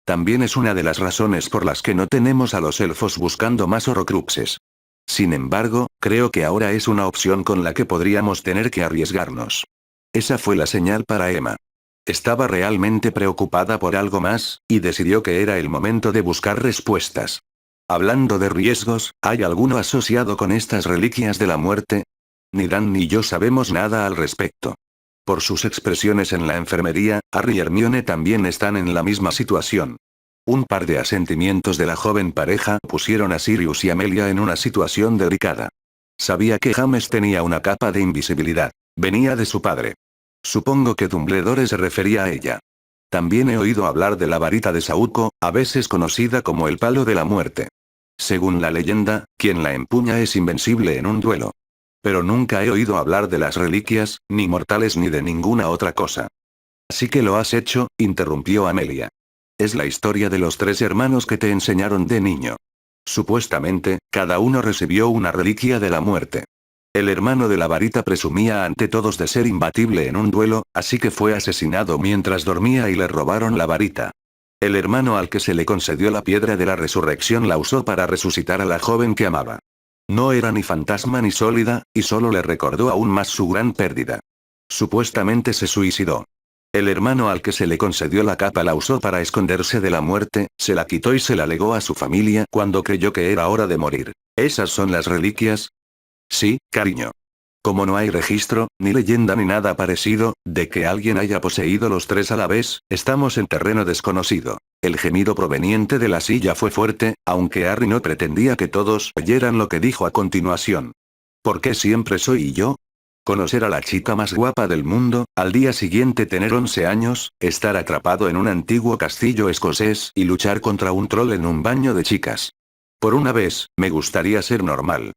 También es una de las razones por las que no tenemos a los elfos buscando más Horrocruxes. Sin embargo, creo que ahora es una opción con la que podríamos tener que arriesgarnos. Esa fue la señal para Emma. Estaba realmente preocupada por algo más, y decidió que era el momento de buscar respuestas. Hablando de riesgos, ¿hay alguno asociado con estas reliquias de la muerte? Ni Dan ni yo sabemos nada al respecto. Por sus expresiones en la enfermería, Harry y Hermione también están en la misma situación. Un par de asentimientos de la joven pareja pusieron a Sirius y Amelia en una situación delicada. Sabía que James tenía una capa de invisibilidad. Venía de su padre. Supongo que Dumbledore se refería a ella. También he oído hablar de la varita de Sauco, a veces conocida como el palo de la muerte. Según la leyenda, quien la empuña es invencible en un duelo. Pero nunca he oído hablar de las reliquias, ni mortales ni de ninguna otra cosa. Así que lo has hecho, interrumpió Amelia. Es la historia de los 3 hermanos que te enseñaron de niño. Supuestamente, cada uno recibió una reliquia de la muerte. El hermano de la varita presumía ante todos de ser imbatible en un duelo, así que fue asesinado mientras dormía y le robaron la varita. El hermano al que se le concedió la piedra de la resurrección la usó para resucitar a la joven que amaba. No era ni fantasma ni sólida, y solo le recordó aún más su gran pérdida. Supuestamente se suicidó. El hermano al que se le concedió la capa la usó para esconderse de la muerte, se la quitó y se la legó a su familia cuando creyó que era hora de morir. ¿Esas son las reliquias? Sí, cariño. Como no hay registro, ni leyenda ni nada parecido, de que alguien haya poseído los 3 a la vez, estamos en terreno desconocido. El gemido proveniente de la silla fue fuerte, aunque Harry no pretendía que todos oyeran lo que dijo a continuación. ¿Por qué siempre soy yo? Conocer a la chica más guapa del mundo, al día siguiente tener 11 años, estar atrapado en un antiguo castillo escocés y luchar contra un troll en un baño de chicas. Por una vez, me gustaría ser normal.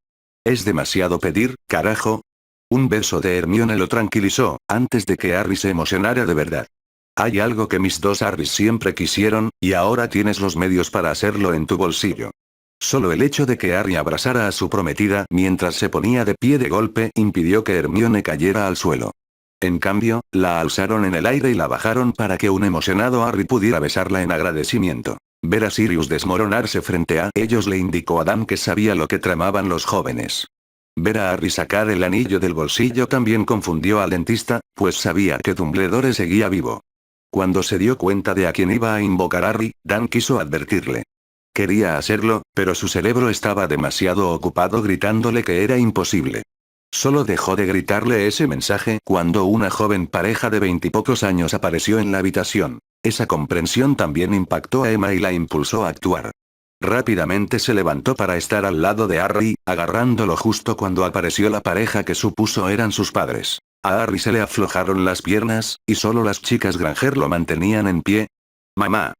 Es demasiado pedir, carajo. Un beso de Hermione lo tranquilizó, antes de que Harry se emocionara de verdad. Hay algo que mis dos Harrys siempre quisieron, y ahora tienes los medios para hacerlo en tu bolsillo. Solo el hecho de que Harry abrazara a su prometida mientras se ponía de pie de golpe impidió que Hermione cayera al suelo. En cambio, la alzaron en el aire y la bajaron para que un emocionado Harry pudiera besarla en agradecimiento. Ver a Sirius desmoronarse frente a ellos le indicó a Dan que sabía lo que tramaban los jóvenes. Ver a Harry sacar el anillo del bolsillo también confundió al dentista, pues sabía que Dumbledore seguía vivo. Cuando se dio cuenta de a quién iba a invocar Harry, Dan quiso advertirle. Quería hacerlo, pero su cerebro estaba demasiado ocupado gritándole que era imposible. Solo dejó de gritarle ese mensaje cuando una joven pareja de 20 y pocos años apareció en la habitación. Esa comprensión también impactó a Emma y la impulsó a actuar. Rápidamente se levantó para estar al lado de Harry, agarrándolo justo cuando apareció la pareja que supuso eran sus padres. A Harry se le aflojaron las piernas, y solo las chicas Granger lo mantenían en pie. Mamá.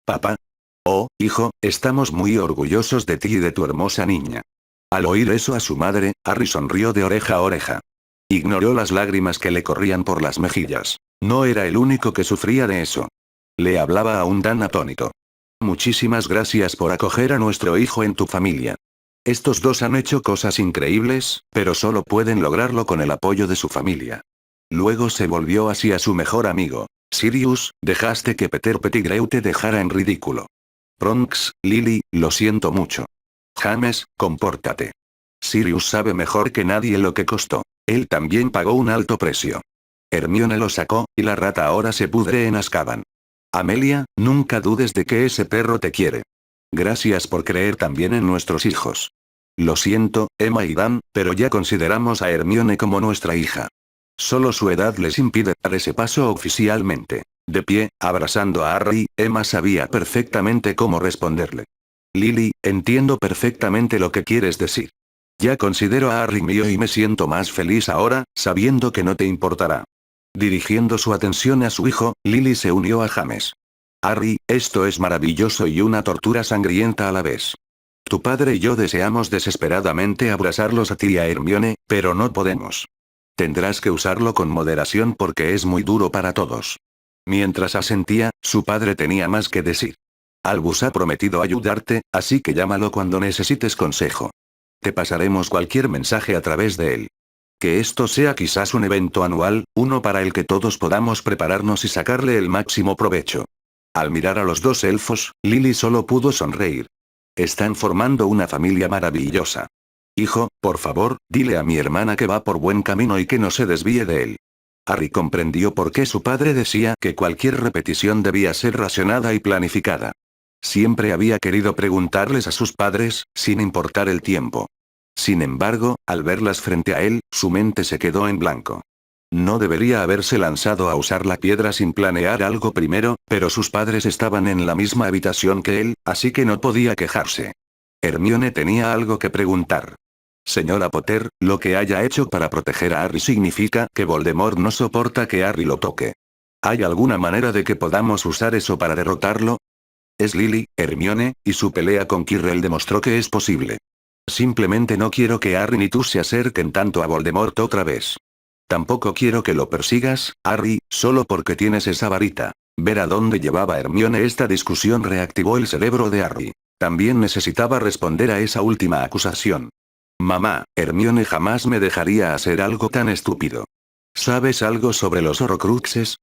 Papá. Oh, hijo, estamos muy orgullosos de ti y de tu hermosa niña. Al oír eso a su madre, Harry sonrió de oreja a oreja. Ignoró las lágrimas que le corrían por las mejillas. No era el único que sufría de eso. Le hablaba a un Dan atónito. Muchísimas gracias por acoger a nuestro hijo en tu familia. Estos dos han hecho cosas increíbles, pero solo pueden lograrlo con el apoyo de su familia. Luego se volvió hacia su mejor amigo. Sirius, dejaste que Peter Pettigrew te dejara en ridículo. Bronx, Lily, lo siento mucho. James, compórtate. Sirius sabe mejor que nadie lo que costó. Él también pagó un alto precio. Hermione lo sacó, y la rata ahora se pudre en Azkaban. Amelia, nunca dudes de que ese perro te quiere. Gracias por creer también en nuestros hijos. Lo siento, Emma y Dan, pero ya consideramos a Hermione como nuestra hija. Solo su edad les impide dar ese paso oficialmente. De pie, abrazando a Harry, Emma sabía perfectamente cómo responderle. Lily, entiendo perfectamente lo que quieres decir. Ya considero a Harry mío y me siento más feliz ahora, sabiendo que no te importará. Dirigiendo su atención a su hijo, Lily se unió a James. Harry, esto es maravilloso y una tortura sangrienta a la vez. Tu padre y yo deseamos desesperadamente abrazarlos a ti y a Hermione, pero no podemos. Tendrás que usarlo con moderación porque es muy duro para todos. Mientras asentía, su padre tenía más que decir. Albus ha prometido ayudarte, así que llámalo cuando necesites consejo. Te pasaremos cualquier mensaje a través de él. Que esto sea quizás un evento anual, uno para el que todos podamos prepararnos y sacarle el máximo provecho. Al mirar a los dos elfos, Lily solo pudo sonreír. Están formando una familia maravillosa. Hijo, por favor, dile a mi hermana que va por buen camino y que no se desvíe de él. Harry comprendió por qué su padre decía que cualquier repetición debía ser racionada y planificada. Siempre había querido preguntarles a sus padres, sin importar el tiempo. Sin embargo, al verlas frente a él, su mente se quedó en blanco. No debería haberse lanzado a usar la piedra sin planear algo primero, pero sus padres estaban en la misma habitación que él, así que no podía quejarse. Hermione tenía algo que preguntar. Señora Potter, lo que haya hecho para proteger a Harry significa que Voldemort no soporta que Harry lo toque. ¿Hay alguna manera de que podamos usar eso para derrotarlo? Es Lily, Hermione, y su pelea con Quirrell demostró que es posible. Simplemente no quiero que Harry ni tú se acerquen tanto a Voldemort otra vez. Tampoco quiero que lo persigas, Harry, solo porque tienes esa varita. Ver a dónde llevaba Hermione esta discusión reactivó el cerebro de Harry. También necesitaba responder a esa última acusación. Mamá, Hermione jamás me dejaría hacer algo tan estúpido. ¿Sabes algo sobre los Horrocruxes?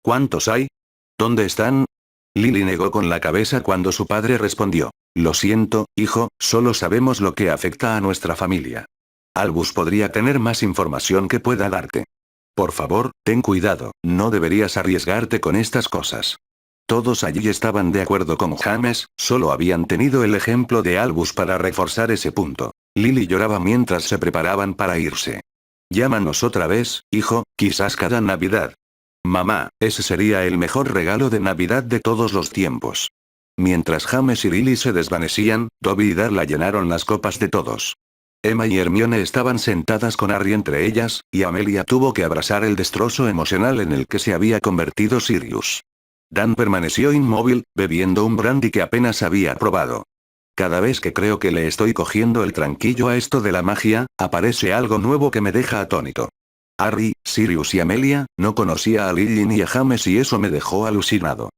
¿Cuántos hay? ¿Dónde están? Lily negó con la cabeza cuando su padre respondió. Lo siento, hijo, solo sabemos lo que afecta a nuestra familia. Albus podría tener más información que pueda darte. Por favor, ten cuidado, no deberías arriesgarte con estas cosas. Todos allí estaban de acuerdo con James, solo habían tenido el ejemplo de Albus para reforzar ese punto. Lily lloraba mientras se preparaban para irse. Llámanos otra vez, hijo, quizás cada Navidad. Mamá, ese sería el mejor regalo de Navidad de todos los tiempos. Mientras James y Lily se desvanecían, Dobby y Darla llenaron las copas de todos. Emma y Hermione estaban sentadas con Harry entre ellas, y Amelia tuvo que abrazar el destrozo emocional en el que se había convertido Sirius. Dan permaneció inmóvil, bebiendo un brandy que apenas había probado. Cada vez que creo que le estoy cogiendo el tranquillo a esto de la magia, aparece algo nuevo que me deja atónito. Harry, Sirius y Amelia, no conocía a Lily ni a James y eso me dejó alucinado.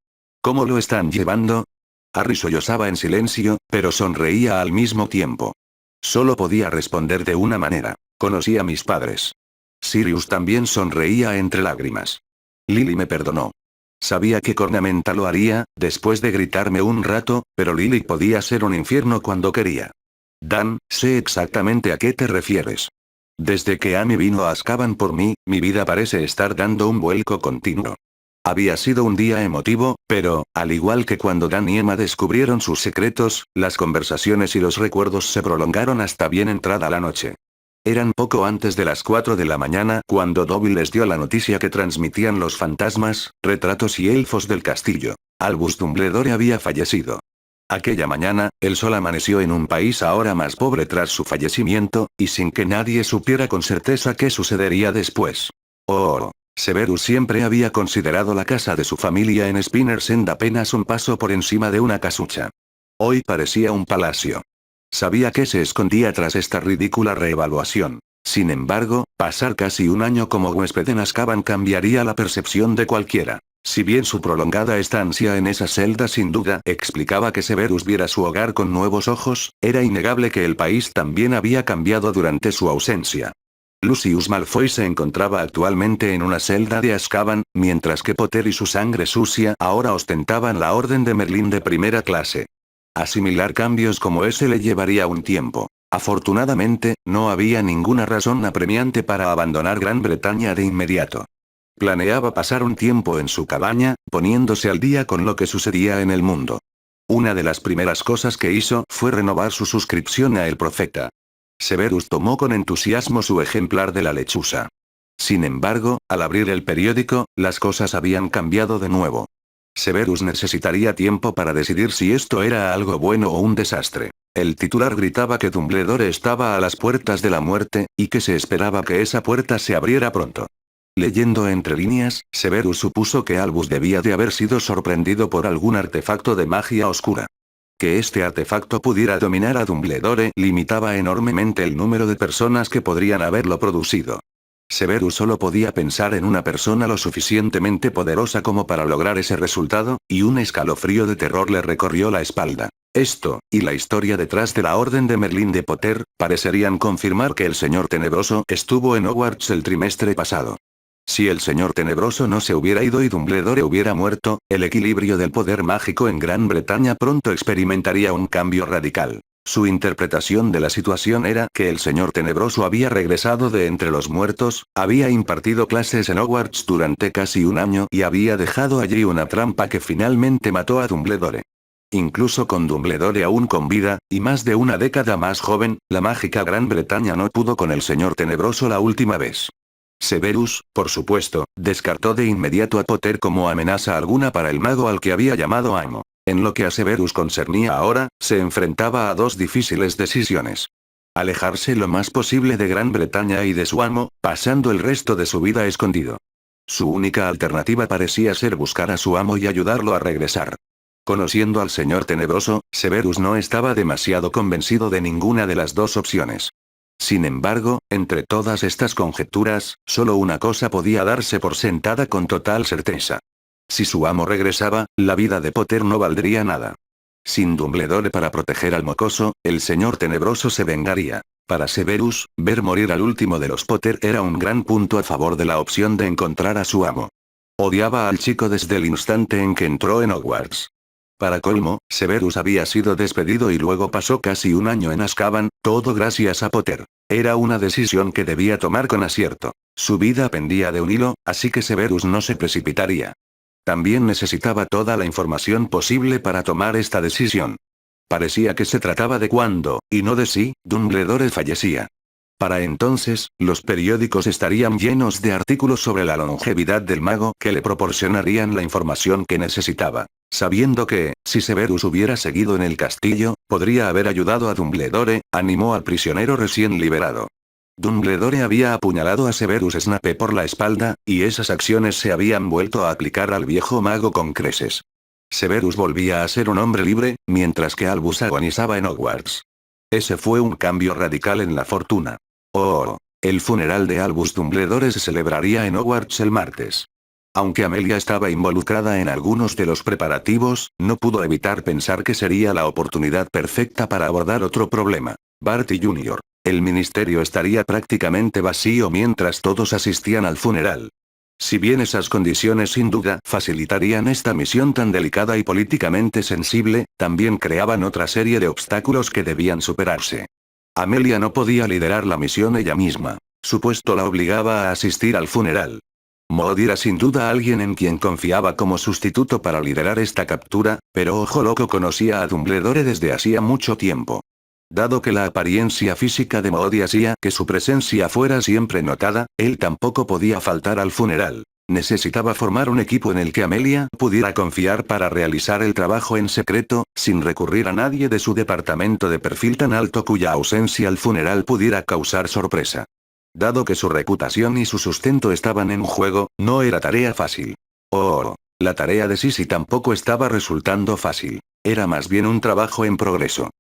¿Cómo lo están llevando? Harry sollozaba en silencio, pero sonreía al mismo tiempo. Solo podía responder de una manera. Conocí a mis padres. Sirius también sonreía entre lágrimas. Lily me perdonó. Sabía que Cornamenta lo haría, después de gritarme un rato, pero Lily podía ser un infierno cuando quería. Dan, sé exactamente a qué te refieres. Desde que Amy vino a Azkaban por mí, mi vida parece estar dando un vuelco continuo. Había sido un día emotivo, pero, al igual que cuando Dan y Emma descubrieron sus secretos, las conversaciones y los recuerdos se prolongaron hasta bien entrada la noche. Eran poco antes de las 4 de la mañana cuando Dobby les dio la noticia que transmitían los fantasmas, retratos y elfos del castillo. Albus Dumbledore había fallecido. Aquella mañana, el sol amaneció en un país ahora más pobre tras su fallecimiento, y sin que nadie supiera con certeza qué sucedería después. Oh. Severus siempre había considerado la casa de su familia en Spinner's End apenas un paso por encima de una casucha. Hoy parecía un palacio. Sabía que se escondía tras esta ridícula reevaluación. Sin embargo, pasar casi un año como huésped en Azkaban cambiaría la percepción de cualquiera. Si bien su prolongada estancia en esa celda sin duda explicaba que Severus viera su hogar con nuevos ojos, era innegable que el país también había cambiado durante su ausencia. Lucius Malfoy se encontraba actualmente en una celda de Azkaban, mientras que Potter y su sangre sucia ahora ostentaban la Orden de Merlín de primera clase. Asimilar cambios como ese le llevaría un tiempo. Afortunadamente, no había ninguna razón apremiante para abandonar Gran Bretaña de inmediato. Planeaba pasar un tiempo en su cabaña, poniéndose al día con lo que sucedía en el mundo. Una de las primeras cosas que hizo fue renovar su suscripción a El Profeta. Severus tomó con entusiasmo su ejemplar de la lechuza. Sin embargo, al abrir el periódico, las cosas habían cambiado de nuevo. Severus necesitaría tiempo para decidir si esto era algo bueno o un desastre. El titular gritaba que Dumbledore estaba a las puertas de la muerte, y que se esperaba que esa puerta se abriera pronto. Leyendo entre líneas, Severus supuso que Albus debía de haber sido sorprendido por algún artefacto de magia oscura. Que este artefacto pudiera dominar a Dumbledore limitaba enormemente el número de personas que podrían haberlo producido. Severus solo podía pensar en una persona lo suficientemente poderosa como para lograr ese resultado, y un escalofrío de terror le recorrió la espalda. Esto, y la historia detrás de la Orden de Merlín de Potter, parecerían confirmar que el Señor Tenebroso estuvo en Hogwarts el trimestre pasado. Si el Señor Tenebroso no se hubiera ido y Dumbledore hubiera muerto, el equilibrio del poder mágico en Gran Bretaña pronto experimentaría un cambio radical. Su interpretación de la situación era que el Señor Tenebroso había regresado de entre los muertos, había impartido clases en Hogwarts durante casi un año y había dejado allí una trampa que finalmente mató a Dumbledore. Incluso con Dumbledore aún con vida, y más de una década más joven, la mágica Gran Bretaña no pudo con el Señor Tenebroso la última vez. Severus, por supuesto, descartó de inmediato a Potter como amenaza alguna para el mago al que había llamado amo. En lo que a Severus concernía ahora, se enfrentaba a dos difíciles decisiones. Alejarse lo más posible de Gran Bretaña y de su amo, pasando el resto de su vida escondido. Su única alternativa parecía ser buscar a su amo y ayudarlo a regresar. Conociendo al Señor Tenebroso, Severus no estaba demasiado convencido de ninguna de las dos opciones. Sin embargo, entre todas estas conjeturas, solo una cosa podía darse por sentada con total certeza. Si su amo regresaba, la vida de Potter no valdría nada. Sin Dumbledore para proteger al mocoso, el Señor Tenebroso se vengaría. Para Severus, ver morir al último de los Potter era un gran punto a favor de la opción de encontrar a su amo. Odiaba al chico desde el instante en que entró en Hogwarts. Para colmo, Severus había sido despedido y luego pasó casi un año en Azkaban, todo gracias a Potter. Era una decisión que debía tomar con acierto. Su vida pendía de un hilo, así que Severus no se precipitaría. También necesitaba toda la información posible para tomar esta decisión. Parecía que se trataba de cuándo, y no de si, Dumbledore fallecía. Para entonces, los periódicos estarían llenos de artículos sobre la longevidad del mago que le proporcionarían la información que necesitaba. Sabiendo que, si Severus hubiera seguido en el castillo, podría haber ayudado a Dumbledore, animó al prisionero recién liberado. Dumbledore había apuñalado a Severus Snape por la espalda, y esas acciones se habían vuelto a aplicar al viejo mago con creces. Severus volvía a ser un hombre libre, mientras que Albus agonizaba en Hogwarts. Ese fue un cambio radical en la fortuna. El funeral de Albus Dumbledore se celebraría en Hogwarts el martes. Aunque Amelia estaba involucrada en algunos de los preparativos, no pudo evitar pensar que sería la oportunidad perfecta para abordar otro problema. Barty Jr. El ministerio estaría prácticamente vacío mientras todos asistían al funeral. Si bien esas condiciones sin duda facilitarían esta misión tan delicada y políticamente sensible, también creaban otra serie de obstáculos que debían superarse. Amelia no podía liderar la misión ella misma. Su puesto la obligaba a asistir al funeral. Maud era sin duda alguien en quien confiaba como sustituto para liderar esta captura, pero Ojo Loco conocía a Dumbledore desde hacía mucho tiempo. Dado que la apariencia física de Maud hacía que su presencia fuera siempre notada, él tampoco podía faltar al funeral. Necesitaba formar un equipo en el que Amelia pudiera confiar para realizar el trabajo en secreto, sin recurrir a nadie de su departamento de perfil tan alto cuya ausencia al funeral pudiera causar sorpresa. Dado que su reputación y su sustento estaban en juego, no era tarea fácil. La tarea de Sisi tampoco estaba resultando fácil. Era más bien un trabajo en progreso.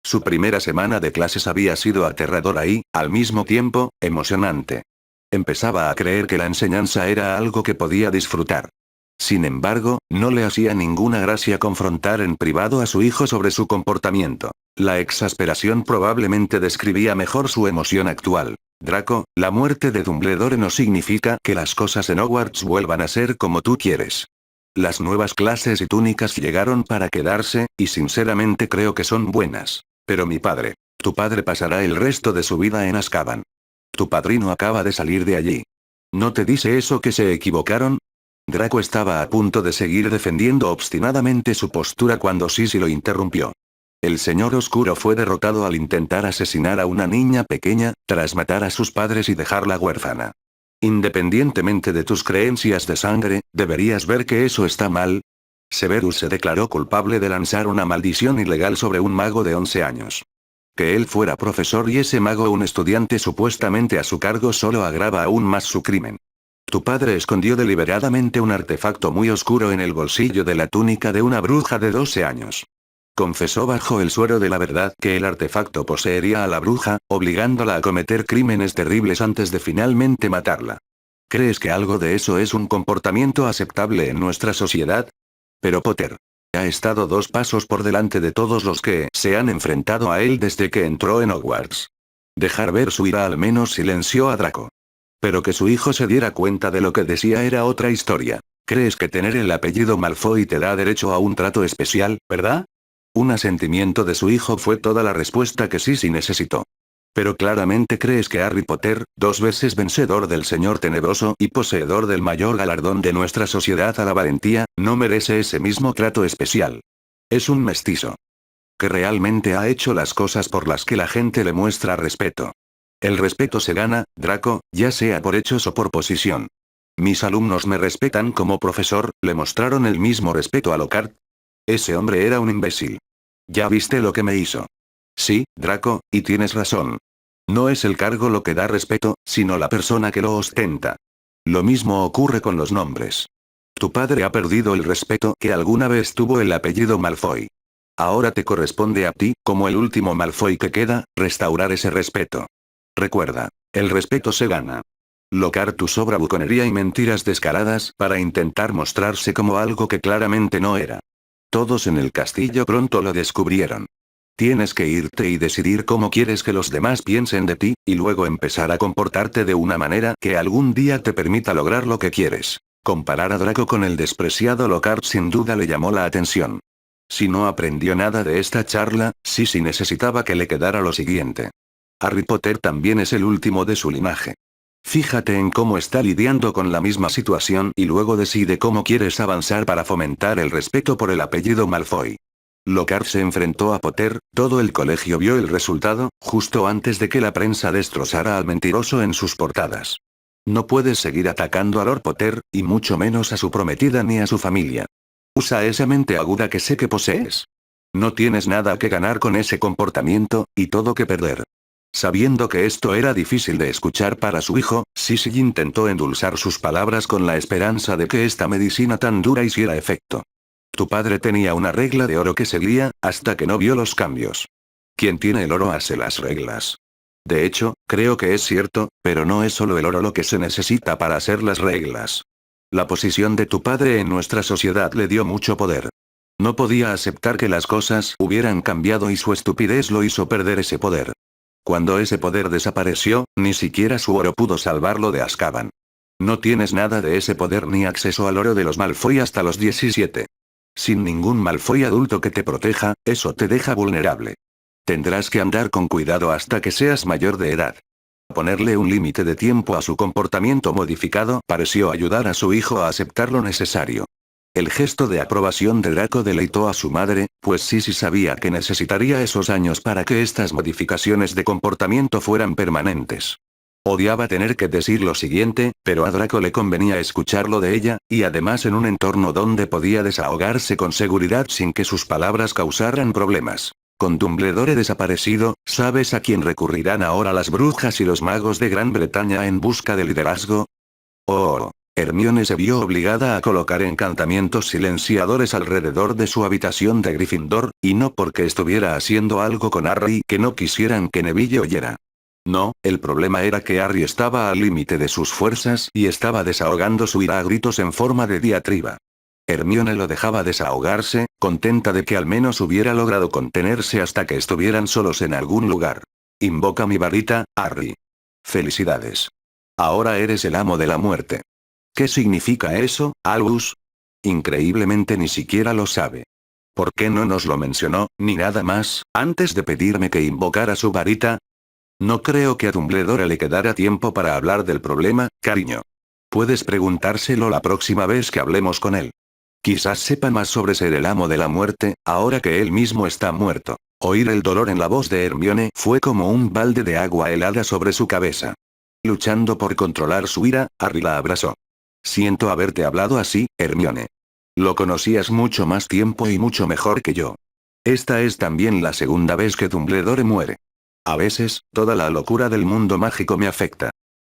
Su primera semana de clases había sido aterradora y, al mismo tiempo, emocionante. Empezaba a creer que la enseñanza era algo que podía disfrutar. Sin embargo, no le hacía ninguna gracia confrontar en privado a su hijo sobre su comportamiento. La exasperación probablemente describía mejor su emoción actual. Draco, la muerte de Dumbledore no significa que las cosas en Hogwarts vuelvan a ser como tú quieres. Las nuevas clases y túnicas llegaron para quedarse, y sinceramente creo que son buenas. Pero tu padre pasará el resto de su vida en Azkaban. Tu padrino acaba de salir de allí. ¿No te dice eso que se equivocaron? Draco estaba a punto de seguir defendiendo obstinadamente su postura cuando Sisi lo interrumpió. El Señor Oscuro fue derrotado al intentar asesinar a una niña pequeña, tras matar a sus padres y dejarla huérfana. Independientemente de tus creencias de sangre, ¿deberías ver que eso está mal? Severus se declaró culpable de lanzar una maldición ilegal sobre un mago de 11 años. Que él fuera profesor y ese mago un estudiante supuestamente a su cargo solo agrava aún más su crimen. Tu padre escondió deliberadamente un artefacto muy oscuro en el bolsillo de la túnica de una bruja de 12 años. Confesó bajo el suero de la verdad que el artefacto poseería a la bruja, obligándola a cometer crímenes terribles antes de finalmente matarla. ¿Crees que algo de eso es un comportamiento aceptable en nuestra sociedad? Pero Potter ha estado 2 pasos por delante de todos los que se han enfrentado a él desde que entró en Hogwarts. Dejar ver su ira al menos silenció a Draco. Pero que su hijo se diera cuenta de lo que decía era otra historia. ¿Crees que tener el apellido Malfoy te da derecho a un trato especial, verdad? Un asentimiento de su hijo fue toda la respuesta que Sisi necesitó. Pero claramente crees que Harry Potter, 2 veces vencedor del Señor Tenebroso y poseedor del mayor galardón de nuestra sociedad a la valentía, no merece ese mismo trato especial. Es un mestizo. Que realmente ha hecho las cosas por las que la gente le muestra respeto. El respeto se gana, Draco, ya sea por hechos o por posición. Mis alumnos me respetan como profesor, le mostraron el mismo respeto a Lockhart. Ese hombre era un imbécil. ¿Ya viste lo que me hizo? Sí, Draco, y tienes razón. No es el cargo lo que da respeto, sino la persona que lo ostenta. Lo mismo ocurre con los nombres. Tu padre ha perdido el respeto que alguna vez tuvo el apellido Malfoy. Ahora te corresponde a ti, como el último Malfoy que queda, restaurar ese respeto. Recuerda, el respeto se gana. Lockhart usó bravuconería y mentiras descaradas para intentar mostrarse como algo que claramente no era. Todos en el castillo pronto lo descubrieron. Tienes que irte y decidir cómo quieres que los demás piensen de ti, y luego empezar a comportarte de una manera que algún día te permita lograr lo que quieres. Comparar a Draco con el despreciado Lockhart sin duda le llamó la atención. Si no aprendió nada de esta charla, Sisi necesitaba que le quedara lo siguiente. Harry Potter también es el último de su linaje. Fíjate en cómo está lidiando con la misma situación y luego decide cómo quieres avanzar para fomentar el respeto por el apellido Malfoy. Lockhart se enfrentó a Potter, todo el colegio vio el resultado, justo antes de que la prensa destrozara al mentiroso en sus portadas. No puedes seguir atacando a Lord Potter, y mucho menos a su prometida ni a su familia. Usa esa mente aguda que sé que posees. No tienes nada que ganar con ese comportamiento, y todo que perder. Sabiendo que esto era difícil de escuchar para su hijo, Sisi intentó endulzar sus palabras con la esperanza de que esta medicina tan dura hiciera efecto. Tu padre tenía una regla de oro que seguía, hasta que no vio los cambios. Quien tiene el oro hace las reglas. De hecho, creo que es cierto, pero no es solo el oro lo que se necesita para hacer las reglas. La posición de tu padre en nuestra sociedad le dio mucho poder. No podía aceptar que las cosas hubieran cambiado y su estupidez lo hizo perder ese poder. Cuando ese poder desapareció, ni siquiera su oro pudo salvarlo de Azkaban. No tienes nada de ese poder ni acceso al oro de los Malfoy hasta los 17. Sin ningún Malfoy adulto que te proteja, eso te deja vulnerable. Tendrás que andar con cuidado hasta que seas mayor de edad. Ponerle un límite de tiempo a su comportamiento modificado pareció ayudar a su hijo a aceptar lo necesario. El gesto de aprobación de Draco deleitó a su madre, pues Sisi sabía que necesitaría esos años para que estas modificaciones de comportamiento fueran permanentes. Odiaba tener que decir lo siguiente, pero a Draco le convenía escucharlo de ella, y además en un entorno donde podía desahogarse con seguridad sin que sus palabras causaran problemas. Con Dumbledore desaparecido, ¿sabes a quién recurrirán ahora las brujas y los magos de Gran Bretaña en busca de liderazgo? Oh. Hermione se vio obligada a colocar encantamientos silenciadores alrededor de su habitación de Gryffindor, y no porque estuviera haciendo algo con Harry que no quisieran que Neville oyera. No, el problema era que Harry estaba al límite de sus fuerzas y estaba desahogando su ira a gritos en forma de diatriba. Hermione lo dejaba desahogarse, contenta de que al menos hubiera logrado contenerse hasta que estuvieran solos en algún lugar. Invoca mi varita, Harry. Felicidades. Ahora eres el amo de la muerte. ¿Qué significa eso, Albus? Increíblemente ni siquiera lo sabe. ¿Por qué no nos lo mencionó, ni nada más, antes de pedirme que invocara su varita? No creo que a Dumbledore le quedara tiempo para hablar del problema, cariño. Puedes preguntárselo la próxima vez que hablemos con él. Quizás sepa más sobre ser el amo de la muerte, ahora que él mismo está muerto. Oír el dolor en la voz de Hermione fue como un balde de agua helada sobre su cabeza. Luchando por controlar su ira, Harry la abrazó. Siento haberte hablado así, Hermione. Lo conocías mucho más tiempo y mucho mejor que yo. Esta es también la segunda vez que Dumbledore muere. A veces, toda la locura del mundo mágico me afecta.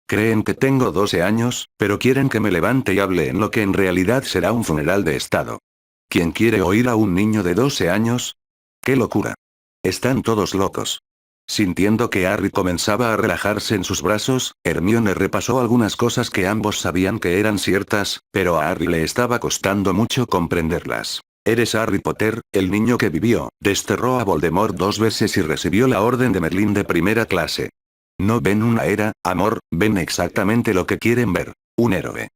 Creen que tengo 12 años, pero quieren que me levante y hable en lo que en realidad será un funeral de estado. ¿Quién quiere oír a un niño de 12 años? ¡Qué locura! Están todos locos. Sintiendo que Harry comenzaba a relajarse en sus brazos, Hermione repasó algunas cosas que ambos sabían que eran ciertas, pero a Harry le estaba costando mucho comprenderlas. Eres Harry Potter, el niño que vivió, desterró a Voldemort 2 veces y recibió la Orden de Merlín de primera clase. No ven una era, amor, ven exactamente lo que quieren ver, un héroe.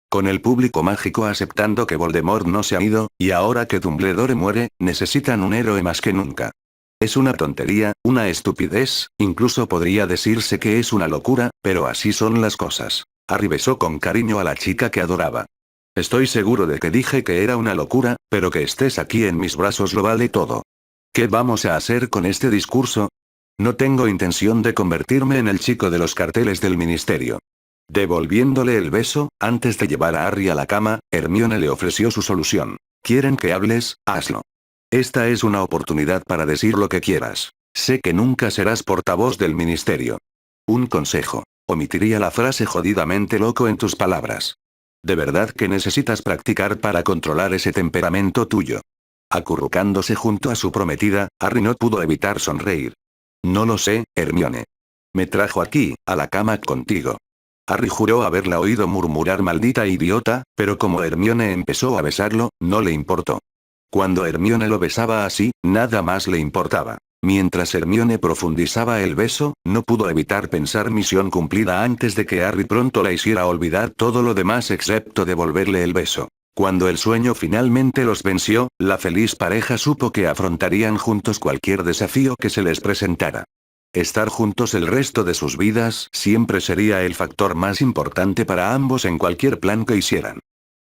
Con el público mágico aceptando que Voldemort no se ha ido, y ahora que Dumbledore muere, necesitan un héroe más que nunca. Es una tontería, una estupidez, incluso podría decirse que es una locura, pero así son las cosas. Harry besó con cariño a la chica que adoraba. Estoy seguro de que dije que era una locura, pero que estés aquí en mis brazos lo vale todo. ¿Qué vamos a hacer con este discurso? No tengo intención de convertirme en el chico de los carteles del ministerio. Devolviéndole el beso, antes de llevar a Harry a la cama, Hermione le ofreció su solución. ¿Quieren que hables? Hazlo. Esta es una oportunidad para decir lo que quieras. Sé que nunca serás portavoz del ministerio. Un consejo. Omitiría la frase jodidamente loco en tus palabras. De verdad que necesitas practicar para controlar ese temperamento tuyo. Acurrucándose junto a su prometida, Harry no pudo evitar sonreír. No lo sé, Hermione. Me trajo aquí, a la cama contigo. Harry juró haberla oído murmurar maldita idiota, pero como Hermione empezó a besarlo, no le importó. Cuando Hermione lo besaba así, nada más le importaba. Mientras Hermione profundizaba el beso, no pudo evitar pensar misión cumplida antes de que Harry pronto la hiciera olvidar todo lo demás excepto devolverle el beso. Cuando el sueño finalmente los venció, la feliz pareja supo que afrontarían juntos cualquier desafío que se les presentara. Estar juntos el resto de sus vidas siempre sería el factor más importante para ambos en cualquier plan que hicieran.